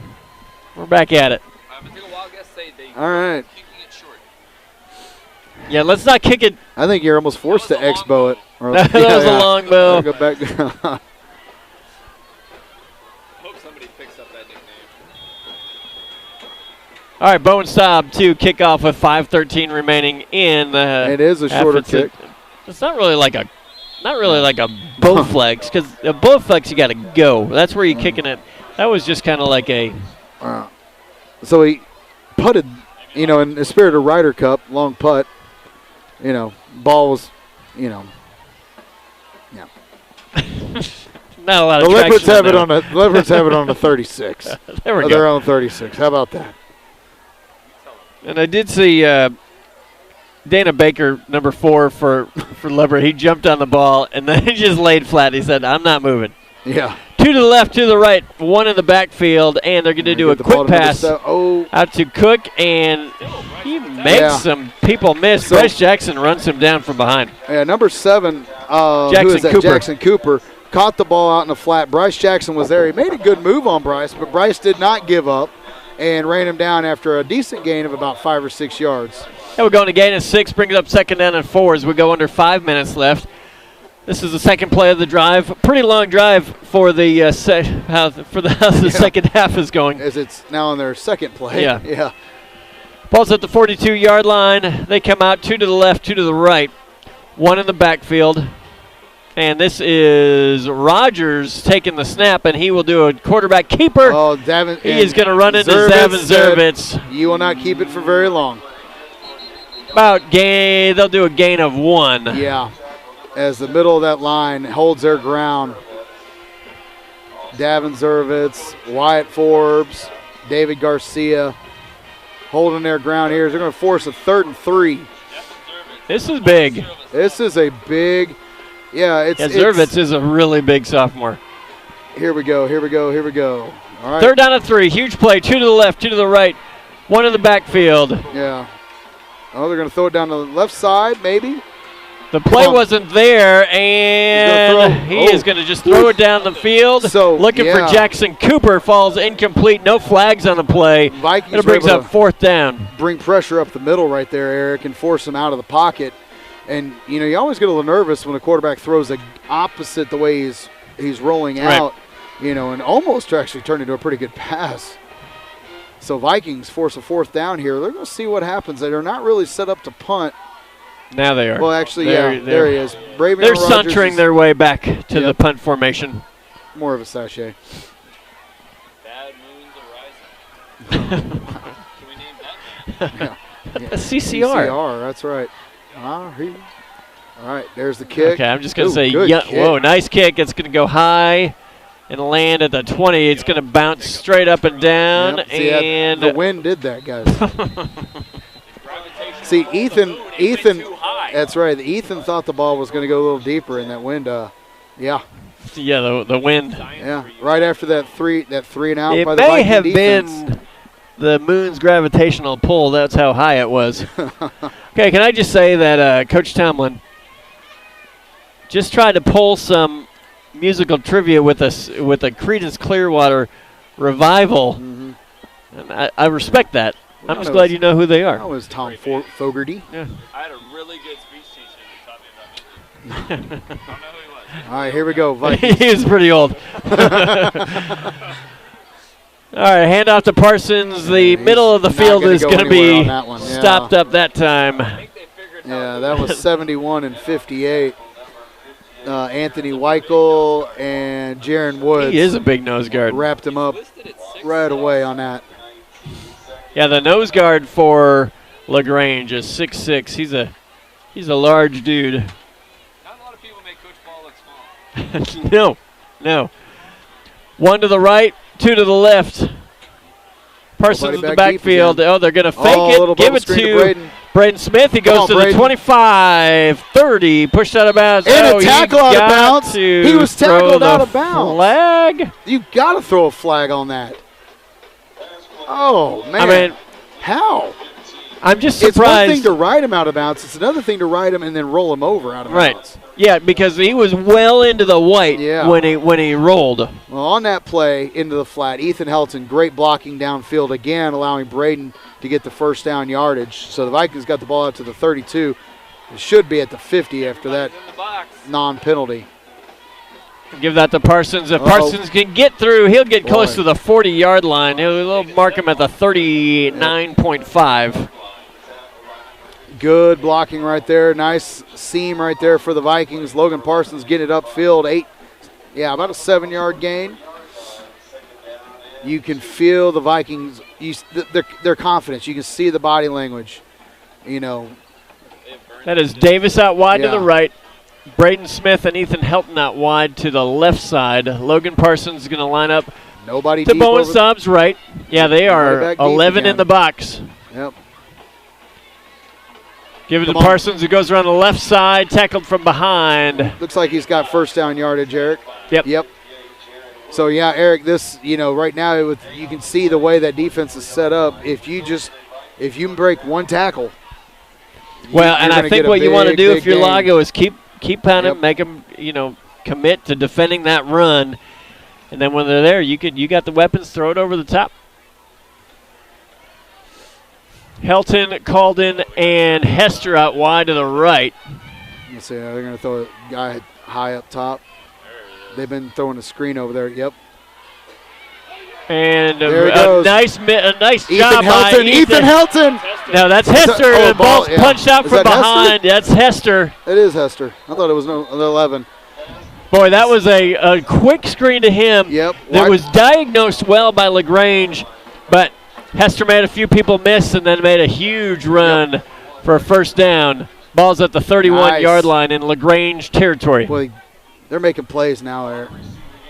we're back at it. I'm going to take a wild guess, say they All right. kicking it short. Yeah, let's not kick it. I think you're almost forced to That was a expo it. long Or- That was a long bow. Go back. I hope somebody picks up that nickname. All right, Bowen Staub to kick off with 5:13 remaining in the. It is a shorter kick. It's not really like a Bowflex, because a Bowflex you got to go. That's where you're kicking it. That was just kind of like a. So he putted, in the spirit of Ryder Cup, long putt. Ball was, yeah. Not a lot The of Leopards traction have it there. on a Leopards have it on a 36. There we Their go. own 36. How about that? And I did see Dana Baker, number 4 for Leopard. He jumped on the ball and then he just laid flat. He said, "I'm not moving." Yeah. 2 to the left, 2 to the right, 1 in the backfield, and they're going to do a Get the ball quick to number pass 7. Oh, out to Cook, and he makes Yeah. some people miss. So- Bryce Jackson runs him down from behind. yeah, number 7. Who Jackson is that? Cooper. Jackson Cooper caught the ball out in the flat. Bryce Jackson was there. He made a good move on Bryce, but Bryce did not give up and ran him down after a decent gain of about 5 or 6 yards. And we're going to gain of 6, brings up 2nd down and 4 as we go under 5 minutes left. This is the second play of the drive. Pretty long drive for the how the second half is going. As it's now on their second play. Yeah. Yeah. Ball's at the 42-yard line. They come out 2 to the left, 2 to the right, 1 in the backfield. And this is Rogers taking the snap, and he will do a quarterback keeper. Oh, Davin. He is going to run into Zavin Zervitz. You will not keep it for very long. They'll do a gain of 1. Yeah. As the middle of that line holds their ground. Davin Zervitz, Wyatt Forbes, David Garcia holding their ground here. They're going to force a 3rd and 3. This is big. This is a big, yeah, Zervitz is a really big sophomore. Here we go. All right. Third down and 3. Huge play. 2 to the left, 2 to the right. 1 in the backfield. Yeah. Oh, they're going to throw it down the left side, maybe. The play wasn't there, and he is going to just throw it down the field. So, looking for Jackson Cooper, falls incomplete. No flags on the play. Vikings it brings up 4th down. Bring pressure up the middle right there, Eric, and force him out of the pocket. And, you always get a little nervous when a quarterback throws the opposite the way he's rolling out, and almost actually turned into a pretty good pass. So Vikings force a 4th down here. They're going to see what happens. They're not really set up to punt. Now they are. Well, actually, there he is. They're sauntering their way back to the punt formation. More of a sachet. Bad moons arising. Can we name that? A CCR. CCR, that's right. All right, there's the kick. Okay, I'm just going to say, whoa, nice kick. It's going to go high and land at the 20. It's going to bounce straight up and down. Yep. See, and the wind did that, guys. See, Ethan, that's right. Ethan thought the ball was going to go a little deeper, and that wind, the wind. Yeah, right after that three and out it by the Viking have defense. Been the moon's gravitational pull. That's how high it was. Okay, can I just say that Coach Tomlin just tried to pull some musical trivia with us with a Creedence Clearwater revival, and I respect that. I'm just glad you know who they are. That was Tom Fogarty. Yeah. I had a really good speech teacher that taught me about music. I don't know who he was. All right, here we go, Vikings. He was pretty old. All right, hand off to Parsons. The middle of the field is going to be stopped up that time. I think they figured Yeah, that was 71 and 58. Anthony Weichel and Jaron Woods. He is a big nose guard. Wrapped him up right away on that. Yeah, the nose guard for LaGrange is 6'6". He's a large dude. not a lot of people make Coach Ball look small. No. 1 to the right, 2 to the left. Parsons in the backfield. Oh, they're going to fake it. Give it to Braden Smith. He goes to the 25, 30, pushed out of bounds. And a tackle out of bounds. He was tackled out of bounds. Flag. You got to throw a flag on that. Oh, man. I mean, how? I'm just surprised. It's one thing to ride him out of bounds. It's another thing to ride him and then roll him over out of bounds. Yeah, because he was well into the white when he rolled. Well, on that play into the flat, Ethan Helton, great blocking downfield again, allowing Braden to get the 1st down yardage. So the Vikings got the ball out to the 32. It should be at the 50 after that non-penalty. Give that to Parsons. If Parsons can get through, he'll get close to the 40-yard line. He'll mark him at the 39.5. Good blocking right there. Nice seam right there for the Vikings. Logan Parsons getting it upfield. About a 7-yard gain. You can feel the Vikings, their confidence. You can see the body language. That is Davis out wide to the right. Braden Smith and Ethan Helton out wide to the left side. Logan Parsons is going to line up to Bowen Staub's right. Yeah, they are 11 in the box. Yep. Give it to Parsons, who goes around the left side, tackled from behind. Looks like he's got 1st down yardage, Eric. Yep. So, Eric, this, right now you can see the way that defense is set up. If you break one tackle. Well, and I think what you want to do if you're LAGO is keep pounding, make them, commit to defending that run. And then when they're there, you got the weapons, throw it over the top. Helton, Calden, and Hester out wide to the right. Let's see, they're going to throw a guy high up top. They've been throwing a screen over there. Yep. And a nice job by Ethan Helton. No, that's Hester. The ball's punched out from behind. That's Hester. It is Hester. I thought it was 11. Boy, that was a quick screen to him. Yep. That was diagnosed well by LaGrange, but Hester made a few people miss and then made a huge run for a 1st down. Ball's at the 31-yard line in LaGrange territory. Well, they're making plays now, Eric.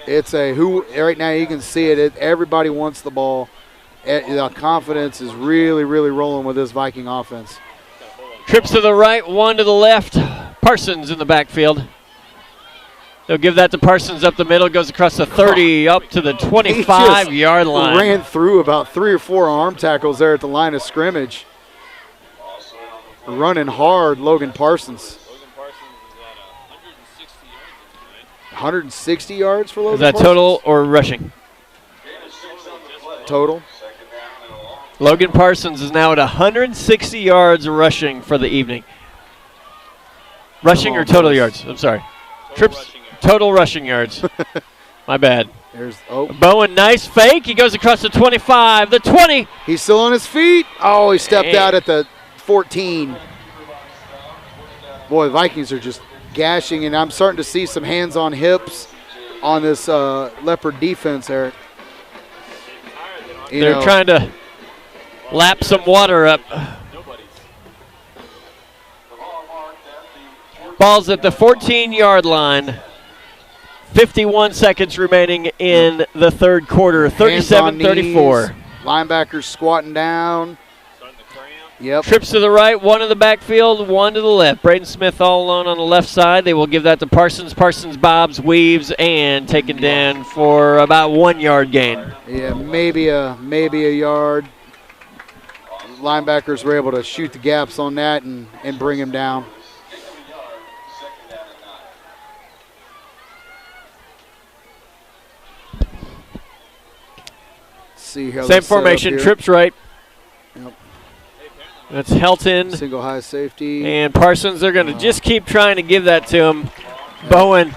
It's right now you can see it. Everybody wants the ball. The confidence is really, really rolling with this Viking offense. Trips to the right, one to the left. Parsons in the backfield. They'll give that to Parsons up the middle. Goes across the 30, up to the 25-yard line. Ran through about 3 or 4 arm tackles there at the line of scrimmage. Running hard, Logan Parsons. Logan Parsons is at 160 yards. 160 yards for Logan Is that Parsons? total or rushing? Total. Logan Parsons is now at 160 yards rushing for the evening. Rushing or total yards? I'm sorry. Total rushing yards. My bad. There's Bowen, nice fake. He goes across the 25, the 20. He's still on his feet. Oh, he stepped out at the 14. Boy, the Vikings are just gashing, and I'm starting to see some hands on hips on this Leopard defense, Eric. They're trying to lap some water up. Ball's at the 14-yard line. 51 seconds remaining in the third quarter. 37-34. Linebackers squatting down. Yep. Trips to the right, one in the backfield, one to the left. Braden Smith all alone on the left side. They will give that to Parsons. Parsons bobs, weaves, and taken down for about 1 yard gain. Yeah, maybe a yard. Linebackers were able to shoot the gaps on that and bring him down. See how same formation, trips right. Yep. That's Helton. Single high safety. And Parsons, they're going to just keep trying to give that to him. Bowen's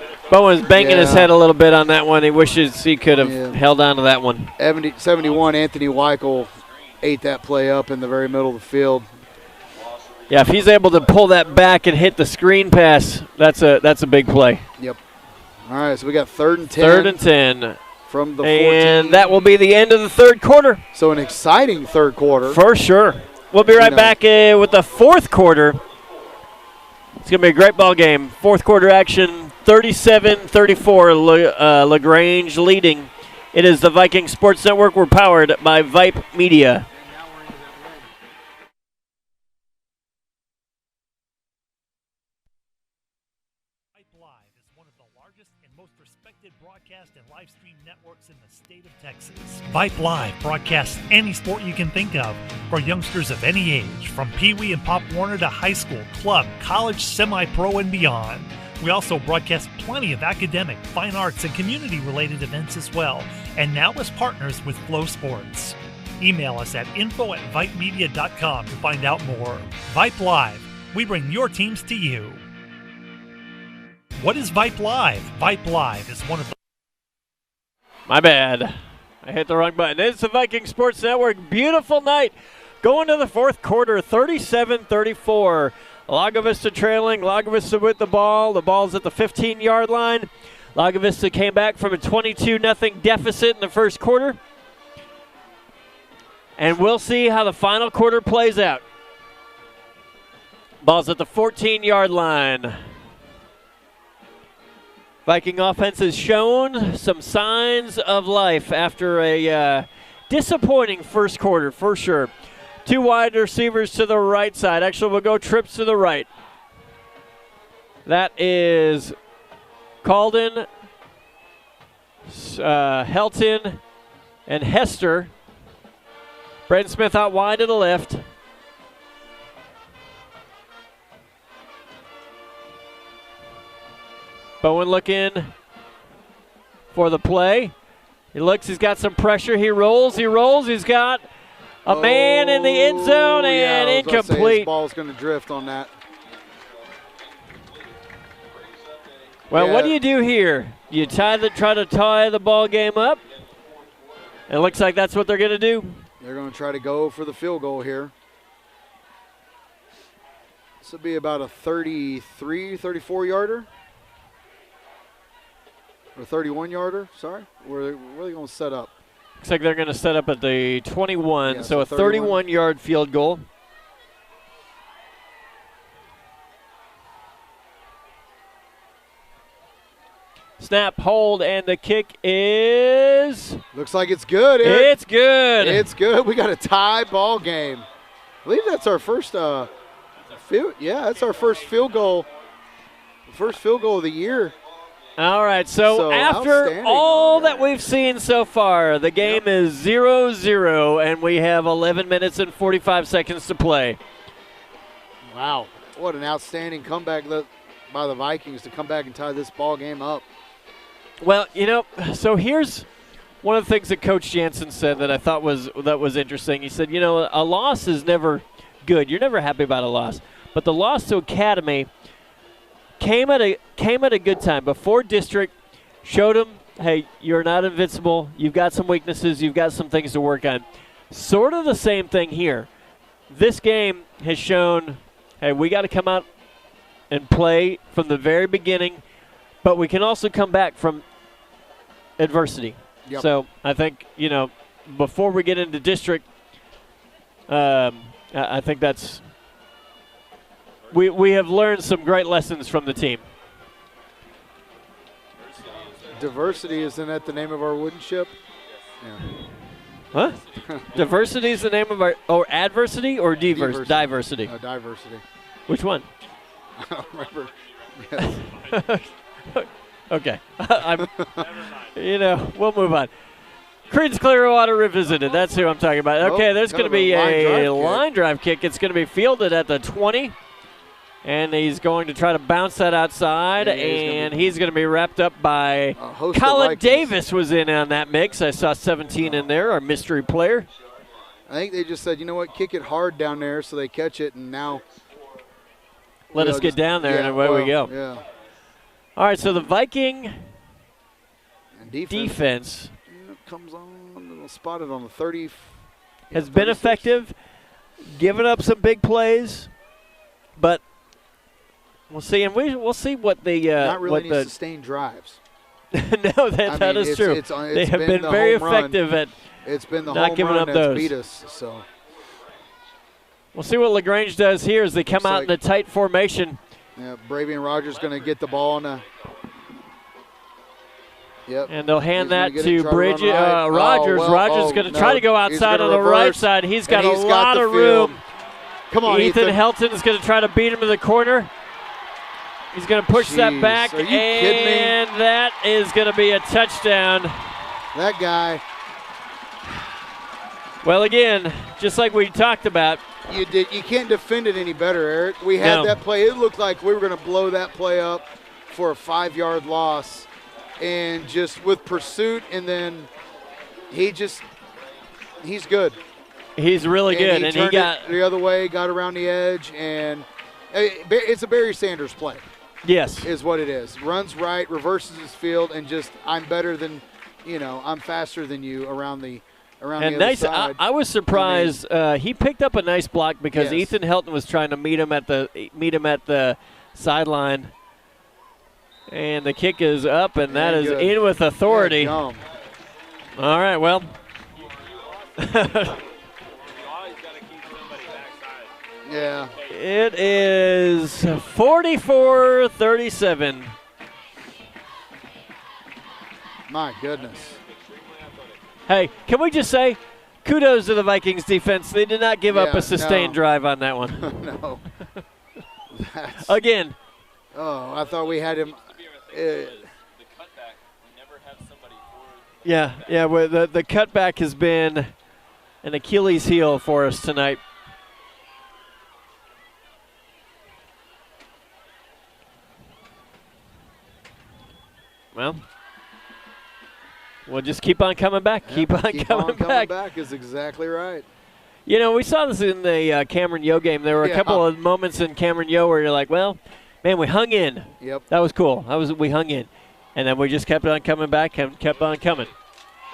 banging his head a little bit on that one. He wishes he could have held on to that one. 71, Anthony Weichel ate that play up in the very middle of the field. Yeah, if he's able to pull that back and hit the screen pass, that's a big play. Yep. All right, so we got 3rd and 10. 3rd and 10. From the 14. And that will be the end of the third quarter. So an exciting third quarter. For sure. We'll be right back with the fourth quarter. It's going to be a great ball game. Fourth quarter action, 37-34, LaGrange leading. It is the Viking Sports Network. We're powered by Vype Media. Broadcast and live stream networks in the state of Texas. Vype Live broadcasts any sport you can think of for youngsters of any age, from Pee Wee and Pop Warner to high school, club, college, semi-pro, and beyond. We also broadcast plenty of academic, fine arts, and community-related events as well, and now as partners with Flow Sports. Email us at info@vypemedia.com to find out more. Vype Live, we bring your teams to you. What is Vype Live? Vype Live is one of the... My bad. I hit the wrong button. It's the Viking Sports Network. Beautiful night. Going to the fourth quarter, 37-34. Lago Vista trailing. Lago Vista with the ball. The ball's at the 15-yard line. Lago Vista came back from a 22-0 deficit in the first quarter. And we'll see how the final quarter plays out. Ball's at the 14-yard line. Viking offense has shown some signs of life after a disappointing first quarter, for sure. 2 wide receivers to the right side. Actually, we'll go trips to the right. That is Calden, Helton, and Hester. Braden Smith out wide to the left. Bowen looking for the play. He looks, he's got some pressure. He rolls, he's got a man in the end zone and incomplete. His ball's going to drift on that. Well, what do you do here? You try to tie the ball game up. It looks like that's what they're going to do. They're going to try to go for the field goal here. This will be about a 33, 34-yarder. Or 31-yarder, sorry. Where are they going to set up? Looks like they're going to set up at the 21, yeah, so a 31-yard field goal. Snap, hold, and the kick is... Looks like it's good, Eric. It's good. It's good. We got a tie ball game. I believe that's our first Yeah, that's our first field goal. First field goal of the year. All right, so after all that we've seen so far, the game is 0-0, and we have 11 minutes and 45 seconds to play. Wow, what an outstanding comeback by the Vikings to come back and tie this ball game up. Well, so here's one of the things that Coach Jansen said that I thought was interesting. He said, a loss is never good. You're never happy about a loss. But the loss to Academy came at a good time. Before district, showed them, hey, you're not invincible. You've got some weaknesses. You've got some things to work on. Sort of the same thing here. This game has shown, hey, we got to come out and play from the very beginning, but we can also come back from adversity. Yep. So I think, before we get into district, I think that's we have learned some great lessons from the team. Diversity, isn't that the name of our wooden ship? Yeah. Huh? Diversity is the name of our, or adversity or diversity? Diversity. Which one? I don't remember. Yes. Okay. We'll move on. Creedence Clearwater Revisited. That's who I'm talking about. Okay, there's going to be a line drive kick. It's going to be fielded at the 20. And he's going to try to bounce that outside, and he's going to be wrapped up by Colin Davis was in on that mix. I saw 17 in there, our mystery player. I think they just said, you know what, kick it hard down there so they catch it, and now let us get down there, and away we go. Yeah. All right, so the Viking defense comes on, spotted on the 30. Has been effective, given up some big plays, but we'll see, and we'll see what the not really any sustained drives. No, that is true. They have been very effective at not giving up those. Beat us, so we'll see what LaGrange does here as they come out in a tight formation. Yeah, Bravey and Rogers going to get the ball in a. Yep. And they'll hand that to Bridget Rogers. Rogers is going to try to go outside on the right side. He's got a lot of room. Come on, Ethan Helton is going to try to beat him in the corner. He's going to push that back, and that is going to be a touchdown. That guy. Well, again, just like we talked about. You can't defend it any better, Eric. We had that play. It looked like we were going to blow that play up for a 5-yard loss. And just with pursuit, and then he's good. He's really good. And he got the other way, got around the edge, and it's a Barry Sanders play. Yes. Is what it is. Runs right, reverses his field, and just, I'm better than, I'm faster than you around the other side. I was surprised. He picked up a nice block because Ethan Helton was trying to meet him at the sideline. And the kick is up, and that is in with authority. All right, well. Yeah. It is 44-37. My goodness. Hey, can we just say kudos to the Vikings defense. They did not give up a sustained drive on that one. No. Again. Oh, I thought we had him. The cutback, we never have somebody forward. Yeah. Well, the cutback has been an Achilles heel for us tonight. Well, we'll just keep on coming back. Yeah, keep on coming back is exactly right. We saw this in the Cameron Yo game. There were a couple of moments in Cameron Yo where you're like, well, man, we hung in. Yep. That was cool. We hung in. And then we just kept on coming back and kept on coming.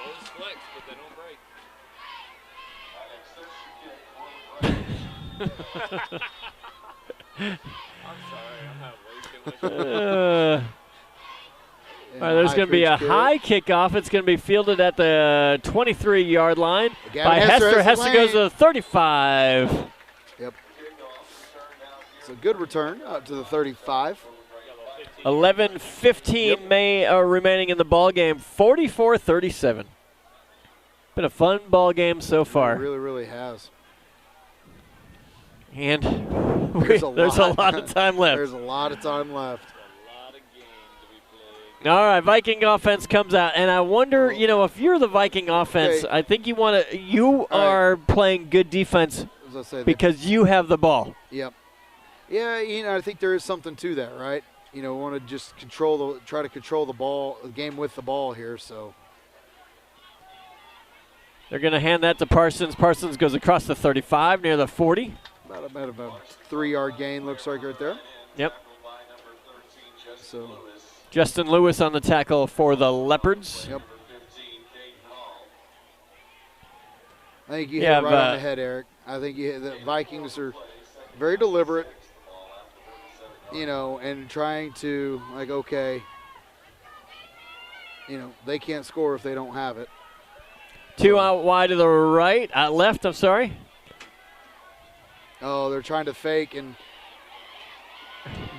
Those flex, but they don't break. I'm sorry. I'm having way too much. All right, there's going to be a high kickoff. It's going to be fielded at the 23-yard line by Hester. Hester goes to the 35. Yep. It's a good return out to the 35. 11:15 remaining in the ball game. 44-37. Been a fun ball game so far. It really, really has. And There's a lot of time left. There's a lot of time left. All right, Viking offense comes out, and I wonder, if you're the Viking offense, Okay. I think you are playing good defense As I say, because you have the ball. Yep. Yeah, I think there is something to that, right? We want to just try to control the game with the ball here. So They're going to hand that to Parsons. Parsons goes across the 35 near the 40. about a 3-yard gain looks like right there. Yep. So Justin Lewis on the tackle for the Leopards. yep. I think you hit it right on the head, Eric. I think the Vikings are very deliberate, and trying to, they can't score if they don't have it. Two out wide to the right, left, I'm sorry. Oh, they're trying to fake, and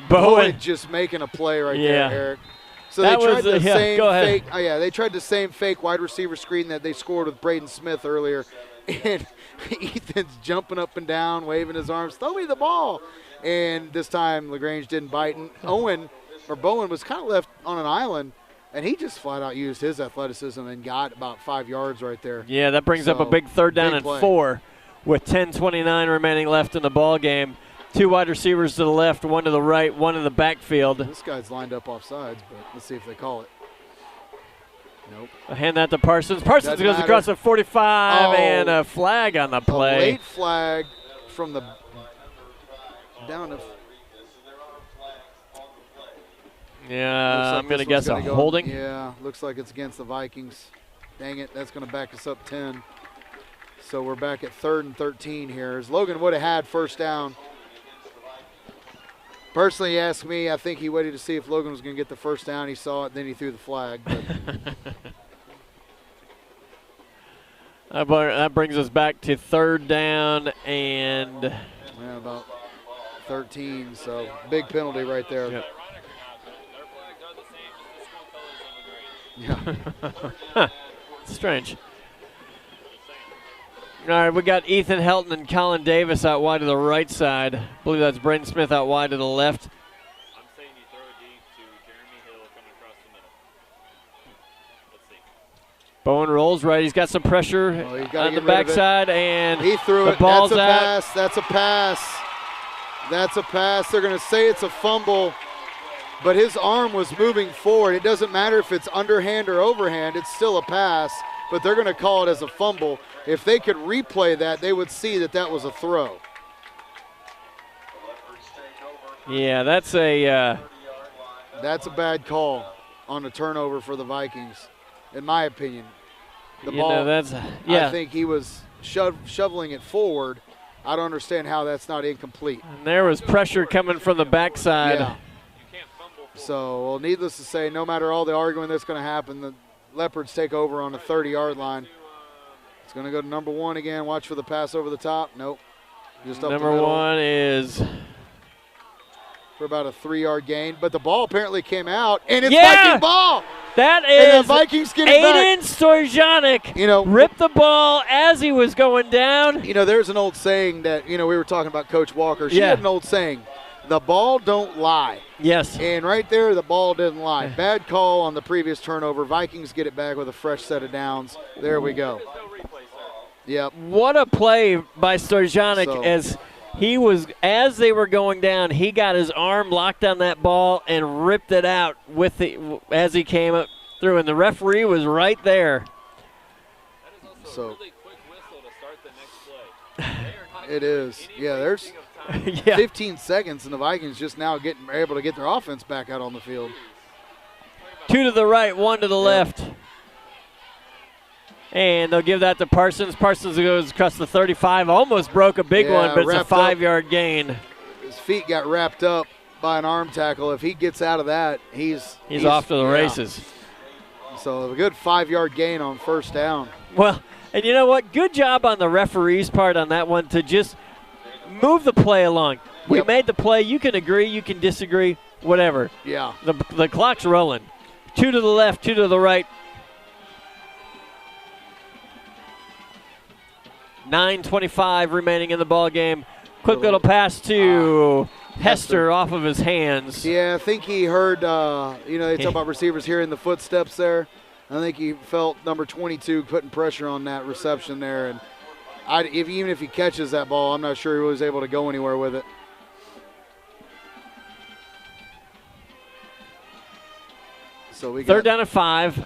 Bowen. just making a play right Yeah. there, Eric. So That they tried was the same go ahead. fake. Oh, yeah, they tried the same fake wide receiver screen that they scored with Braden Smith earlier. And Ethan's jumping up and down, waving his arms, throw me the ball. And this time LaGrange didn't bite. And Bowen was kind of left on an island, and he just flat out used his athleticism and got about 5 yards right there. Yeah, that brings up a big third down and play. 4 with 10:29 remaining left in the ball game. 2 wide receivers to the left, 1 to the right, 1 in the backfield. This guy's lined up off sides, but let's see if they call it. Nope. I hand that to Parsons. Parsons Doesn't goes matter. across the 45 Oh. and a flag on the A play. late flag from the down to Yeah, I'm going to this guess one's a gonna go- holding. Yeah, looks like it's against the Vikings. Dang it, that's going to back us up 10. So we're back at 3rd and 13 here. As Logan would have had first down. Personally, he asked me, I think he waited to see if Logan was going to get the first down. He saw it, then he threw the flag. But That brings us back to 3rd down and yeah, about 13, so big penalty right there. Yep. Yeah. strange. All right, we got Ethan Helton and Colin Davis out wide to the right side. I believe that's Braden Smith out wide to the left. I'm saying you throw it deep to Jeremy Hill coming across the middle. Let's see. Bowen rolls right. He's got some pressure Oh, he's gotta on the get rid of it. backside, and He threw the it. ball's That's a out. pass. That's a pass. That's a pass. They're going to say it's a fumble, but his arm was moving forward. It doesn't matter if it's underhand or overhand. It's still a pass, but they're going to call it as a fumble. If they could replay that, they would see that that was a throw. Yeah, that's a That's a bad call on a turnover for the Vikings, in my opinion. The you ball, know, that's yeah. I think he was shoveling it forward. I don't understand how that's not incomplete. And there was pressure coming from the backside. Yeah. So, well, needless to say, no matter all the arguing that's going to happen, the Leopards take over on the 30-yard line. It's going to go to number 1 again. Watch for the pass over the top. Nope. Just up Number the middle 1 is for about a 3-yard gain. But the ball apparently came out, and it's Yeah! Viking ball. that And the is Vikings get it back. Aiden Stojanik. You know, Ripped the ball as he was going down. there's an old saying that, we were talking about Coach Walker. She Yeah. had an old saying, the ball don't lie. Yes. And right there, the ball didn't lie. Bad call on the previous turnover. Vikings get it back with a fresh set of downs. There we go. Yep. What a play by Stojanik So- as they were going down, he got his arm locked on that ball and ripped it out as he came up through, and the referee was right there. So Really quick whistle to start the next play. They are not it is. Yeah, there's taking of time. Yeah. 15 seconds, and the Vikings just now are able to get their offense back out on the field. 2 to the right, 1 to the left. And they'll give that to Parsons. Parsons goes across the 35, almost broke a big Yeah, one, but it's a wrapped up. 5-yard gain. His feet got wrapped up by an arm tackle. If he gets out of that, he's off to the yeah. races. So a good 5-yard gain on first down. Well, and you know what? Good job on the referee's part on that one to just move the play along. We Yep. made the play. You can agree, you can disagree, whatever. Yeah. The clock's rolling. 2 to the left, 2 to the right. 9:25 remaining in the ball game. Quick little pass to Hester off of his hands. Yeah, I think he heard, they talk about receivers hearing the footsteps there. I think he felt number 22 putting pressure on that reception there. And even if he catches that ball, I'm not sure he was able to go anywhere with it. So we got third down and 5. Yeah.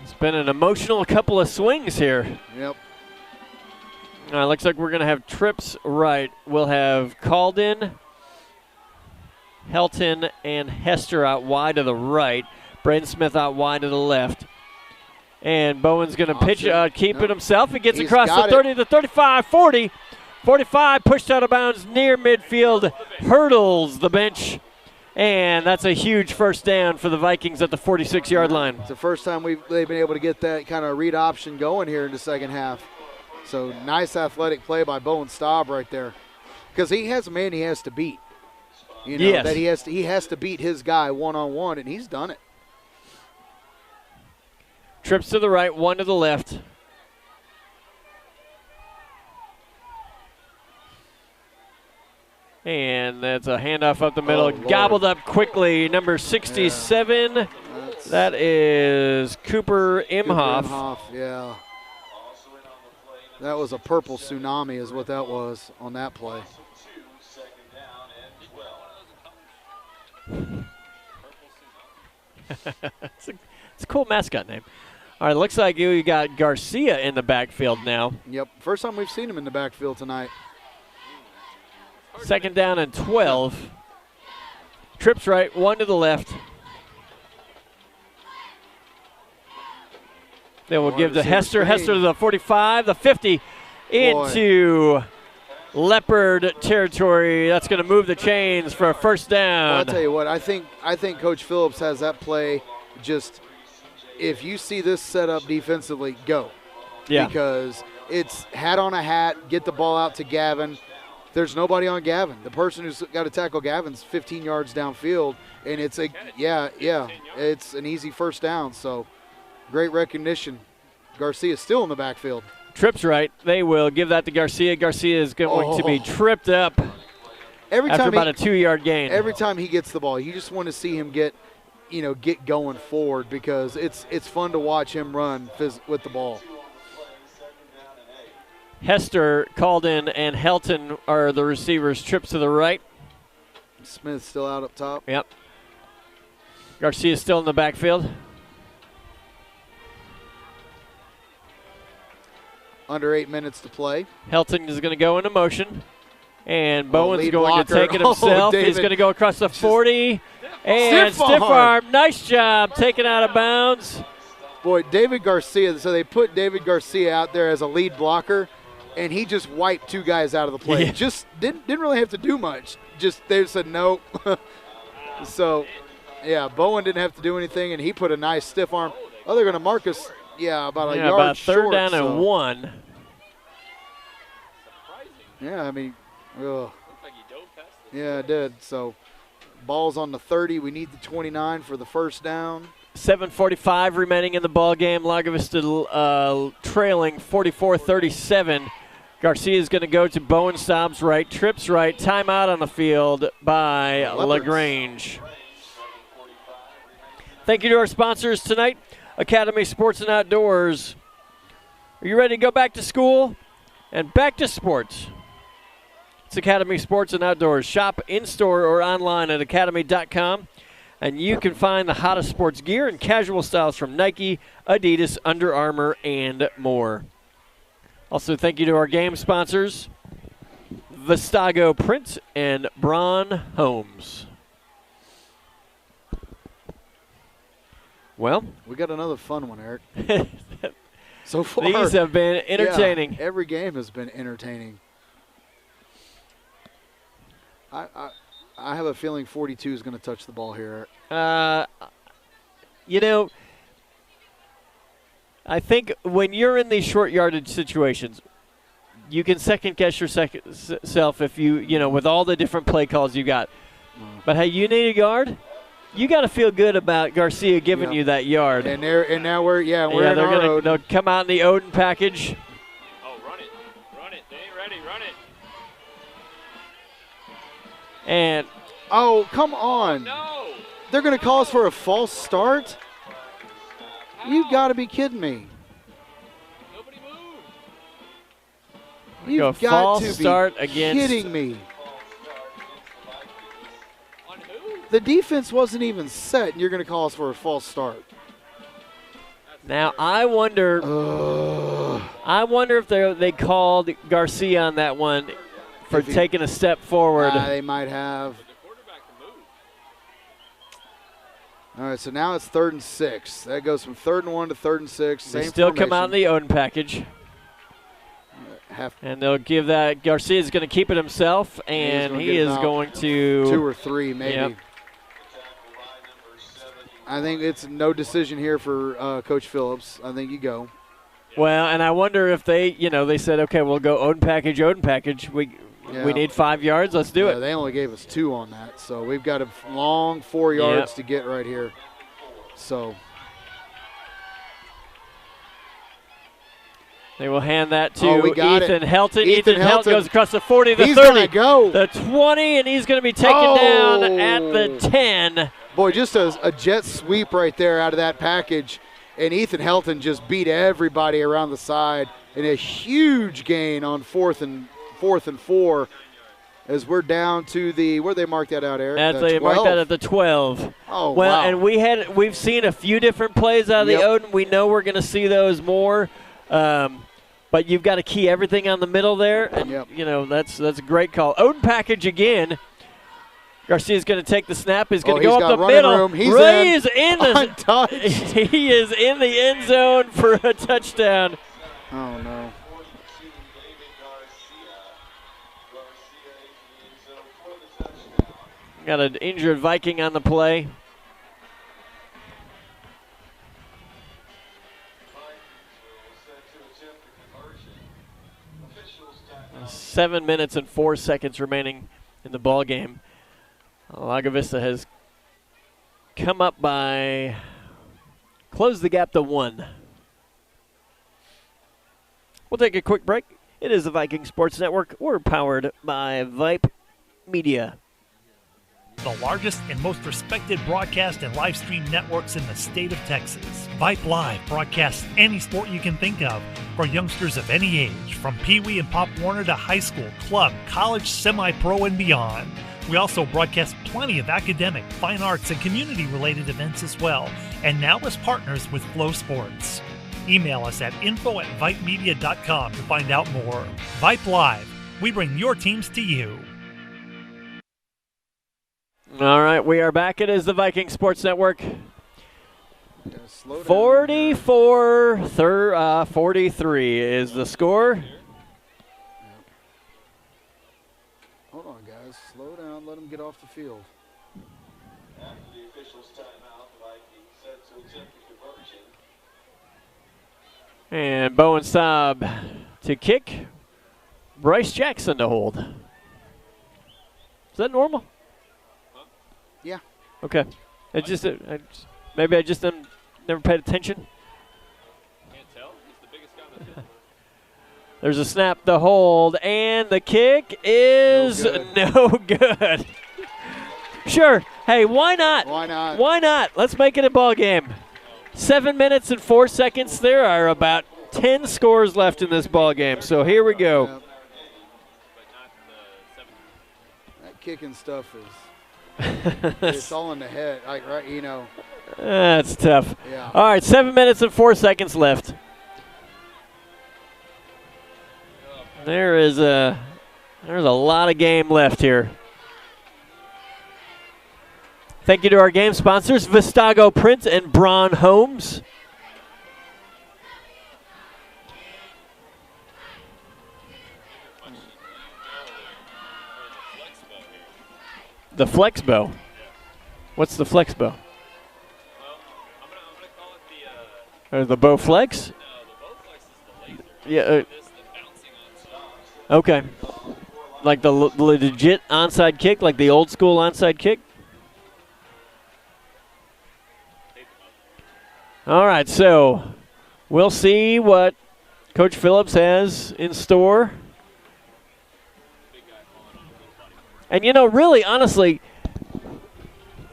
It's been an emotional couple of swings here. Yep. Looks like we're going to have trips right. We'll have Calden, Helton, and Hester out wide to the right. Braden Smith out wide to the left. And Bowen's going to pitch, keep it himself. He gets across the 30, the 35, 40. 45, pushed out of bounds near midfield, hurdles the bench. And that's a huge first down for the Vikings at the 46-yard line. It's the first time they've been able to get that kind of read option going here in the second half. So nice athletic play by Bowen Staub right there. Because he has a man he has to beat. Yes. That he has to beat his guy one-on-one, and he's done it. Trips to the right, one to the left. And that's a handoff up the middle. Gobbled up quickly. Number 67. Yeah. That is Cooper Imhoff. Yeah. That was a purple tsunami is what that was on that play. It's a cool mascot name. All right, looks like you got Garcia in the backfield now. Yep, first time we've seen him in the backfield tonight. Second down and 12. Trips right, one to the left. They will give to Hester. Hester to the 45, the 50, into Leopard territory. That's going to move the chains for a first down. Well, I'll tell you what, I think Coach Phillips has that play just, if you see this set up defensively, go. Yeah. Because it's hat on a hat, get the ball out to Gavin. There's nobody on Gavin. The person who's got to tackle Gavin's 15 yards downfield, and it's it's an easy first down. So great recognition. Garcia's still in the backfield. Trips right. They will give that to Garcia. Garcia is going to be tripped up after about a 2-yard gain. Every time he gets the ball, you just want to see him get going forward because it's fun to watch him run with the ball. Hester, Calden, and Helton are the receivers. Trips to the right. Smith still out up top. Yep. Garcia still in the backfield. Under 8 minutes to play. Helton is going to go into motion. And Bowen's going to take it himself. He's going to go across the 40. And stiff arm. Nice job taking out of bounds. Boy, David Garcia, so they put David Garcia out there as a lead blocker, and he just wiped 2 guys out of the play. Yeah. Just didn't really have to do much. Just they said no. So, yeah, Bowen didn't have to do anything, and he put a nice stiff arm. Oh, they're going to mark us, about a yard about short. Third down and 1. Yeah, I mean, yeah, it did. So, ball's on the 30. We need the 29 for the first down. 7:45 remaining in the ball game. Lago Vista trailing 44-37. Garcia is going to go to Bowen Staub's right, trips right, timeout on the field by LaGrange. Thank you to our sponsors tonight, Academy Sports and Outdoors. Are you ready to go back to school and back to sports? It's Academy Sports and Outdoors. Shop in-store or online at academy.com. And you can find the hottest sports gear and casual styles from Nike, Adidas, Under Armour, and more. Also, thank you to our game sponsors, VISTA Print and Braun Homes. Well, we got another fun one, Eric. So far, these have been entertaining. Yeah, every game has been entertaining. I have a feeling 42 is going to touch the ball here. I think when you're in these short yardage situations, you can second guess yourself if you with all the different play calls you got. But hey, you need a yard. You got to feel good about Garcia giving you that yard. And now we're in our road. They'll come out in the Odin package. Oh, run it. They ain't And Oh, come on. No! They're going to call us for a false start? You got to be kidding me. Nobody moved. You've Go got false to be start against- kidding me. On who? The defense wasn't even set, and you're going to call us for a false start. now I wonder if they called Garcia on that one for If he- taking a step forward. They might have. The quarterback can move. All right, so now it's 3rd and 6. That goes from 3rd and 1 to 3rd and 6. They Same still come out in formation. the Odin package. And they'll give that. Garcia's going to keep it himself, and gonna he get is him out. going to. 2 or 3, maybe. Yep. I think it's no decision here for Coach Phillips. I think you go. Well, and I wonder if they said, okay, we'll go Odin package. We Yeah. need 5 yards. Let's do it. They only gave us 2 on that, so we've got a long 4 yards Yep. to get right here. So They will hand that to Oh, we got Ethan it. Helton. Ethan Ethan Helton Helton. goes across the 40, the he's 30, gonna go. the 20, and he's going to be taken down at the 10. Boy, just a jet sweep right there out of that package, and Ethan Helton just beat everybody around the side in a huge gain on 4th and 4. As we're down to the where they marked that out, Eric. They marked that at the 12. Oh, well, wow. and we've seen a few different plays out of Yep. the Odin. We know we're going to see those more. But you've got to key everything on the middle there. And, Yep. that's a great call. Odin package again. Garcia's going to take the snap. He's going to go he's up got the running middle. room. He's Ray in. is in the Untouched. he is in the end zone for a touchdown. Oh, no. Got an injured Viking on the play. Officials 7 minutes and 4 seconds remaining in the ball game. Lago Vista has come up by, closed the gap to 1. We'll take a quick break. It is the Viking Sports Network. We're powered by Vype Media. The largest and most respected broadcast and live stream networks in the state of Texas. Vype Live broadcasts any sport you can think of for youngsters of any age, from Pee Wee and Pop Warner to high school, club, college, semi-pro, and beyond. We also broadcast plenty of academic, fine arts, and community-related events as well, and now as partners with Flow Sports. Email us at info@vypemedia.com to find out more. Vype Live, we bring your teams to you. All right, we are back. It is the Viking Sports Network. Yeah, slow down. 44-43 is the score. Hold on, guys. Slow down. Let them get off the field. After the officials' timeout, the Vikings set to attempt the conversion. And Bowen Staub to kick. Bryce Jackson to hold. Is that normal? Yeah. Okay. Maybe I just never paid attention. Can't tell. He's the biggest guy on the field. There's a snap, the hold, and the kick is no good. Sure. Hey, why not? Why not? Why not? Let's make it a ball game. 7 minutes and 4 seconds. There are about 10 scores left in this ball game. So here we go. Yep. But not the 7. That kicking stuff is. It's all in the head, like right. That's tough. Yeah. All right, 7 minutes and 4 seconds left. There's a lot of game left here. Thank you to our game sponsors, Vistago Print and Braun Homes. The Flex Bow. What's the Flex Bow? Well, I'm gonna call it the. Or the Bow Flex? No, the Bowflex is the laser. Yeah. This the bouncing on stuff. Okay. Like the legit onside kick, like the old school onside kick? All right, so we'll see what Coach Phillips has in store. And, really, honestly,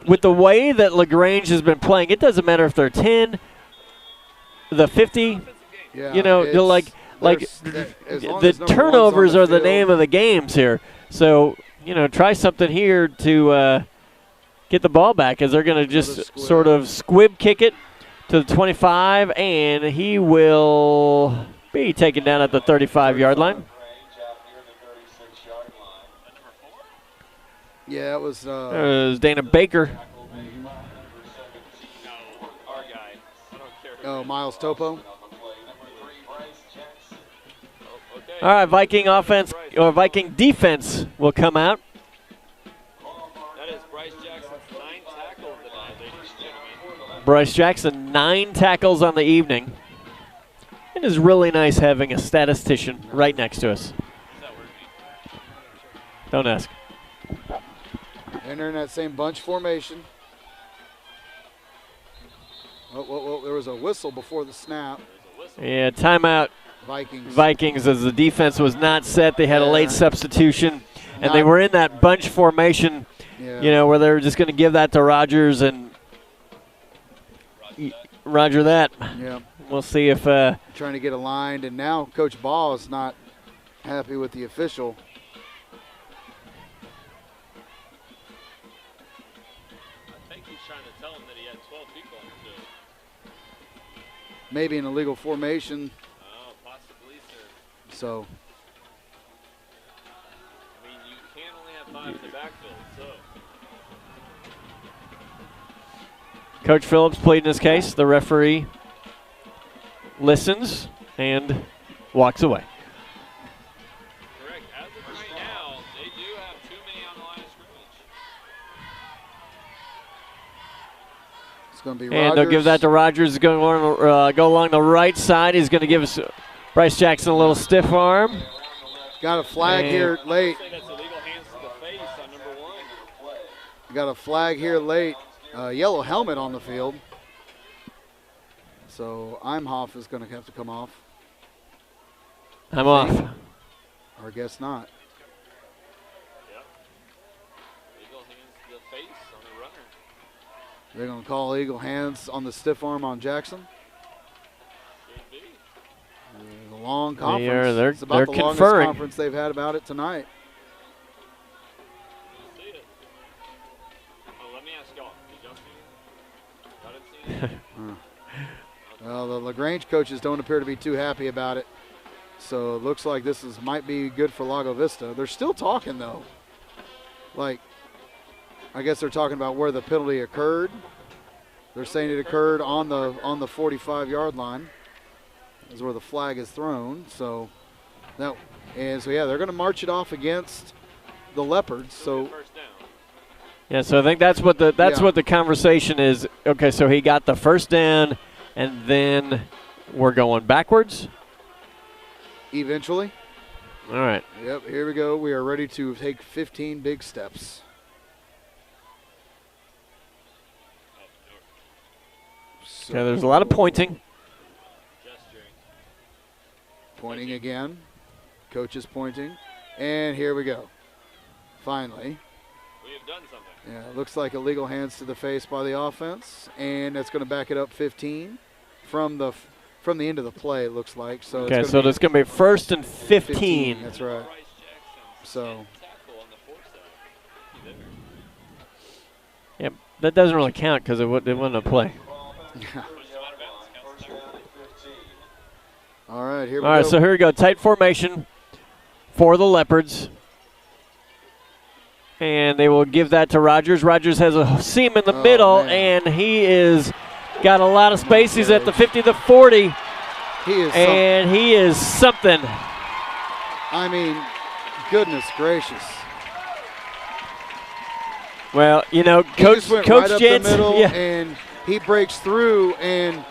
with the way that LaGrange has been playing, it doesn't matter if they're 10, the 50, Yeah, the turnovers are the name of the games here. So, try something here to get the ball back, as they're going to just sort of squib kick it to the 25, and he will be taken down at the 35-yard line. Yeah, it was Dana Baker. Oh, Miles Topo. All right, Viking offense or Viking defense will come out. That is Bryce Jackson's 9 tackles tonight, ladies and gentlemen. Bryce Jackson, 9 tackles on the evening. It is really nice having a statistician right next to us. Don't ask. Entering that same bunch formation. Oh, there was a whistle before the snap. Yeah, timeout. Vikings. As the defense was not set. They had a late substitution, and they were in that bunch formation, where they were just going to give that to Rogers and Roger that. Yeah. We'll see if trying to get aligned, and now Coach Ball is not happy with the official. I think he's trying to tell him that he had 12 people on the field. Maybe an illegal formation. Oh, possibly, sir. So. I mean, you can only have 5 in the backfield, so. Coach Phillips pleading his case. The referee listens and walks away. Correct. As of right now, they do have too many on the line of scrimmage. It's going to be Rogers. And they'll give that to Rogers. Go along the right side. He's going to give us Bryce Jackson a little stiff arm. Got a flag here late. That's illegal hands to the face on number 1. Got a flag here late. Yellow helmet on the field. So Imhoff is going to have to come off. I'm off. Or I guess not. Yep. Illegal hands to the face on the runner. They're going to call illegal hands on the stiff arm on Jackson. Should be. The long conference. They're it's about the longest conferring. conference they've had about it tonight. See it. Oh, let me ask y'all. Did y'all see it? Y'all didn't see it? Well, the LaGrange coaches don't appear to be too happy about it. So it looks like this might be good for Lago Vista. They're still talking, though. Like, I guess they're talking about where the penalty occurred. They're saying it occurred on the 45-yard line. Is where the flag is thrown. So they're going to march it off against the Leopards. So First down. Yeah, so I think that's what the conversation is. Okay, so he got the first down, and then we're going backwards. Eventually. All right. Yep, here we go. We are ready to take 15 big steps. So Okay, there's a lot of pointing. Gesturing. pointing again. Coach is pointing. And here we go. Finally. We have done something. Yeah, it looks like illegal hands to the face by the offense, and that's going to back it up 15 from the end of the play. It looks like. So okay, so it's going to be first and 15. That's right. Bryce Jackson, So. tackle on the 4 side. Yep, that doesn't really count because it wasn't a play. All right, here we go. All right, so here we go. Tight formation for the Leopards. And they will give that to Rogers. Rogers has a seam in the middle, man. and he is got a lot of space. He's at the 50, the 40. He is something. I mean, goodness gracious. Well, you know, He just went right up the middle, and he breaks through, and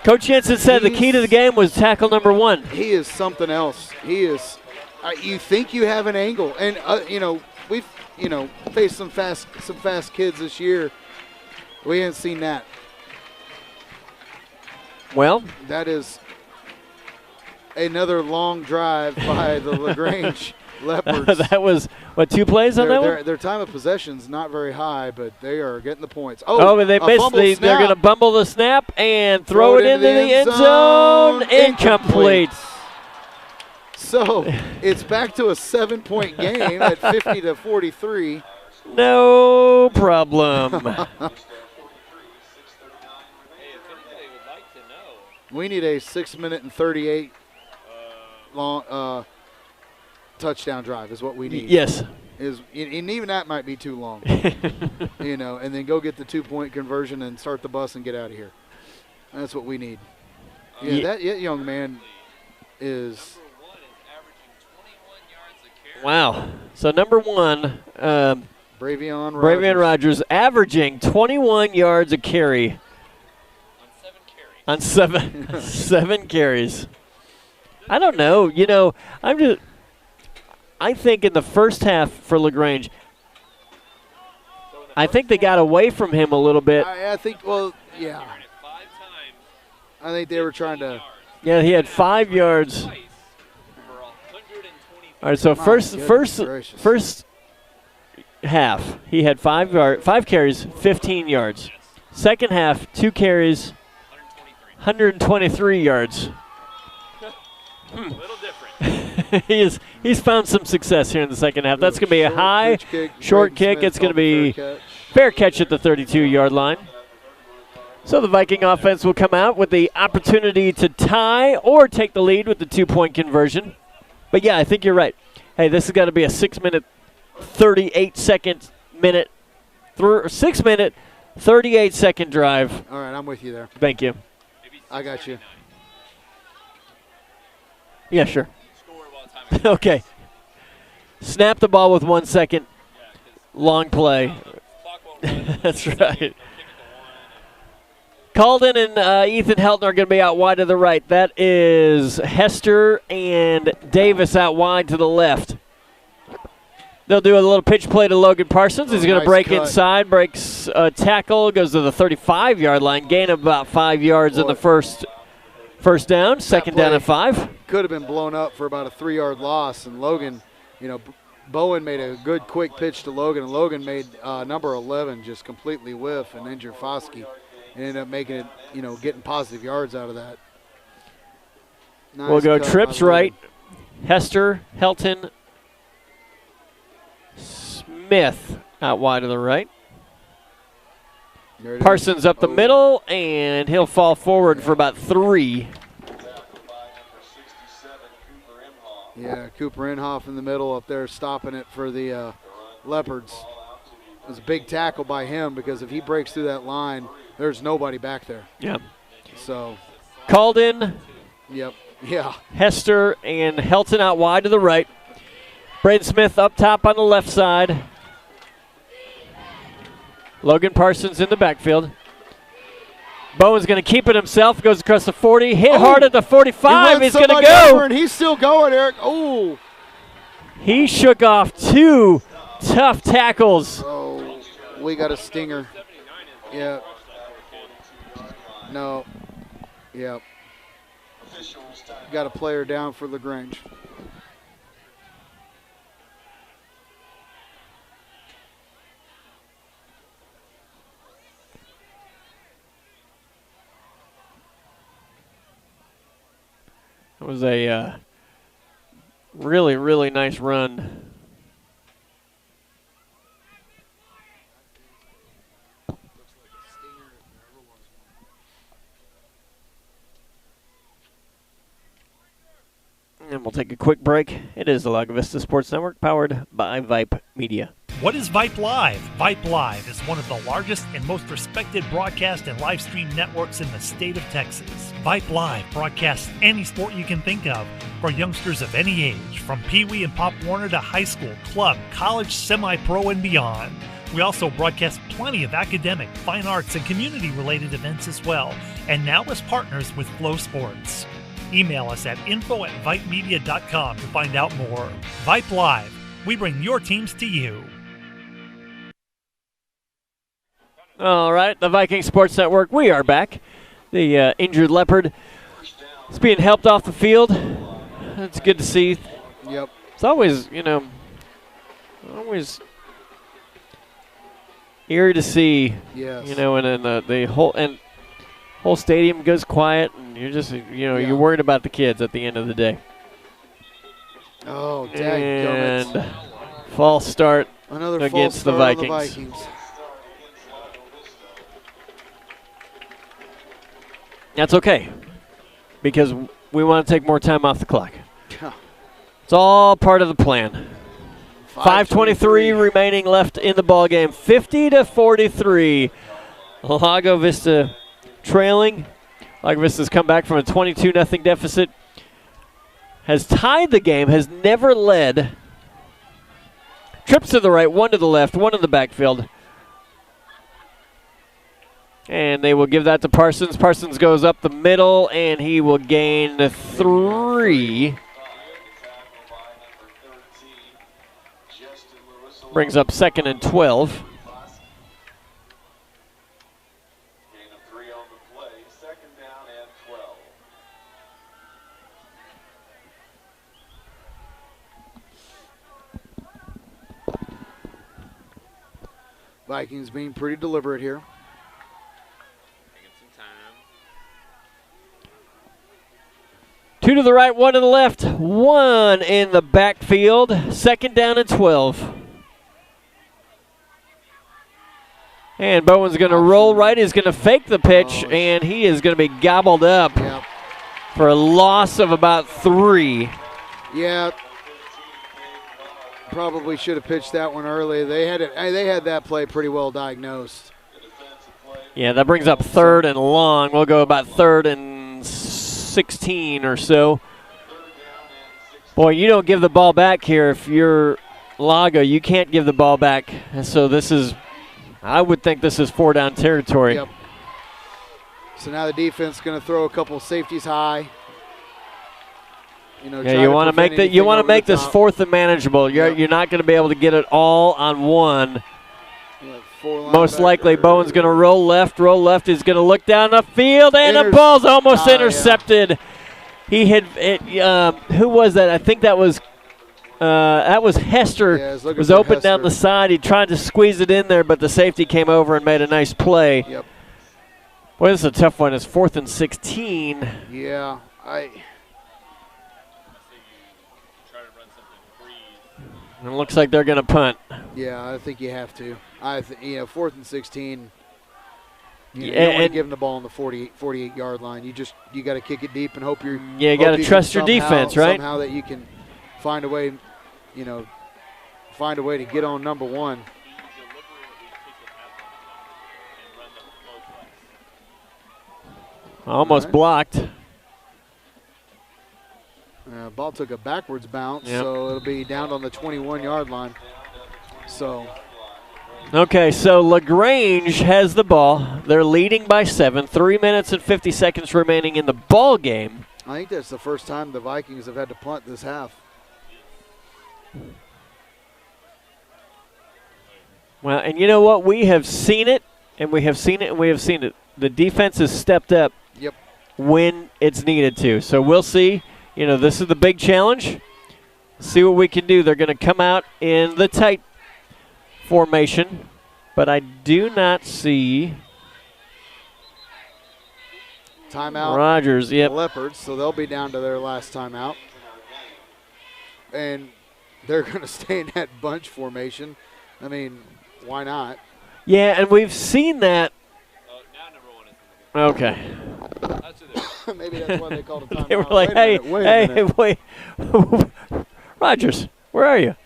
Coach Jensen said the key to the game was tackle number 1. he is something else. He is. You think you have an angle, and we've faced some fast kids this year. We haven't seen that. Well, That is another long drive by the LaGrange Leopards. That was, what, 2 plays on that one? Their time of possession's not very high, but they are getting the points. But they basically, they're going to bumble the snap and throw it into the end zone. Incomplete. So it's back to a 7-point game at 50-43. No problem. We need a 6-minute and 38 long touchdown drive is what we need. Yes. And even that might be too long. And then go get the 2-point conversion and start the bus and get out of here. That's what we need. That young man is. Wow. So number 1, Bravion Rogers averaging 21 yards a carry. On 7 carries. I don't know. I think in the first half for LaGrange, I think they got away from him a little bit. I think, yeah. I think they were trying to. Yeah, he had 5 yards. All right, so first half, he had 5 carries, 15 yards. Second half, 2 carries, 123 yards. A little different. he's found some success here in the second half. That's going to be a high, short kick. It's going to be fair catch at the 32-yard line. So the Viking offense will come out with the opportunity to tie or take the lead with the 2-point conversion. But, yeah, I think you're right. Hey, this has got to be a 6-minute, 38-second 38-second drive. All right, I'm with you there. Thank you. I got you. Yeah, sure. Okay. Snap the ball with 1 second. Long play. That's right. Calden and Ethan Helton are going to be out wide to the right. That is Hester and Davis out wide to the left. They'll do a little pitch play to Logan Parsons. He's going to break inside, breaks a tackle, goes to the 35-yard line, gain of about 5 yards in the first down, second down and 5. Could have been blown up for about a 3-yard loss, and Logan, Bowen made a good quick pitch to Logan, and Logan made number 11 just completely whiff and injured Foskey. And ended up making it, getting positive yards out of that. Nice. We'll go trips right. Hester, Helton, Smith out wide to the right. Parsons up the middle, and he'll fall forward for about 3. Yeah, Cooper Inhofe in the middle up there stopping it for the Leopards. It was a big tackle by him because if he breaks through that line, there's nobody back there. Yeah. So. Called in. Yep. Yeah. Hester and Helton out wide to the right. Braden Smith up top on the left side. Logan Parsons in the backfield. Bowen's going to keep it himself. Goes across the 40. Hit hard at the 45. He's going to go. And he's still going, Eric. Oh. He shook off 2 tough tackles. Oh, we got a stinger. Yeah. No. Yep. Got a player down for LaGrange. It was a really, really nice run. And we'll take a quick break. It is the LAGO VISTA Sports Network, powered by Vype Media. What is Vype Live? Vype Live is one of the largest and most respected broadcast and live stream networks in the state of Texas. Vype Live broadcasts any sport you can think of for youngsters of any age, from Pee Wee and Pop Warner to high school, club, college, semi-pro, and beyond. We also broadcast plenty of academic, fine arts, and community-related events as well, and now as partners with Flow Sports. Email us at info@vypemedia.com to find out more. Vype Live. We bring your teams to you. All right, the Viking Sports Network, we are back. The injured Leopard is being helped off the field. It's good to see. Yep. It's always, you know, always eerie to see. Yes. You know, and then the whole stadium goes quiet, and you're just, you know, you're worried about the kids at the end of the day. Oh, and dadgummit. false start Another against false the start Vikings. on the Vikings. That's okay, because we want to take more time off the clock. It's all part of the plan. 5:23 remaining left in the ball game. 50-43. Lago Vista trailing. Lago Vista's come back from a 22-0 deficit. Has tied the game, has never led. Trips to the right, one to the left, one in the backfield. And they will give that to Parsons. Parsons goes up the middle, and he will gain 3. Brings up 2nd and 12. Vikings being pretty deliberate here. Taking some time. 2 to the right, 1 to the left, 1 in the backfield. 2nd down and 12. And Bowen's going to roll right. He's going to fake the pitch, and he is going to be gobbled up for a loss of about 3. Yeah. Probably should have pitched that one early. They had that play pretty well diagnosed. Yeah, that brings up 3rd and long. We'll go about 3rd and 16 or so. Boy, you don't give the ball back here if you're Lago. You can't give the ball back. And so this is, I would think this is 4-down territory. Yep. So now the defense is going to throw a couple safeties high. You know, yeah, you want to make that. You want to make this 4th and manageable. You're not going to be able to get it all on one. Most likely, Bowen's going to roll left. Roll left. He's going to look down the field, and the ball's almost intercepted. He had it. Who was that? I think that was Hester. Yeah, was open down the side. He tried to squeeze it in there, but the safety came over and made a nice play. Yep. Boy, this is a tough one. It's 4th and 16. Yeah, It looks like they're going to punt. Yeah, I think you have to. 4th and 16. You don't want to give them the ball on the 48-yard line. You got to kick it deep and hope you're. Yeah, you got to trust your defense, right? Somehow that you can find a way, to get on number 1. Almost blocked. Ball took a backwards bounce, so it'll be down on the 21-yard line. So. Okay, so LaGrange has the ball. They're leading by 7. 3 minutes and 50 seconds remaining in the ball game. I think that's the first time the Vikings have had to punt this half. Well, and you know what? We have seen it, and we have seen it, and we have seen it. The defense has stepped up when it's needed to. So we'll see. This is the big challenge. See what we can do. They're going to come out in the tight formation, but I do not see timeout. Rogers, The Leopards, so they'll be down to their last timeout. And they're going to stay in that bunch formation. I mean, why not? Yeah, and we've seen that. Now number 1 is Okay. Maybe that's why they called a timeout. They were like, wait. Rogers, where are you?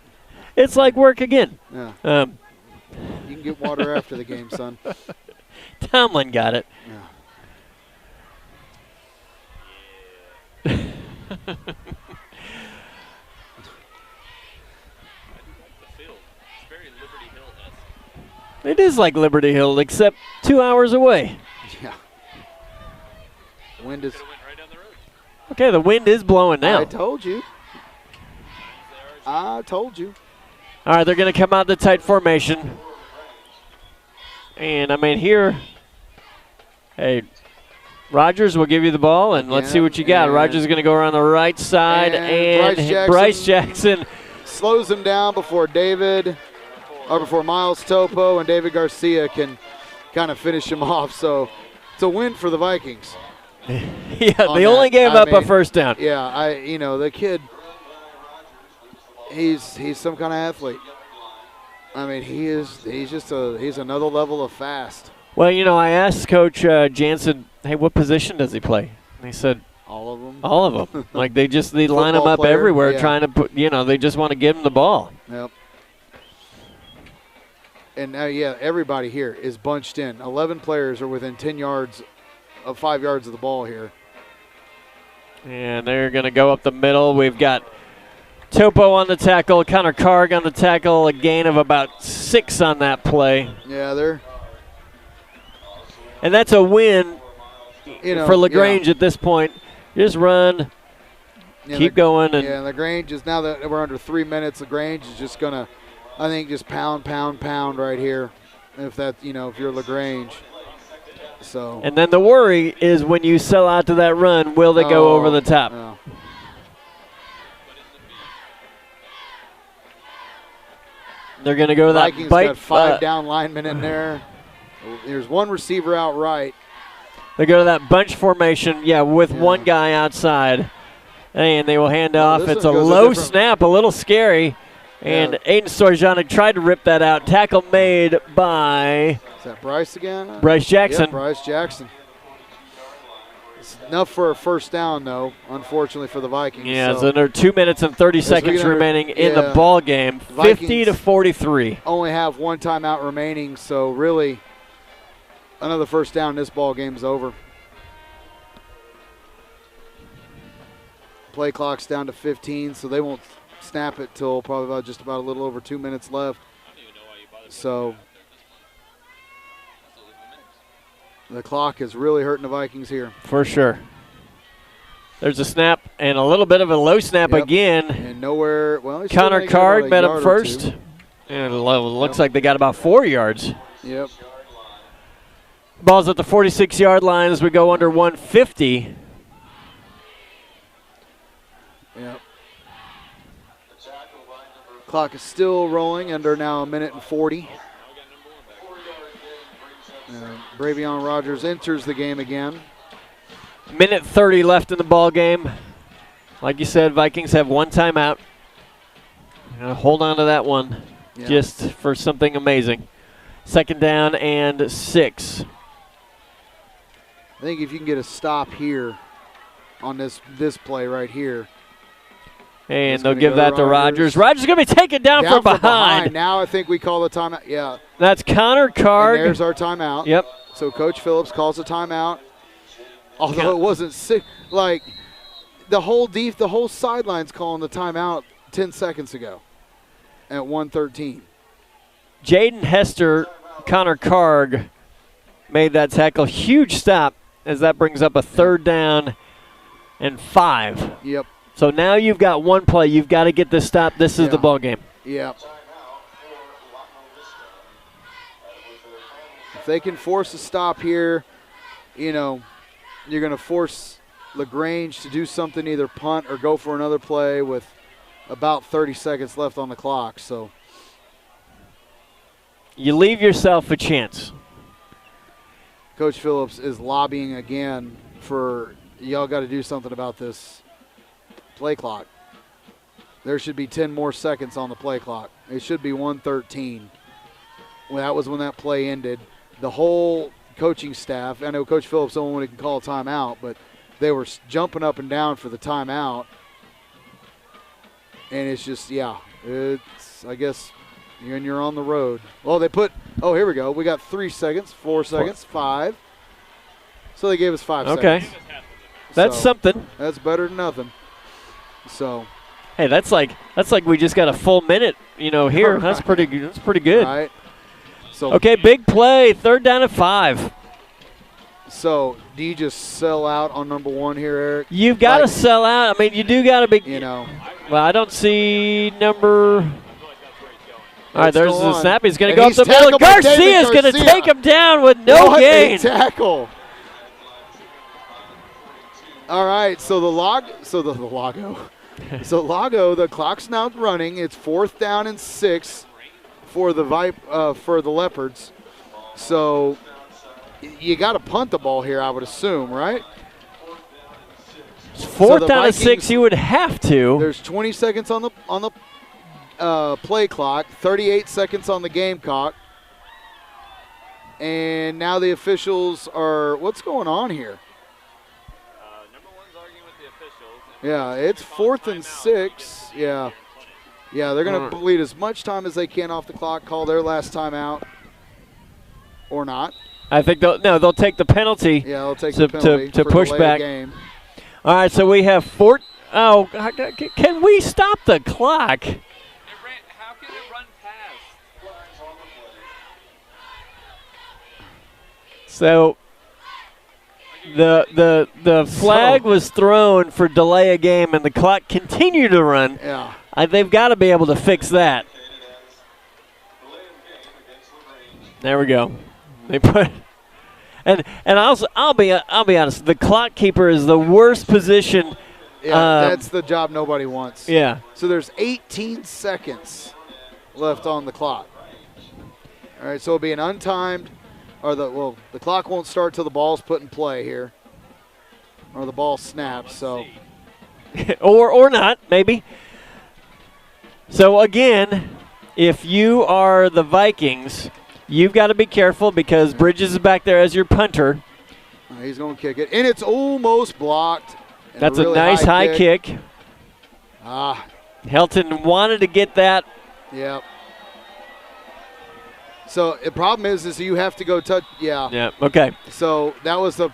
It's like work again. Yeah. You can get water after the game, son. Tomlin got it. Yeah. It is like Liberty Hill, except 2 hours away. Yeah. Wind is. Okay, the wind is blowing now. I told you. All right, they're going to come out the tight formation. And, I mean, here, hey, Rogers will give you the ball, and let's see what you got. Rogers is going to go around the right side, and Bryce Jackson slows him down before before Miles Topo and David Garcia can kind of finish him off. So it's a win for the Vikings. Yeah, they only gave up a first down. Yeah, the kid, he's some kind of athlete. I mean, he's another level of fast. Well, I asked Coach Jansen, hey, what position does he play? And he said, all of them. All of them. Like they line him up player, everywhere, yeah. trying to put. They just want to give him the ball. Yep. And now, everybody here is bunched in. 11 players are within 5 yards of the ball here. And they're going to go up the middle. We've got Topo on the tackle, Connor Karg on the tackle, a gain of about 6 on that play. Yeah, and that's a win for LaGrange at this point. Just run, keep going. And LaGrange is, now that we're under 3 minutes, LaGrange is just going to, I think, just pound right here, if you're LaGrange. So. And then the worry is when you sell out to that run, will they go over the top? No. They're going to go to that Vikings bite. Got 5 down linemen in there. There's one receiver out right. They go to that bunch formation, with one guy outside. And they will hand off. It's a low snap, a little scary. And Aiden Sorjanic tried to rip that out. Tackle made by... Is that Bryce again? Bryce Jackson. Yeah, Bryce Jackson. It's enough for a first down, though, unfortunately, for the Vikings. Yeah, so there are 2 minutes and 30 seconds remaining in the ball game. 50-43. Only have one timeout remaining, so really another first down, this ball game's over. Play clock's down to 15, so they won't snap it till probably about a little over 2 minutes left. So the clock is really hurting the Vikings here. For sure. There's a snap and a little bit of a low snap again. And nowhere. Well, Connor Card met up first. And it looks like they got about 4 yards. Yep. Ball's at the 46-yard line as we go under 150. Yep. Clock is still rolling under now 1:40. Bravion Rogers enters the game again. 1:30 left in the ball game. Like you said, Vikings have one timeout. Hold on to that one just for something amazing. 2nd down and 6. I think if you can get a stop here on this play right here. And they'll give that to Rogers. Rogers is going to be taken down from behind. Now I think we call the timeout. Yeah. That's Connor Karg. And there's our timeout. Yep. So Coach Phillips calls a timeout. Although it wasn't sick. Like the whole sideline's calling the timeout 10 seconds ago at 1:13. Jaden Hester, Connor Karg made that tackle. Huge stop as that brings up a 3rd down and 5. Yep. So now you've got one play. You've got to get this stop. This is the ball game. Yeah. If they can force a stop here, you're going to force LaGrange to do something, either punt or go for another play with about 30 seconds left on the clock. So you leave yourself a chance. Coach Phillips is lobbying again for y'all got to do something about this play clock. There should be 10 more seconds on the play clock. It should be 1:13. Well, that was when that play ended. The whole coaching staff, I know Coach Phillips the only one who can call a timeout, but they were jumping up and down for the timeout. And it's just, I guess you're on the road. Well, here we go. We got 3 seconds, 4 seconds, 5. So they gave us 5 seconds. Okay. That's something. That's better than nothing. So, hey, that's like we just got a full minute, here. Right. That's pretty good. Right. So okay, big play, 3rd down and 5. So, do you just sell out on number 1 here, Eric? You've got to sell out. I mean, you do got to be. Well, I don't see number. All right, there's the snap. He's going to go up the middle. middle. Garcia is going to take him down with no gain. What a tackle. All right, so the LAGO, So LAGO, the clock's now running. It's 4th down and 6 for the for the Leopards. So you got to punt the ball here, I would assume, right? It's 4th down and 6. You would have to. There's 20 seconds on the play clock, 38 seconds on the game clock. And now the officials are, what's going on here? Number one's arguing with the officials. Yeah, it's 4th and 6. Yeah. Yeah, they're going to bleed as much time as they can off the clock, call their last timeout. Or not. I think they'll take the penalty. Yeah, they'll take the penalty to for push delay back. Game. All right, so we have Oh, can we stop the clock? How can it run past? So the flag was thrown for delay a game, and the clock continued to run. Yeah. They've got to be able to fix that. There we go. They put, and I'll be honest. The clock keeper is the worst position. Yeah, that's the job nobody wants. Yeah. So there's 18 seconds left on the clock. All right, so it'll be an untimed, the clock won't start till the ball's put in play here, or the ball snaps. So, or not, maybe. So again, if you are the Vikings, you've got to be careful because Bridges is back there as your punter. He's going to kick it, and it's almost blocked. That's really a nice high kick. Helton wanted to get that. Yep. So the problem is you have to go touch. Yeah. Yeah. Okay. So that was the.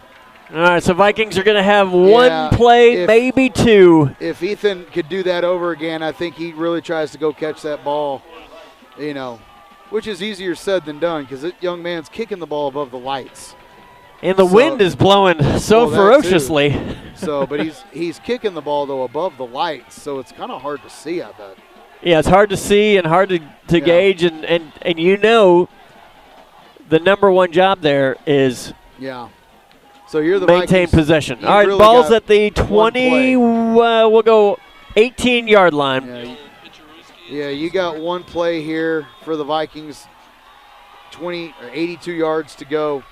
All right. So Vikings are going to have one play, maybe two. If Ethan could do that over again, I think he really tries to go catch that ball. Which is easier said than done because that young man's kicking the ball above the lights. And the wind is blowing so ferociously. So, but he's kicking the ball though above the lights, so it's kind of hard to see. I bet. Yeah, it's hard to see and hard to gauge, and the number one job there is So you're the maintain Vikings. possession. All right, really ball's at the 20. We'll go 18-yard line. Yeah, you got one play here for the Vikings. 82 yards to go.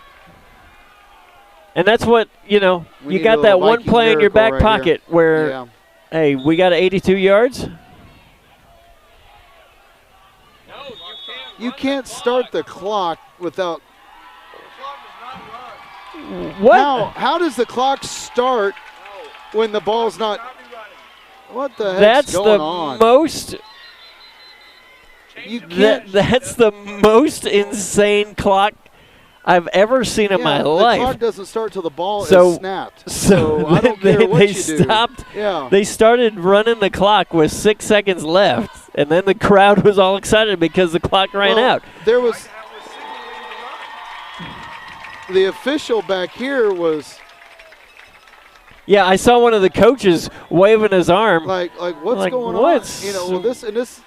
And that's what, you got that one play in your back pocket where, hey, we got 82 yards. No, you can't start the clock without. What? How does the clock start when the ball's not? What the heck's going on? That's the most insane clock I've ever seen in my life. The clock doesn't start till the ball is snapped. So I don't care what you do. Stopped. Yeah. They started running the clock with 6 seconds left, and then the crowd was all excited because the clock ran out. There was the official back here was. Yeah, I saw one of the coaches waving his arm. Like what's going on? This and this.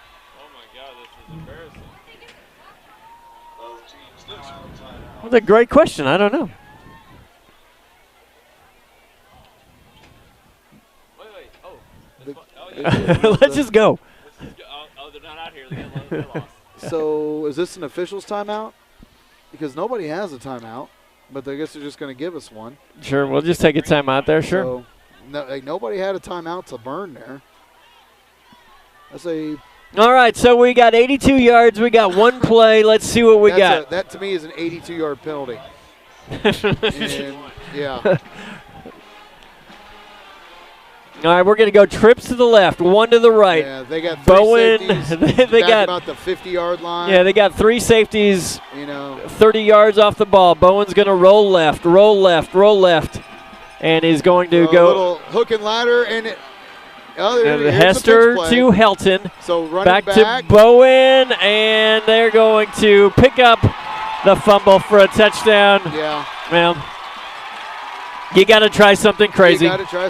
That's a great question. I don't know. Let's just go. Oh, they're not out here. They lost. So is this an official's timeout? Because nobody has a timeout, but I guess they're just going to give us one. Sure, we'll just take a timeout there. Sure. So, nobody had a timeout to burn there. All right, so we got 82 yards. We got one play. Let's see what we got. That, to me, is an 82-yard penalty. Yeah. All right, we're going to go trips to the left, one to the right. Yeah, they got Bowen, safeties. They got about the 50-yard line. Yeah, they got three safeties, 30 yards off the ball. Bowen's going to roll left, and he's going to go. A little hook and ladder, and Hester to Helton. So running back to Bowen, and they're going to pick up the fumble for a touchdown. Yeah. Well, you got to try something crazy. Good try.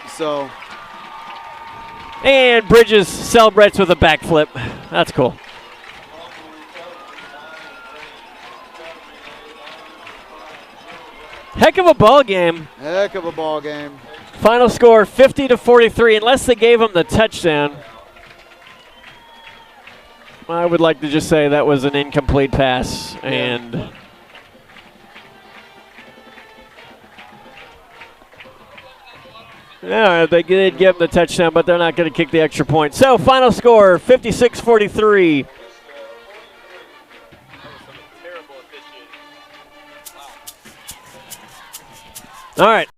So. And Bridges celebrates with a backflip. That's cool. Heck of a ball game. Final score 50-43. Unless they gave him the touchdown, I would like to just say that was an incomplete pass. And yeah, they did give him the touchdown, but they're not going to kick the extra point. So final score 56-43. All right.